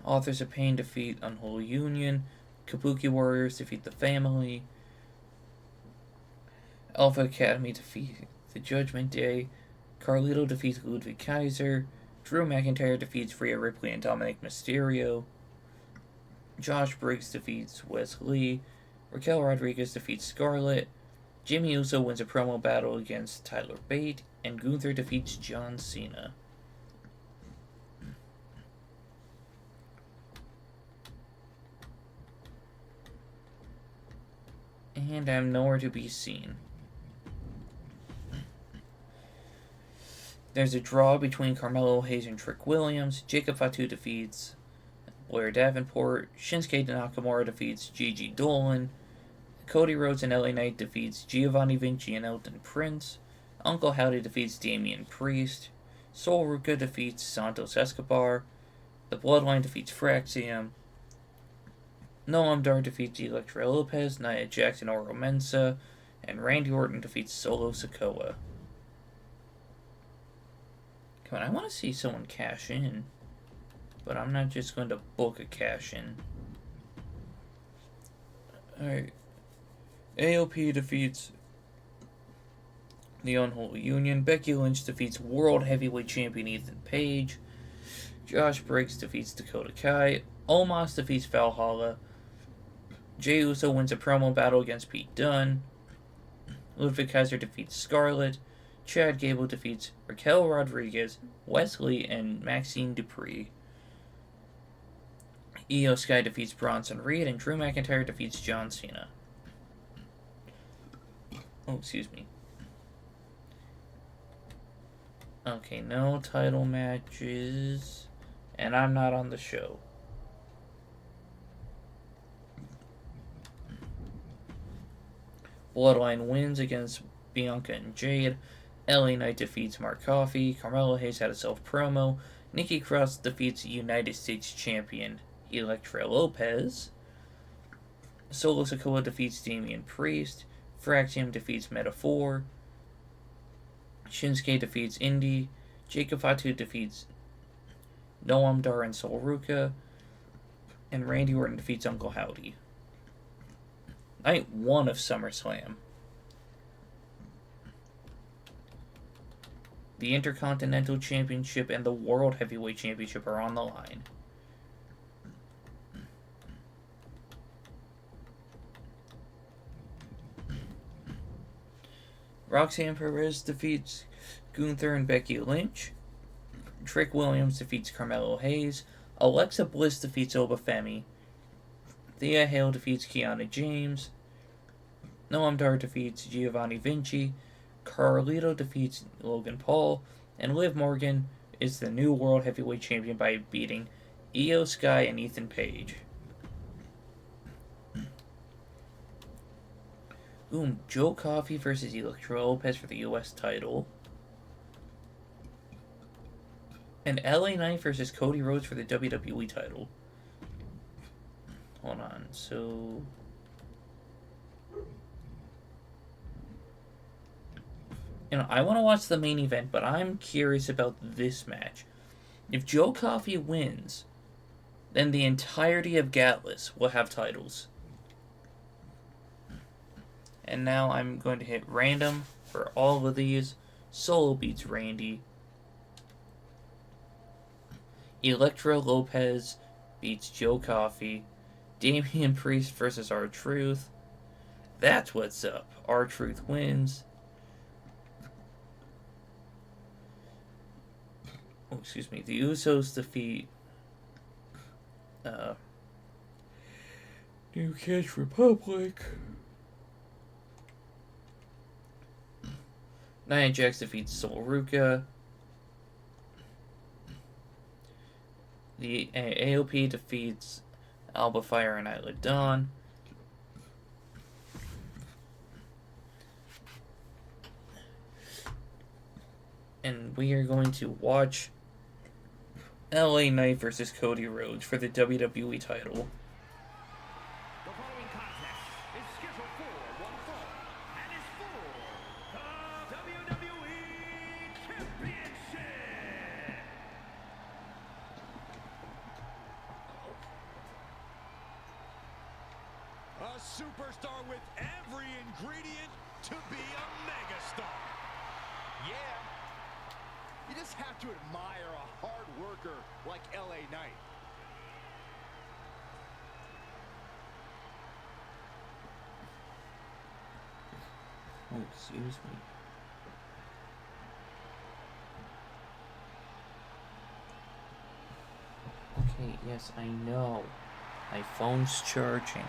Authors of Pain defeat Unholy Union. Kabuki Warriors defeat the Family. Alpha Academy defeat the Judgment Day. Carlito defeats Ludwig Kaiser. Drew McIntyre defeats Rhea Ripley and Dominic Mysterio. Josh Briggs defeats Wes Lee. Raquel Rodriguez defeats Scarlett. Jimmy Uso wins a promo battle against Tyler Bate. And Gunther defeats John Cena. And I'm nowhere to be seen. There's a draw between Carmelo Hayes and Trick Williams. Jacob Fatu defeats Blair Davenport. Shinsuke Nakamura defeats Gigi Dolan. Cody Rhodes and LA Knight defeats Giovanni Vinci and Elton Prince. Uncle Howdy defeats Damian Priest. Sol Ruka defeats Santos Escobar. The Bloodline defeats Fraxium. Noam Dar defeats Elektra Lopez, Nia Jax, and Oro Mensah. And Randy Orton defeats Solo Sikoa. Come on, I want to see someone cash in. But I'm not just going to book a cash in. Alright. AOP defeats the Unholy Union. Becky Lynch defeats World Heavyweight Champion Ethan Page. Josh Briggs defeats Dakota Kai. Omos defeats Valhalla. Jey Uso wins a promo battle against Pete Dunne. Ludwig Kaiser defeats Scarlett. Chad Gable defeats Raquel Rodriguez, Wesley, and Maxine Dupree. Io Sky defeats Bronson Reed, and Drew McIntyre defeats John Cena. Oh, excuse me. Okay, no title matches. And I'm not on the show. Bloodline wins against Bianca and Jade. LA Knight defeats Mark Coffey. Carmelo Hayes had a self-promo. Nikki Cross defeats United States Champion Elektra Lopez. Solo Sikoa defeats Damian Priest. Fraxium defeats Metaphor. Shinsuke defeats Indy. Jacob Fatu defeats Noam Dar and Sol Ruka. And Randy Orton defeats Uncle Howdy. Night 1 of SummerSlam. The Intercontinental Championship and the World Heavyweight Championship are on the line. Roxanne Perez defeats Gunther and Becky Lynch. Trick Williams defeats Carmelo Hayes. Alexa Bliss defeats Oba Femi. Thea Hale defeats Kiana James. Noam Dar defeats Giovanni Vinci. Carlito defeats Logan Paul. And Liv Morgan is the new World Heavyweight Champion by beating Io Sky and Ethan Page. Boom. Joe Coffey versus Electro Lopez for the US title. And LA Knight versus Cody Rhodes for the WWE title. Hold on, so... You know, I want to watch the main event, but I'm curious about this match. If Joe Coffey wins, then the entirety of Gatlas will have titles. And now I'm going to hit random for all of these. Solo beats Randy. Electro Lopez beats Joe Coffey. Damian Priest versus R-Truth. That's what's up. R-Truth wins. Oh, excuse me. The Usos defeat New Cash Republic. Nia Jax defeats Sol Ruka. The AOP defeats Alba Fire and Isla Dawn. And we are going to watch LA Knight versus Cody Rhodes for the WWE title. The following contest is scheduled for one fall and is for the WWE Championship. A superstar with every ingredient to be a megastar. Yeah. You just have to admire a hard worker like LA Knight. Oh, excuse me. Okay, yes, I know. My phone's charging.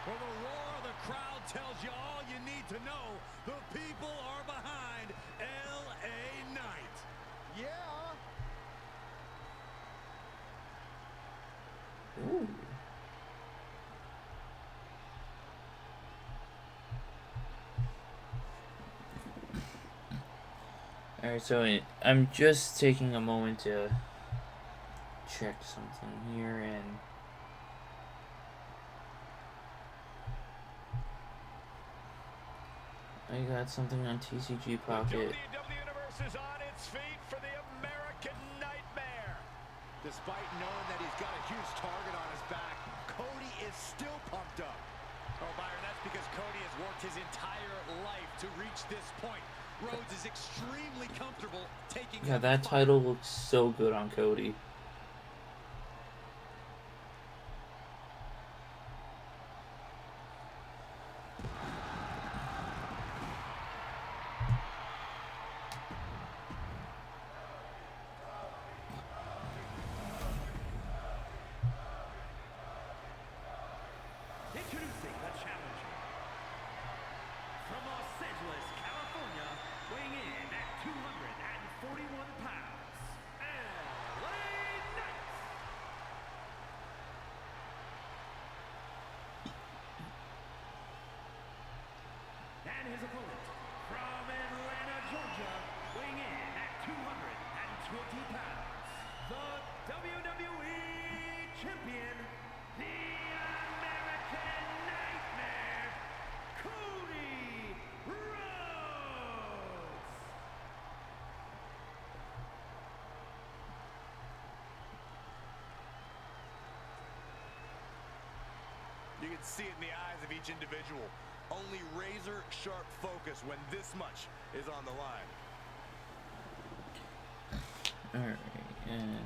Well, the roar of the crowd tells you all you need to know. The people are behind LA Knight. Yeah. Ooh. Alright, so I'm just taking a moment to check something here, and I got something on TCG Pocket. WWE Universe is on its feet for the American Nightmare. Despite knowing that he's got a huge target on his back, Cody is still pumped up. Oh, Byron, that's because Cody has worked his entire life to reach this point. Rhodes is extremely comfortable taking... Yeah, that title looks so good on Cody. Introducing the challenger. From Los Angeles, California, weighing in at 241 pounds, LA Knight. And his opponent, from Atlanta, Georgia, weighing in at 220 pounds, the WWE Champion, the American Nightmare, Cody Rhodes! You can see it in the eyes of each individual. Only razor-sharp focus when this much is on the line. Alright, and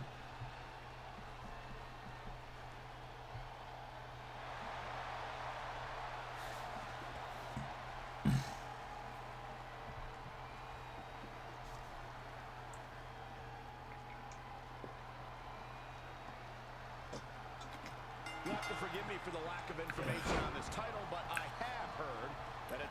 You'll have to forgive me for the lack of information on this title, but I have heard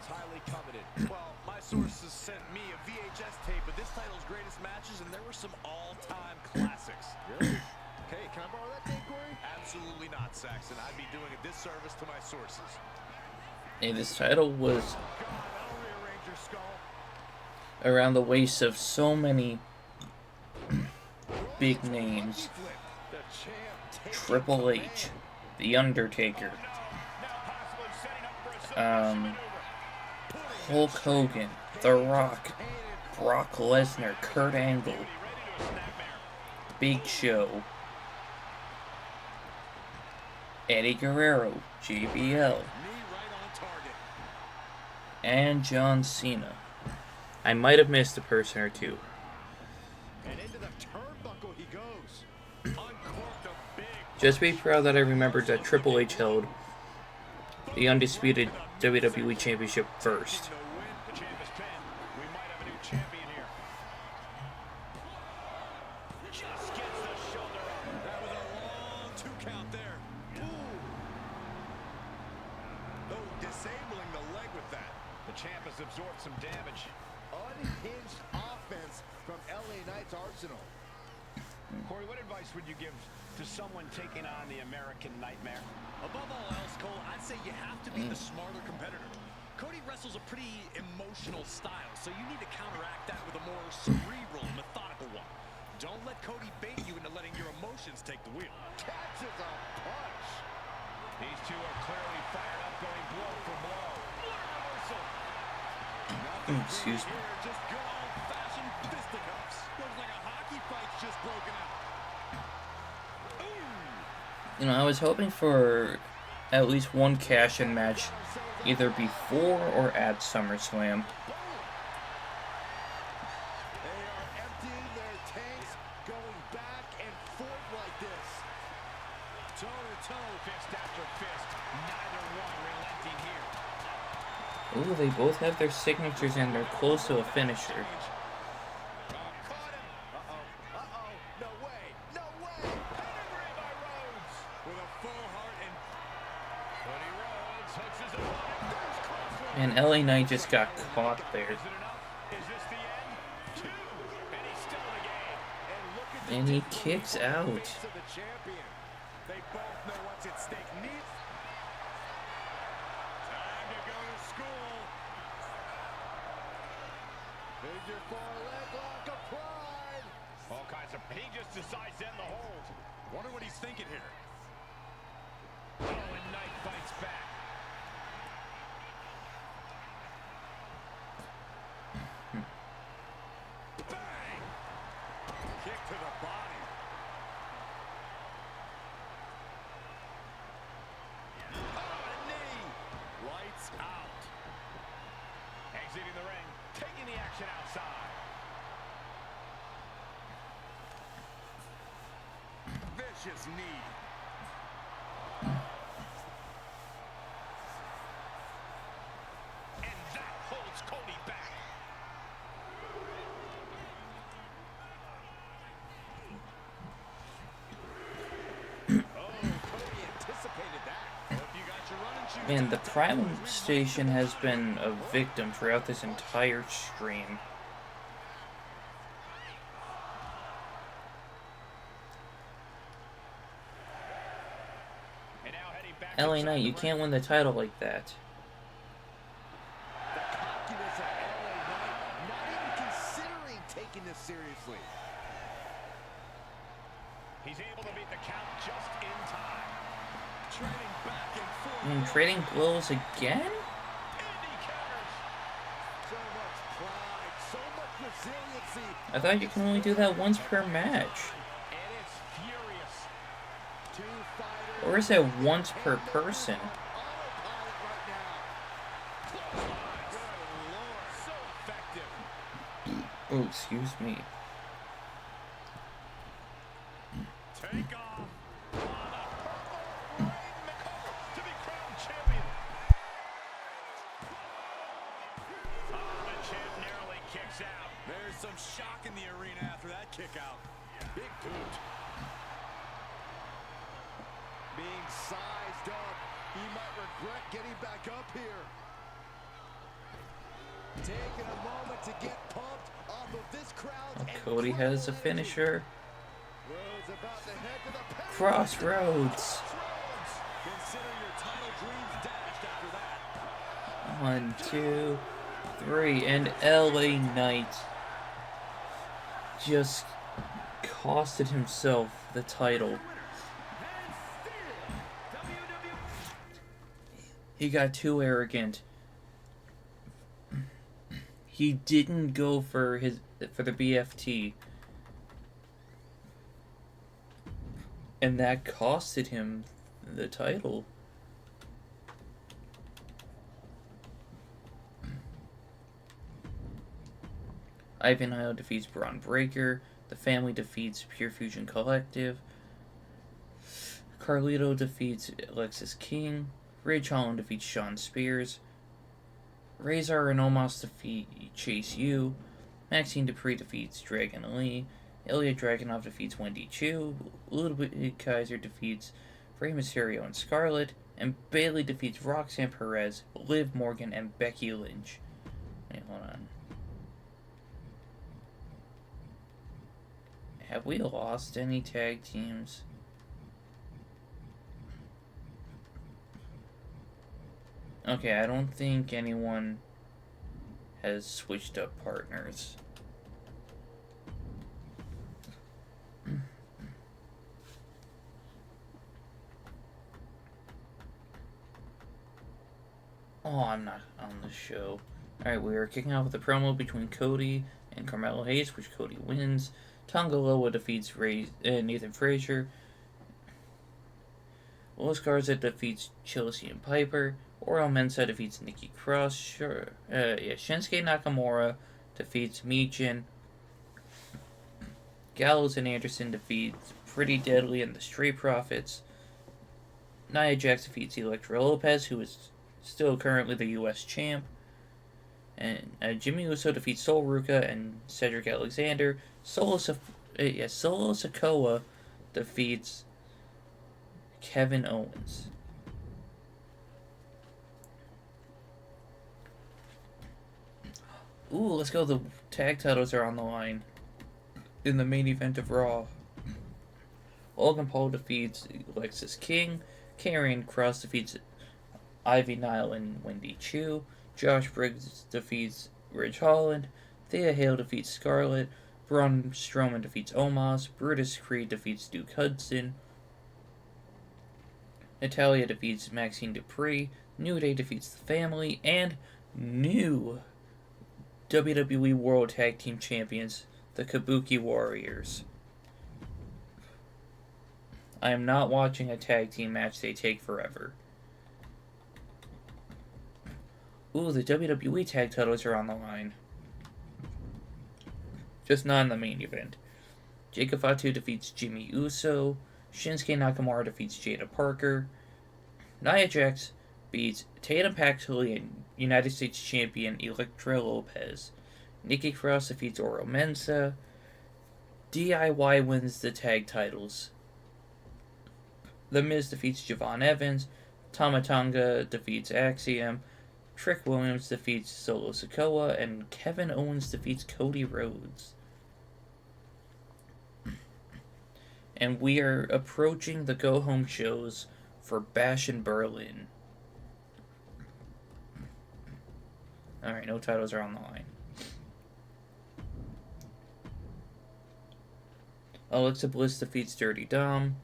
It's highly coveted. Well, my sources sent me a VHS tape of this title's greatest matches, and there were some all-time classics. Really? Hey, can I borrow that tape, Corey? Absolutely not, Saxon. I'd be doing a disservice to my sources. And this title was God, that'll rearrange your skull. around the waist of so many big names. The champ taking Triple H, The Undertaker, Hulk Hogan, The Rock, Brock Lesnar, Kurt Angle, Big Show, Eddie Guerrero, JBL, Knee right on target. and John Cena. I might have missed a person or two. And into the turnbuckle he goes. Uncorked a big Just be proud that I remembered that Triple H held the undisputed WWE Championship first. No win. The champ is pinned. We might have a new champion here. Just gets the shoulder up. That was a long 2 count there. Oh, disabling the leg with that. The champ has absorbed some damage. Unhinged offense from LA Knight's arsenal. Corey, what advice would you give to someone taking on the American Nightmare? Above all else, Cole, I'd say you have to be the smarter competitor. Cody wrestles a pretty emotional style, so you need to counteract that with a more cerebral, methodical one. Don't let Cody bait you into letting your emotions take the wheel. Catches a punch. These two are clearly fired up, going blow for blow. What a reversal! Excuse me. Here, just good old-fashioned fisticuffs. Looks like a hockey fight's just broken out. You know, I was hoping for at least one cash-in match, either before or at SummerSlam. They are emptying their tanks, going back and forth like this. Toe-to-toe, fist after fist. Neither one relenting here. Ooh, they both have their signatures and they're close to a finisher. Caught him. Uh-oh. No way. No way. Pedigree by Rhodes. With a full heart and Cody Rhodes hooks his opponent. There's crossroads. And LA Knight just got caught there. Is it enough? Is this the end? 2. And he's still in the game. And look at the And he difference kicks on the out. face of the champion. They both know what's at stake. Time to go to school. Figure 4 leg lock applied. All kinds of... He just decides to end the hold. wonder what he's thinking here. Oh, and Knight fights back. Bang! Kick to the body. Oh, a knee. Lights out. Exiting the ring, taking the action outside. Vicious knee. And that holds Cody back. Cody anticipated that. Hope you got your running shoes. Man, the Prime Station has been a victim throughout this entire stream. And now heading back to LA Knight, you can't win the title like that. The cockiness of LA Knight, not even considering taking this seriously. He's able to beat the count just in time. Trading back and forth. And trading blows again? Indy counters. So much pride, so much resiliency. I thought you can only do that once per match. And it's furious. Two fighters. Or is it once per person? Autopilot right now. Good Lord, so effective. Oh, excuse me. Take off. On a purple rainmaker to be crowned champion. Oh, the champ narrowly kicks out. There's some shock in the arena after that kick out. Big boot. Being sized up, he might regret getting back up here. Taking a moment to get pumped off of this crowd. Cody has a finisher. Rhodes about to head to the Crossroads. Consider your title dreams dashed after that. 1, 2, 3, and LA Knight just costed himself the title. He got too arrogant. He didn't go for the BFT. And that costed him the title. Ivanhoe defeats Braun Breaker. The Family defeats Pure Fusion Collective. Carlito defeats Alexis King. Ridge Holland defeats Shawn Spears. Razor and Omos defeat Chase U. Maxine Dupree defeats Dragon Lee. Ilya Dragunov defeats Wendy Chu. Ludwig Kaiser defeats Rey Mysterio and Scarlett. And Bayley defeats Roxanne Perez, Liv Morgan, and Becky Lynch. Wait, hold on. Have we lost any tag teams? Okay, I don't think anyone has switched up partners. Oh, I'm not on the show. Alright, we are kicking off with a promo between Cody and Carmelo Hayes, which Cody wins. Tonga Loa defeats Nathan Frazier. Los Garza defeats Chelsea and Piper. Oro Mensah defeats Nikki Cross. Shinsuke Nakamura defeats Michin. Gallows and Anderson defeats Pretty Deadly and the Street Profits. Nia Jax defeats Elektra Lopez, who is still currently the U.S. champ. And Jimmy Uso defeats Sol Ruka and Cedric Alexander. Solo Sikoa defeats Kevin Owens. Ooh, let's go. The tag titles are on the line in the main event of Raw. Logan Paul defeats Alexis King. Karrion Kross defeats Ivy Nile and Wendy Chu. Josh Briggs defeats Ridge Holland. Thea Hale defeats Scarlett. Braun Strowman defeats Omos. Brutus Creed defeats Duke Hudson. Natalya defeats Maxine Dupree. New Day defeats The Family. And new WWE World Tag Team Champions, the Kabuki Warriors. I am not watching a tag team match. They take forever. Ooh, the WWE tag titles are on the line. Just not in the main event. Jacob Fatu defeats Jimmy Uso. Shinsuke Nakamura defeats Jada Parker. Nia Jax beats Tatum Paxley and United States Champion Elektra Lopez. Nikki Cross defeats Oro Mensah. DIY wins the tag titles. The Miz defeats Javon Evans. Tama Tonga defeats Axiom. Trick Williams defeats Solo Sikoa. And Kevin Owens defeats Cody Rhodes. And we are approaching the go-home shows for Bash in Berlin. Alright, no titles are on the line. Alexa Bliss defeats Dirty Dom.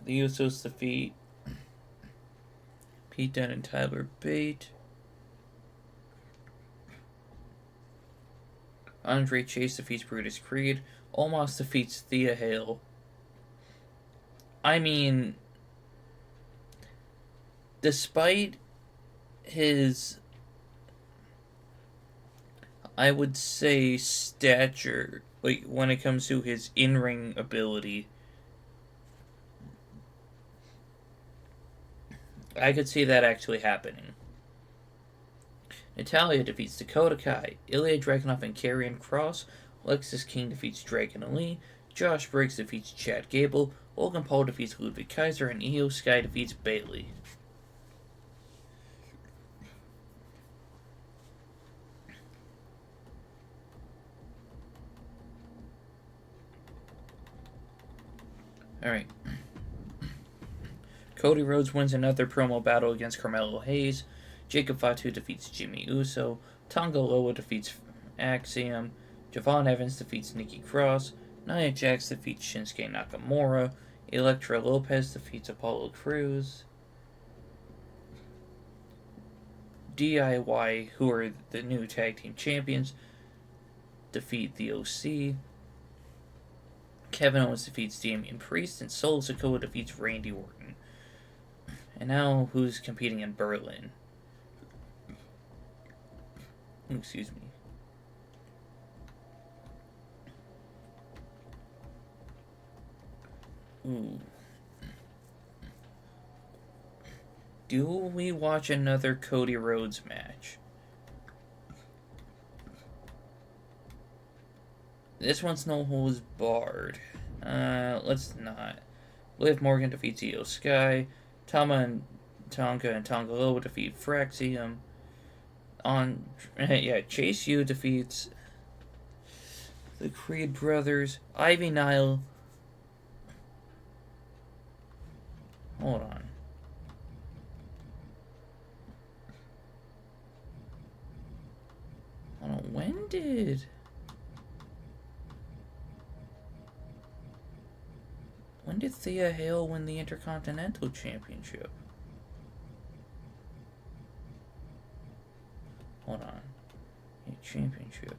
The Usos defeat Pete Dunne and Tyler Bate. Andre Chase defeats Brutus Creed. Omos defeats Thea Hale. I mean, despite his, I would say, stature, like, when it comes to his in-ring ability, I could see that actually happening. Natalya defeats Dakota Kai. Ilya Dragunov and Karrion Kross. Alexis King defeats Dragon Lee. Josh Briggs defeats Chad Gable. Logan Paul defeats Ludwig Kaiser. And Io Sky defeats Bayley. Alright. Cody Rhodes wins another promo battle against Carmelo Hayes. Jacob Fatu defeats Jimmy Uso. Tonga Loa defeats Axiom. Javon Evans defeats Nikki Cross. Nia Jax defeats Shinsuke Nakamura. Elektra Lopez defeats Apollo Crews. DIY, who are the new tag team champions, defeat the OC. Kevin Owens defeats Damian Priest, and Solo Sikoa defeats Randy Orton. And now, who's competing in Berlin? Excuse me. Ooh. Do we watch another Cody Rhodes match? This one's no holds barred. Let's not. Liv Morgan defeats Io Sky. Tama and Tonga Loa defeat Fraxium. Chase U defeats the Creed brothers. Ivy Nile. Hold on. When did Thea Hale win the Intercontinental Championship? Hold on. A championship.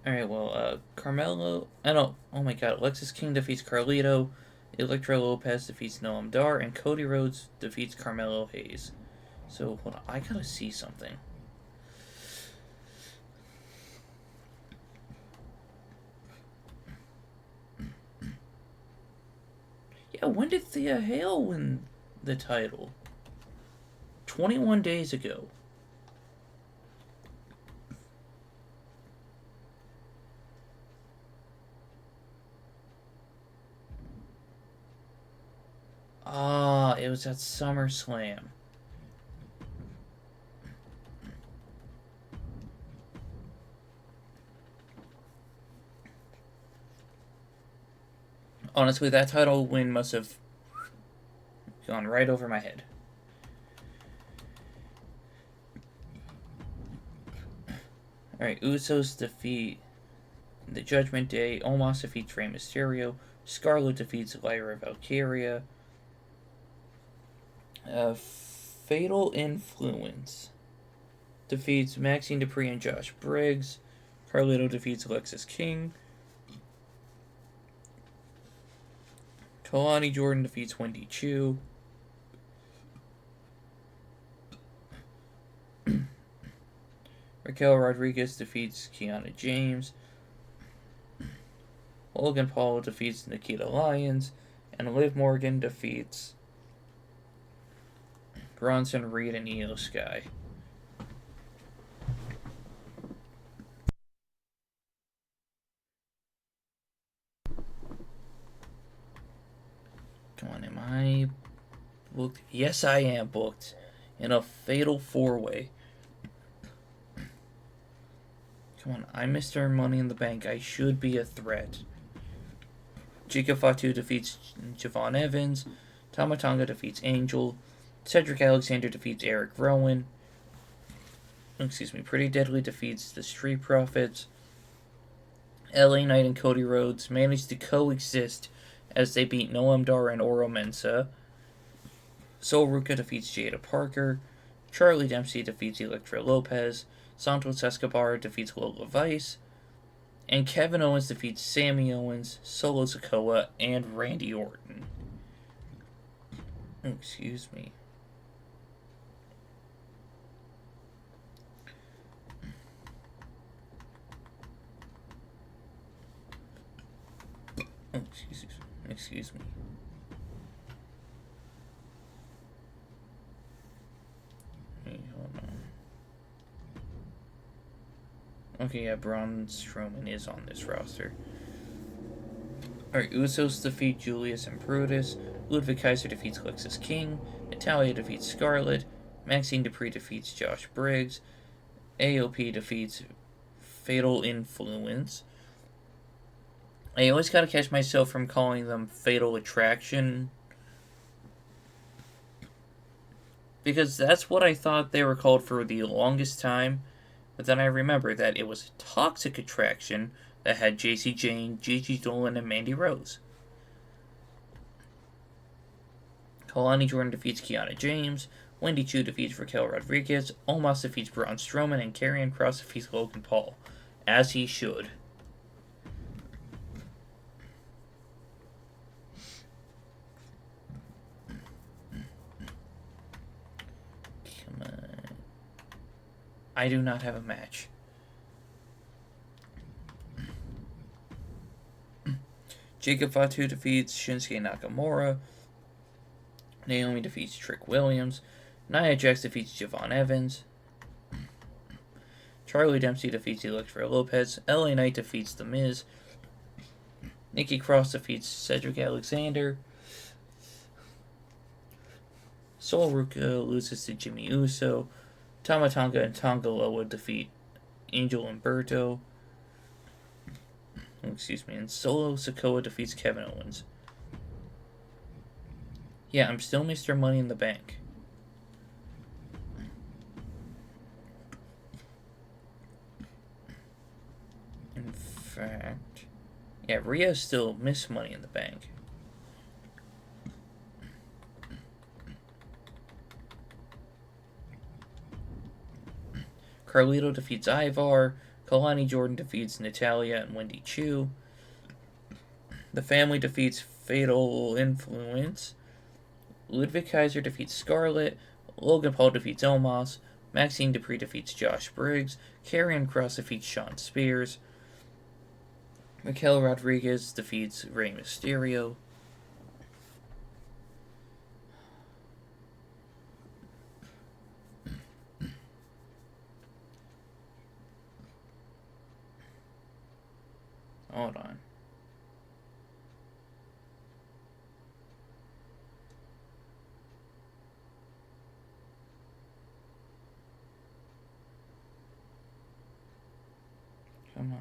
Alright, well, Carmelo... oh my god, Alexis King defeats Carlito, Elektra Lopez defeats Noam Dar, and Cody Rhodes defeats Carmelo Hayes. So, hold on, I gotta see something. Yeah, when did Thea Hale win the title? 21 days ago. Ah, it was at SummerSlam. Honestly, that title win must have gone right over my head. Alright, Usos defeat the Judgment Day. Omos defeats Rey Mysterio. Scarlett defeats Lyra Valkyria. Fatal Influence defeats Maxine Dupree and Josh Briggs. Carlito defeats Alexis King. Kalani Jordan defeats Wendy Chu. Raquel Rodriguez defeats Kiana James. Logan Paul defeats Nikita Lyons. And Liv Morgan defeats Bronson Reed and Io Sky. Come on, am I booked? Yes, I am booked in a fatal four-way. Come on, I'm Mr. Money in the Bank. I should be a threat. Chica Fatu defeats Javon Evans. Tama Tonga defeats Angel. Cedric Alexander defeats Eric Rowan. Pretty Deadly defeats the Street Profits. LA Knight and Cody Rhodes managed to coexist as they beat Noam Dar and Oro Mensah. Sol Ruca defeats Jada Parker. Charlie Dempsey defeats Elektra Lopez. Santos Escobar defeats Lola Vice. And Kevin Owens defeats Sammy Owens, Solo Sikoa, and Randy Orton. Excuse me. Excuse me. Okay, yeah, Braun Strowman is on this roster. Alright, Usos defeat Julius and Brutus. Ludwig Kaiser defeats Lexis King. Natalia defeats Scarlett. Maxine Dupree defeats Josh Briggs. AOP defeats Fatal Influence. I always gotta catch myself from calling them Fatal Attraction, because that's what I thought they were called for the longest time. But then I remember that it was Toxic Attraction that had JC Jane, Gigi Dolan, and Mandy Rose. Kalani Jordan defeats Kiana James. Wendy Chu defeats Raquel Rodriguez. Omos defeats Braun Strowman. And Karrion Kross defeats Logan Paul. As he should. Come on. I do not have a match. Jacob Fatu defeats Shinsuke Nakamura. Naomi defeats Trick Williams. Nia Jax defeats Javon Evans. Charlie Dempsey defeats Elektra Lopez. LA Knight defeats The Miz. Nikki Cross defeats Cedric Alexander. Sol Ruka loses to Jimmy Uso. Tama Tonga and Tonga Loa defeat Angel Umberto. Excuse me. And Solo Sikoa defeats Kevin Owens. Yeah, I'm still Mr. Money in the Bank. In fact, yeah, Rhea's still Miss Money in the Bank. Carlito defeats Ivar. Kalani Jordan defeats Natalia and Wendy Chu. The Family defeats Fatal Influence. Ludwig Kaiser defeats Scarlett. Logan Paul defeats Omos. Maxine Dupree defeats Josh Briggs. Karrion Kross defeats Shawn Spears. Raquel Rodriguez defeats Rey Mysterio. Hold on. Come on.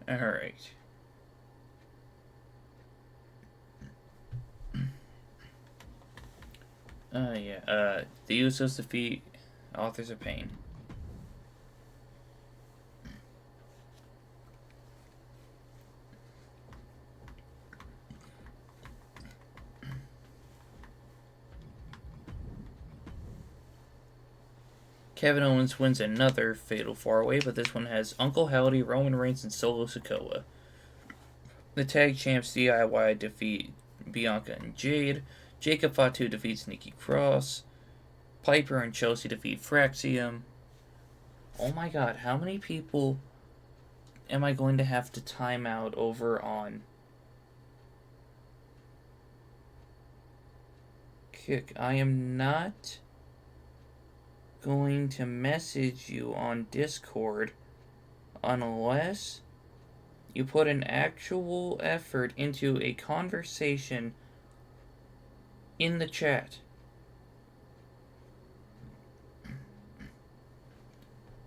Alright. The Usos defeat Authors of Pain. Kevin Owens wins another Fatal 4-Way, but this one has Uncle Howdy, Roman Reigns, and Solo Sikoa. The Tag Champs DIY defeat Bianca and Jade. Jacob Fatu defeats Nikki Cross. Piper and Chelsea defeat Fraxium. Oh my god, how many people am I going to have to time out over on Kick? I am not going to message you on Discord unless you put an actual effort into a conversation in the chat.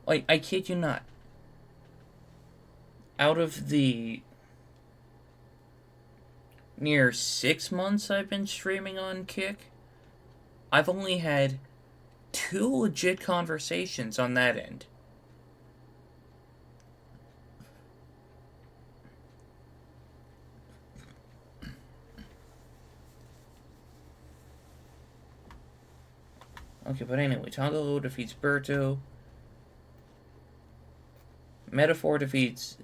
Like, I kid you not. Out of the near 6 months I've been streaming on Kick, I've only had 2 legit conversations on that end. Okay, but anyway, Tongalo defeats Berto. Metaphor defeats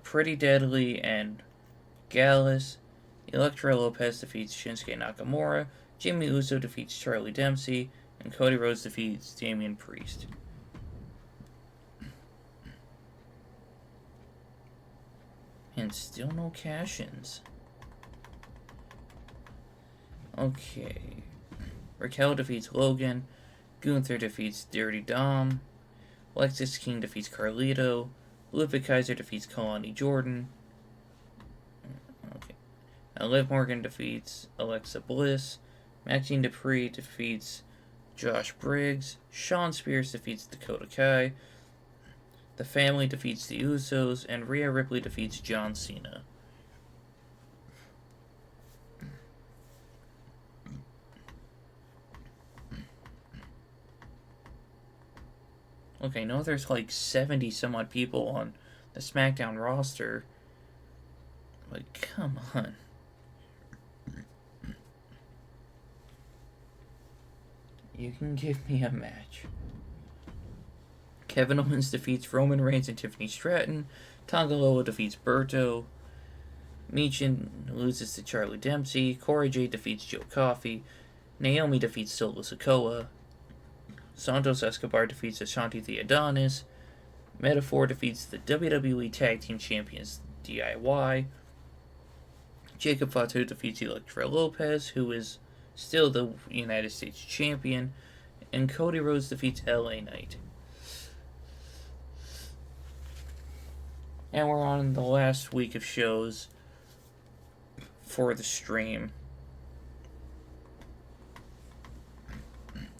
Pretty Deadly and Gallus. Elektra Lopez defeats Shinsuke Nakamura. Jimmy Uso defeats Charlie Dempsey. And Cody Rhodes defeats Damian Priest. And still no cash-ins. Okay. Raquel defeats Logan. Gunther defeats Dirty Dom. Lexis King defeats Carlito. Ludwig Kaiser defeats Kalani Jordan. Okay. Liv Morgan defeats Alexa Bliss. Maxine Dupree defeats Josh Briggs. Shawn Spears defeats Dakota Kai. The Family defeats the Usos. And Rhea Ripley defeats John Cena. Okay, I know there's like 70 some odd people on the SmackDown roster. But come on. You can give me a match. Kevin Owens defeats Roman Reigns and Tiffany Stratton. Tonga Loa defeats Berto. Michin loses to Charlie Dempsey. Cora Jade defeats Joe Coffey. Naomi defeats Solo Sikoa. Santos Escobar defeats Ashanti the Adonis. Metaphor defeats the WWE Tag Team Champions DIY. Jacob Fatu defeats Elektra Lopez, who is still the United States Champion. And Cody Rhodes defeats LA Knight. And we're on the last week of shows for the stream.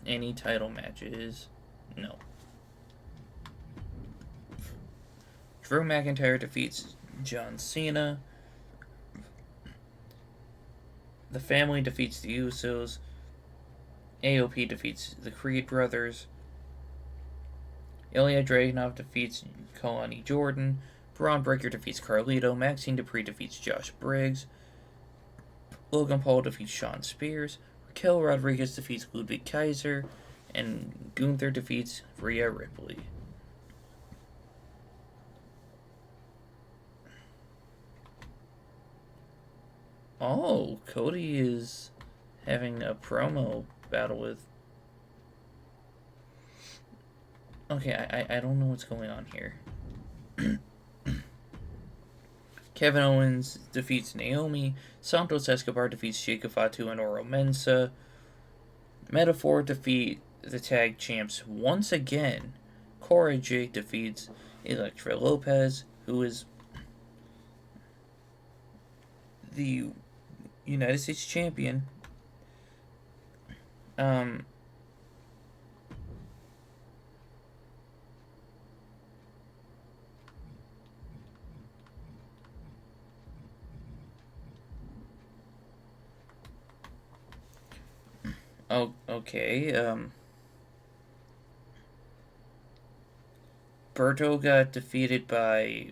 Any title matches? No. Drew McIntyre defeats John Cena. The Family defeats the Usos. AOP defeats the Creed brothers. Ilya Dragunov defeats Kalani Jordan. Braun Breaker defeats Carlito. Maxine Dupree defeats Josh Briggs. Logan Paul defeats Shawn Spears. Raquel Rodriguez defeats Ludwig Kaiser. And Gunther defeats Rhea Ripley. Oh, Cody is having a promo battle with... Okay, I don't know what's going on here. Kevin Owens defeats Naomi. Santos Escobar defeats Jacob Fatu and Oro Mensah. Metaphor defeat the tag champs once again. Cora Jade defeats Elektra Lopez, who is the United States Champion. Oh, okay. Berto got defeated by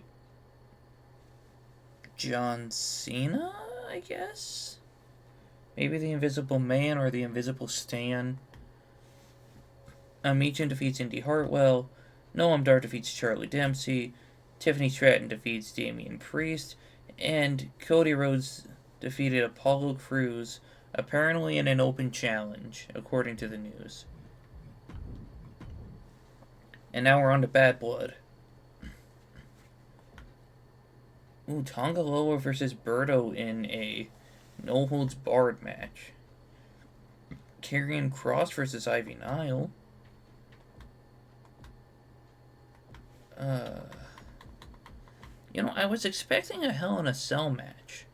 John Cena, I guess? Maybe the Invisible Man or the Invisible Stan. Michin defeats Indy Hartwell. Noam Dar defeats Charlie Dempsey. Tiffany Stratton defeats Damian Priest. And Cody Rhodes defeated Apollo Crews, apparently in an open challenge, according to the news. And now we're on to Bad Blood. Ooh, Tonga Loa versus Berto in a no-holds-barred match. Karrion Kross versus Ivy Nile. I was expecting a Hell in a Cell match.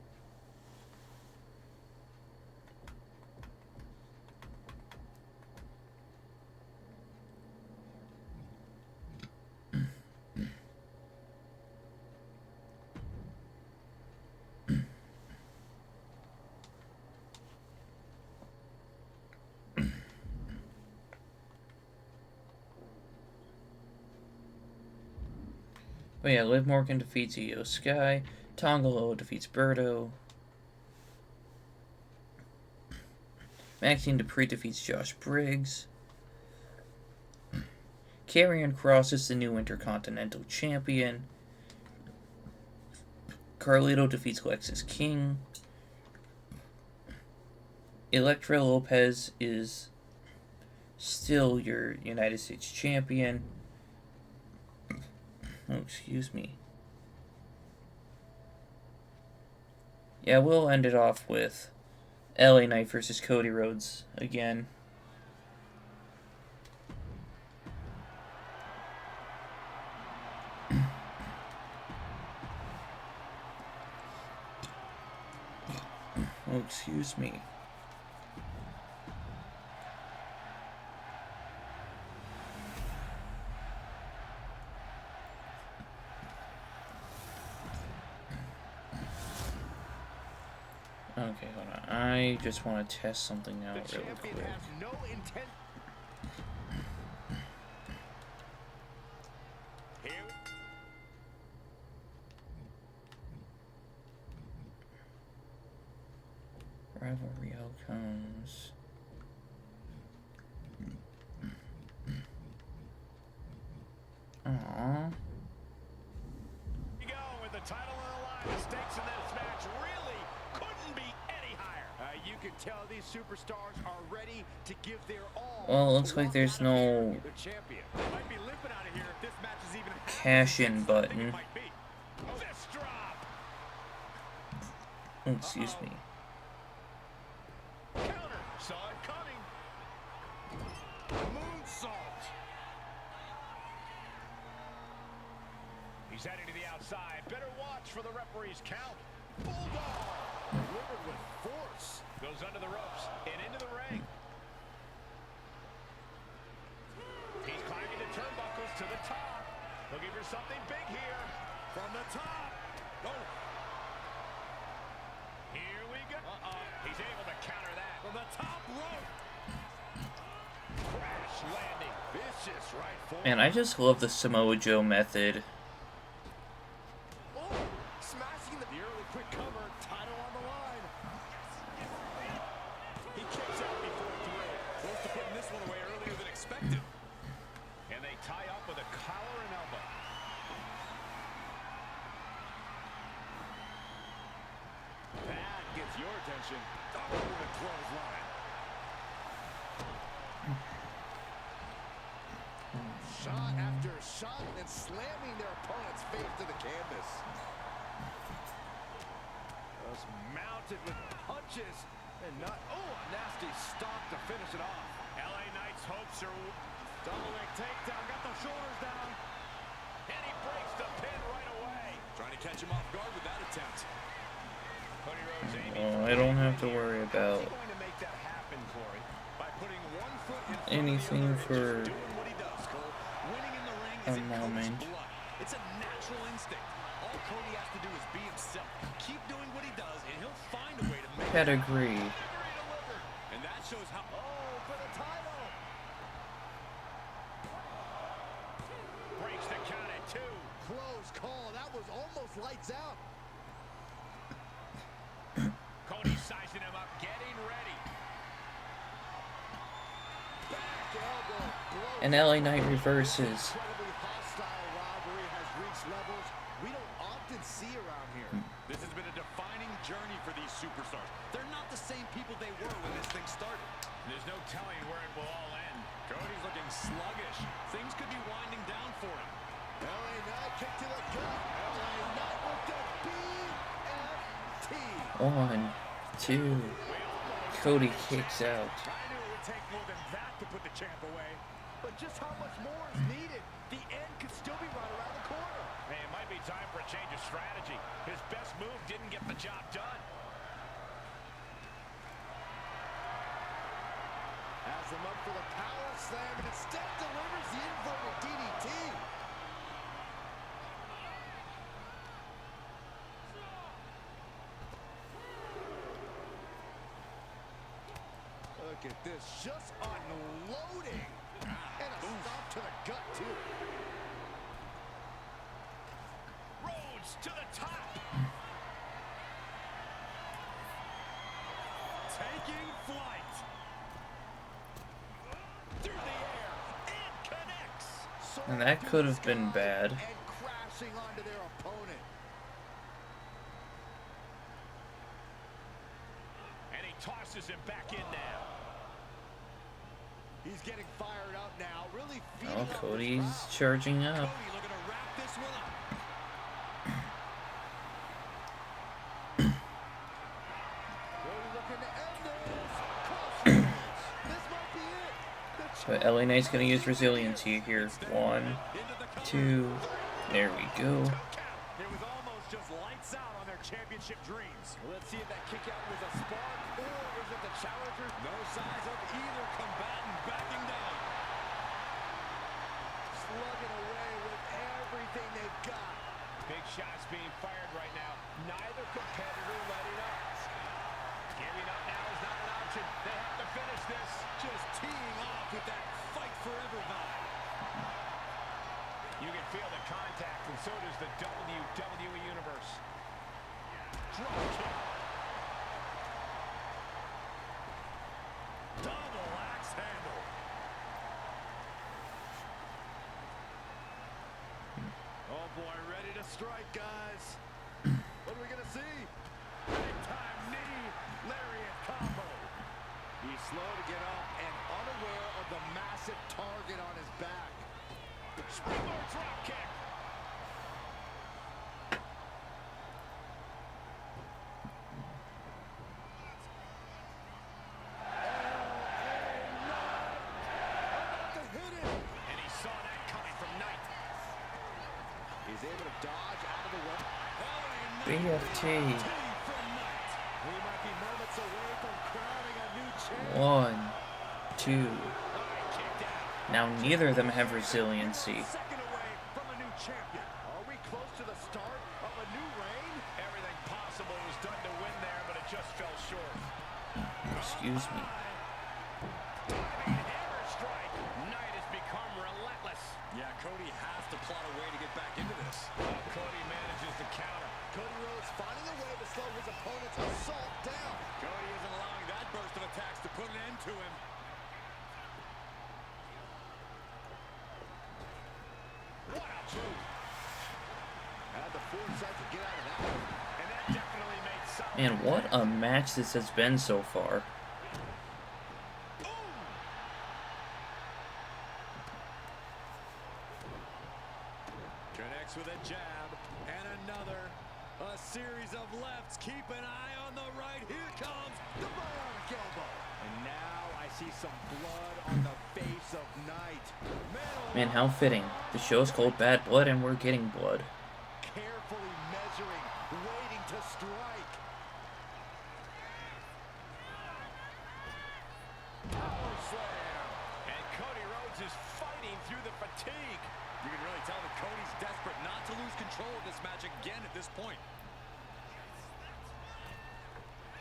But yeah, Liv Morgan defeats Io Sky. Tonga Loa defeats Berto. Maxine Dupree defeats Josh Briggs. Karrion Kross is the new Intercontinental Champion. Carlito defeats Lexis King. Elektra Lopez is still your United States champion. Oh, excuse me. Yeah, we'll end it off with LA Knight versus Cody Rhodes again. Oh, excuse me. Okay, hold on. I just want to test something out really quick. No intent. Rivalry outcomes. Aww. You go with the title on the line. The stakes in this match really couldn't be any higher. You can tell these superstars are ready to give their all. Well, it looks like there's no The champion. Might be limping out of here if this match is even cash-in button. might be. Fist drop. Oh, excuse me. Counter. Saw it coming. Moonsault. He's heading to the outside. Better watch for the referee's count. Bulldog. Delivered with force. Goes under the ropes and into the ring. He's climbing the turnbuckles to the top. Looking for something big here. From the top. Oh. Here we go. He's able to counter that. From the top rope. Crash landing. Vicious right forward. Man, I just love the Samoa Joe method. Oh, smashing the early quick cover. Title on the line. He kicks out before 3. Close to putting this one away earlier than expected. And they tie up with a collar and elbow. That gets your attention. Oh, what a clothesline. Shot after shot and slamming their opponent's face to the canvas. Just mounted with punches and not. Oh, a nasty stop to finish it off. LA Knight's hopes are. Double leg takedown, got the shoulders down. And he breaks the pin right away. Trying to catch him off guard with that attempt. Cody Rhodes aiming Well, for I don't have to worry How's about he going to make that happen, Corey? By putting one foot in front anything of the other, for just doing what he does, Cole. Winning in the ring a is in Cody's moment. blood. It's a natural instinct. All Cody has to do is be himself. Keep doing what he does, and he'll find a way to make Pedigree. delivered. And that shows how. Oh, for the title. Breaks the count at 2. Close call. That was almost lights out. Cody sizing him up, getting ready. Back elbow. Blow. And LA Knight reverses. Incredibly hostile rivalry has reached levels we don't often see around here. This has been a defining journey for these superstars. They're not the same people they were when this thing started. There's no telling where it will all end. Cody's looking sluggish. Things could be winding down for him. LA Knight kick to the gut. LA Knight with the BFT. 1, 2. Cody kicks out. I knew it would take more than that to put the champ away. But just how much more is needed? The end could still be right around the corner. Hey, it might be time for a change of strategy. His best move didn't get the job done. Has him up for the power slam and instead delivers the inverted DDT. Look at this, just unloading. And a stop to the gut, too. Rhodes to the top. Taking flight. Through the air. It connects. And that could have been bad. And crashing onto their opponent. And he tosses him back in now. He's getting fired up now, really feeding Oh, off this Cody's crowd. charging up. Cody looking to wrap this one up. Cody looking to end this. Crossroads. This might be it. The But LA Knight's gonna use resiliency here. 1, 2. There we go. It was almost just lights out on their championship dreams. Let's see if that kick out was a spark or was it the challenger? No signs of either combatant backing down. Slugging away with everything they've got. Big shots being fired right now. Neither competitor letting up. Giving up now is not an option. They have to finish this. Just teeing off with that fight forever vibe. You can feel the contact, and so does the WWE Universe. Drop kick. Double axe handle. Oh boy, ready to strike, guys. What are we gonna see? Big time knee, lariat combo. He's slow to get up and unaware of the massive target on his back. Springboard drop kick. And he saw that coming from Knight. He's able to dodge out of the way. BFT. We might be moments away from crowning a new champion. 1, 2. Now neither of them have resiliency. Second away from a new champion. Are we close to the start of a new reign? Everything possible was done to win there, but it just fell short. Excuse me. Diving hammer strike. Knight has become relentless. Yeah, Cody has to plot a way to get back into this. Cody manages to counter. Cody Rhodes finding a way to slow his opponent's assault down. Cody isn't allowing that burst of attacks to put an end to him. What a move. Had the foresight to get out of that one. And that definitely made some. Man, what a match this has been so far. Connects with a jab and another. A series of lefts. Keep an eye on the right. Here comes The bionic elbow. And now I see some blood on the face of Knight. Man, how fitting. The show's called Bad Blood and we're getting blood. Carefully measuring, waiting to strike. Power slam. And Cody Rhodes is fighting through the fatigue. You can really tell that Cody's desperate not to lose control of this match again at this point.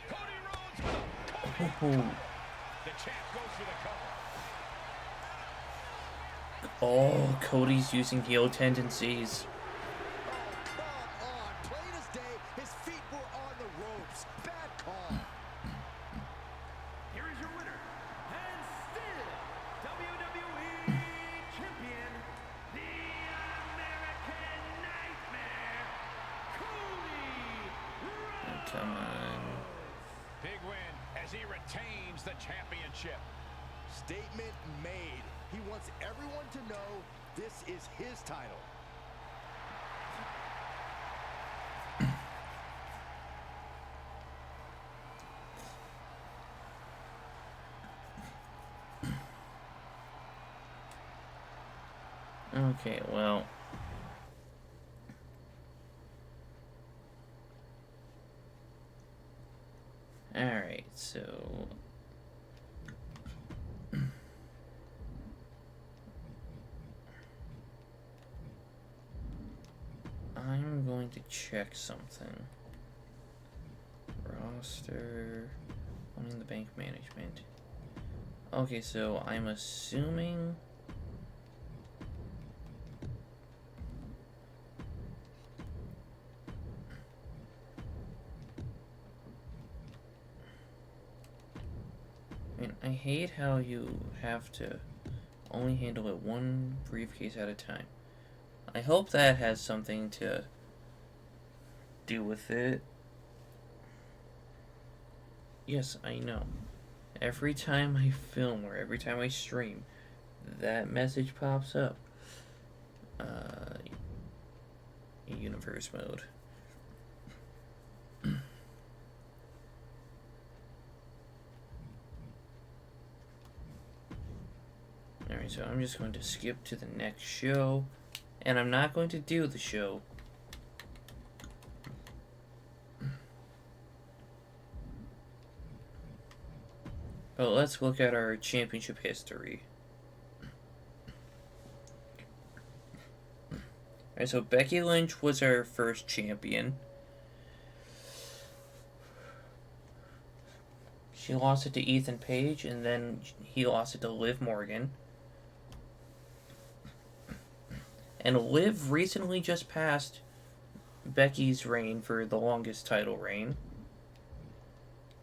Cody Rhodes with a Cody. The champ goes for the cover. Oh, Cody's using heel tendencies. Oh, come on. Plain as day, his feet were on the ropes. Bad call. Here is your winner, and still WWE Champion, the American Nightmare, Cody Rhodes. Come on. Big win as he retains the championship. Statement made. He wants everyone to know this is his title. Okay, well. Alright, so. I'm going to check something. Roster. Money in the Bank management. Okay, so I'm assuming. I mean, I hate how you have to only handle it one briefcase at a time. I hope that has something to do with it. Yes, I know. Every time I film or every time I stream, that message pops up. Universe mode. Alright, so I'm just going to skip to the next show. And I'm not going to do the show. But let's look at our championship history. Alright, so Becky Lynch was our first champion. She lost it to Ethan Page, and then he lost it to Liv Morgan. And Liv recently just passed Becky's reign for the longest title reign.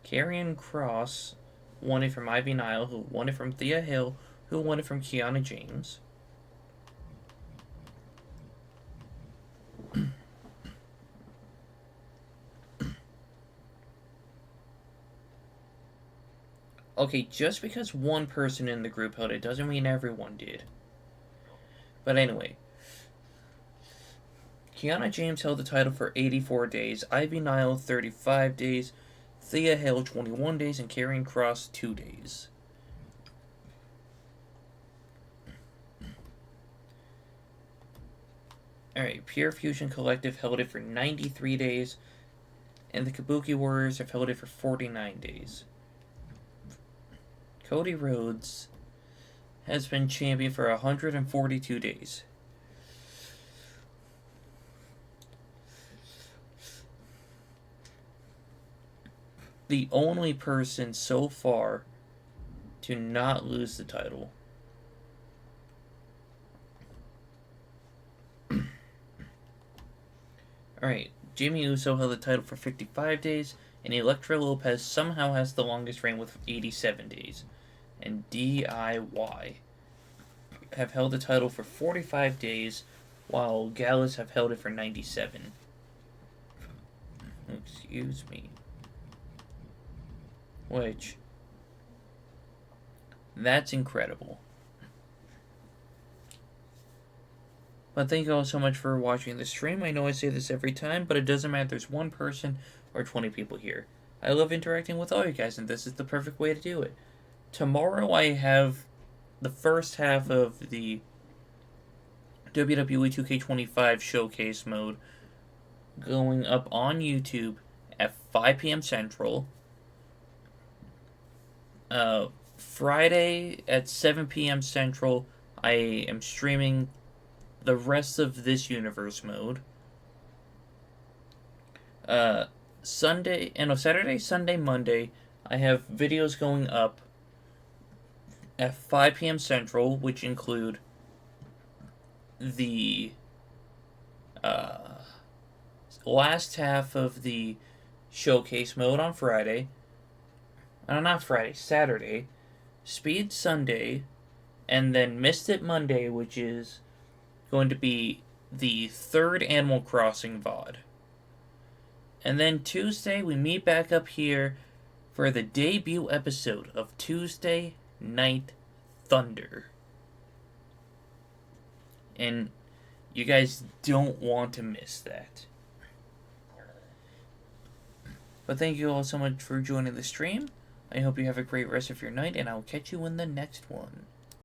Karrion Kross won it from Ivy Nile, who won it from Thea Hill, who won it from Kiana James. Okay, just because one person in the group held it doesn't mean everyone did. But anyway, Kiana James held the title for 84 days, Ivy Nile 35 days, Thea Hill 21 days, and Karrion Kross 2 days. Alright, Pure Fusion Collective held it for 93 days, and the Kabuki Warriors have held it for 49 days. Cody Rhodes has been champion for 142 days. The only person so far to not lose the title. Alright, Jimmy Uso held the title for 55 days, and Elektra Lopez somehow has the longest reign with 87 days. And DIY have held the title for 45 days, while Gallus have held it for 97. Excuse me. Which, that's incredible. But thank you all so much for watching the stream. I know I say this every time, but it doesn't matter if there's one person or 20 people here. I love interacting with all you guys, and this is the perfect way to do it. Tomorrow I have the first half of the WWE 2K25 showcase mode going up on YouTube at 5 p.m. Central. Friday at 7 p.m. Central, I am streaming the rest of this universe mode. Saturday, Sunday, Monday, I have videos going up at 5 p.m. Central, which include the last half of the showcase mode on Friday. Not Friday, Saturday. Speed Sunday. And then Missed It Monday, which is going to be the third Animal Crossing VOD. And then Tuesday, we meet back up here for the debut episode of Tuesday Night Thunder. And you guys don't want to miss that. But thank you all so much for joining the stream. I hope you have a great rest of your night, and I'll catch you in the next one.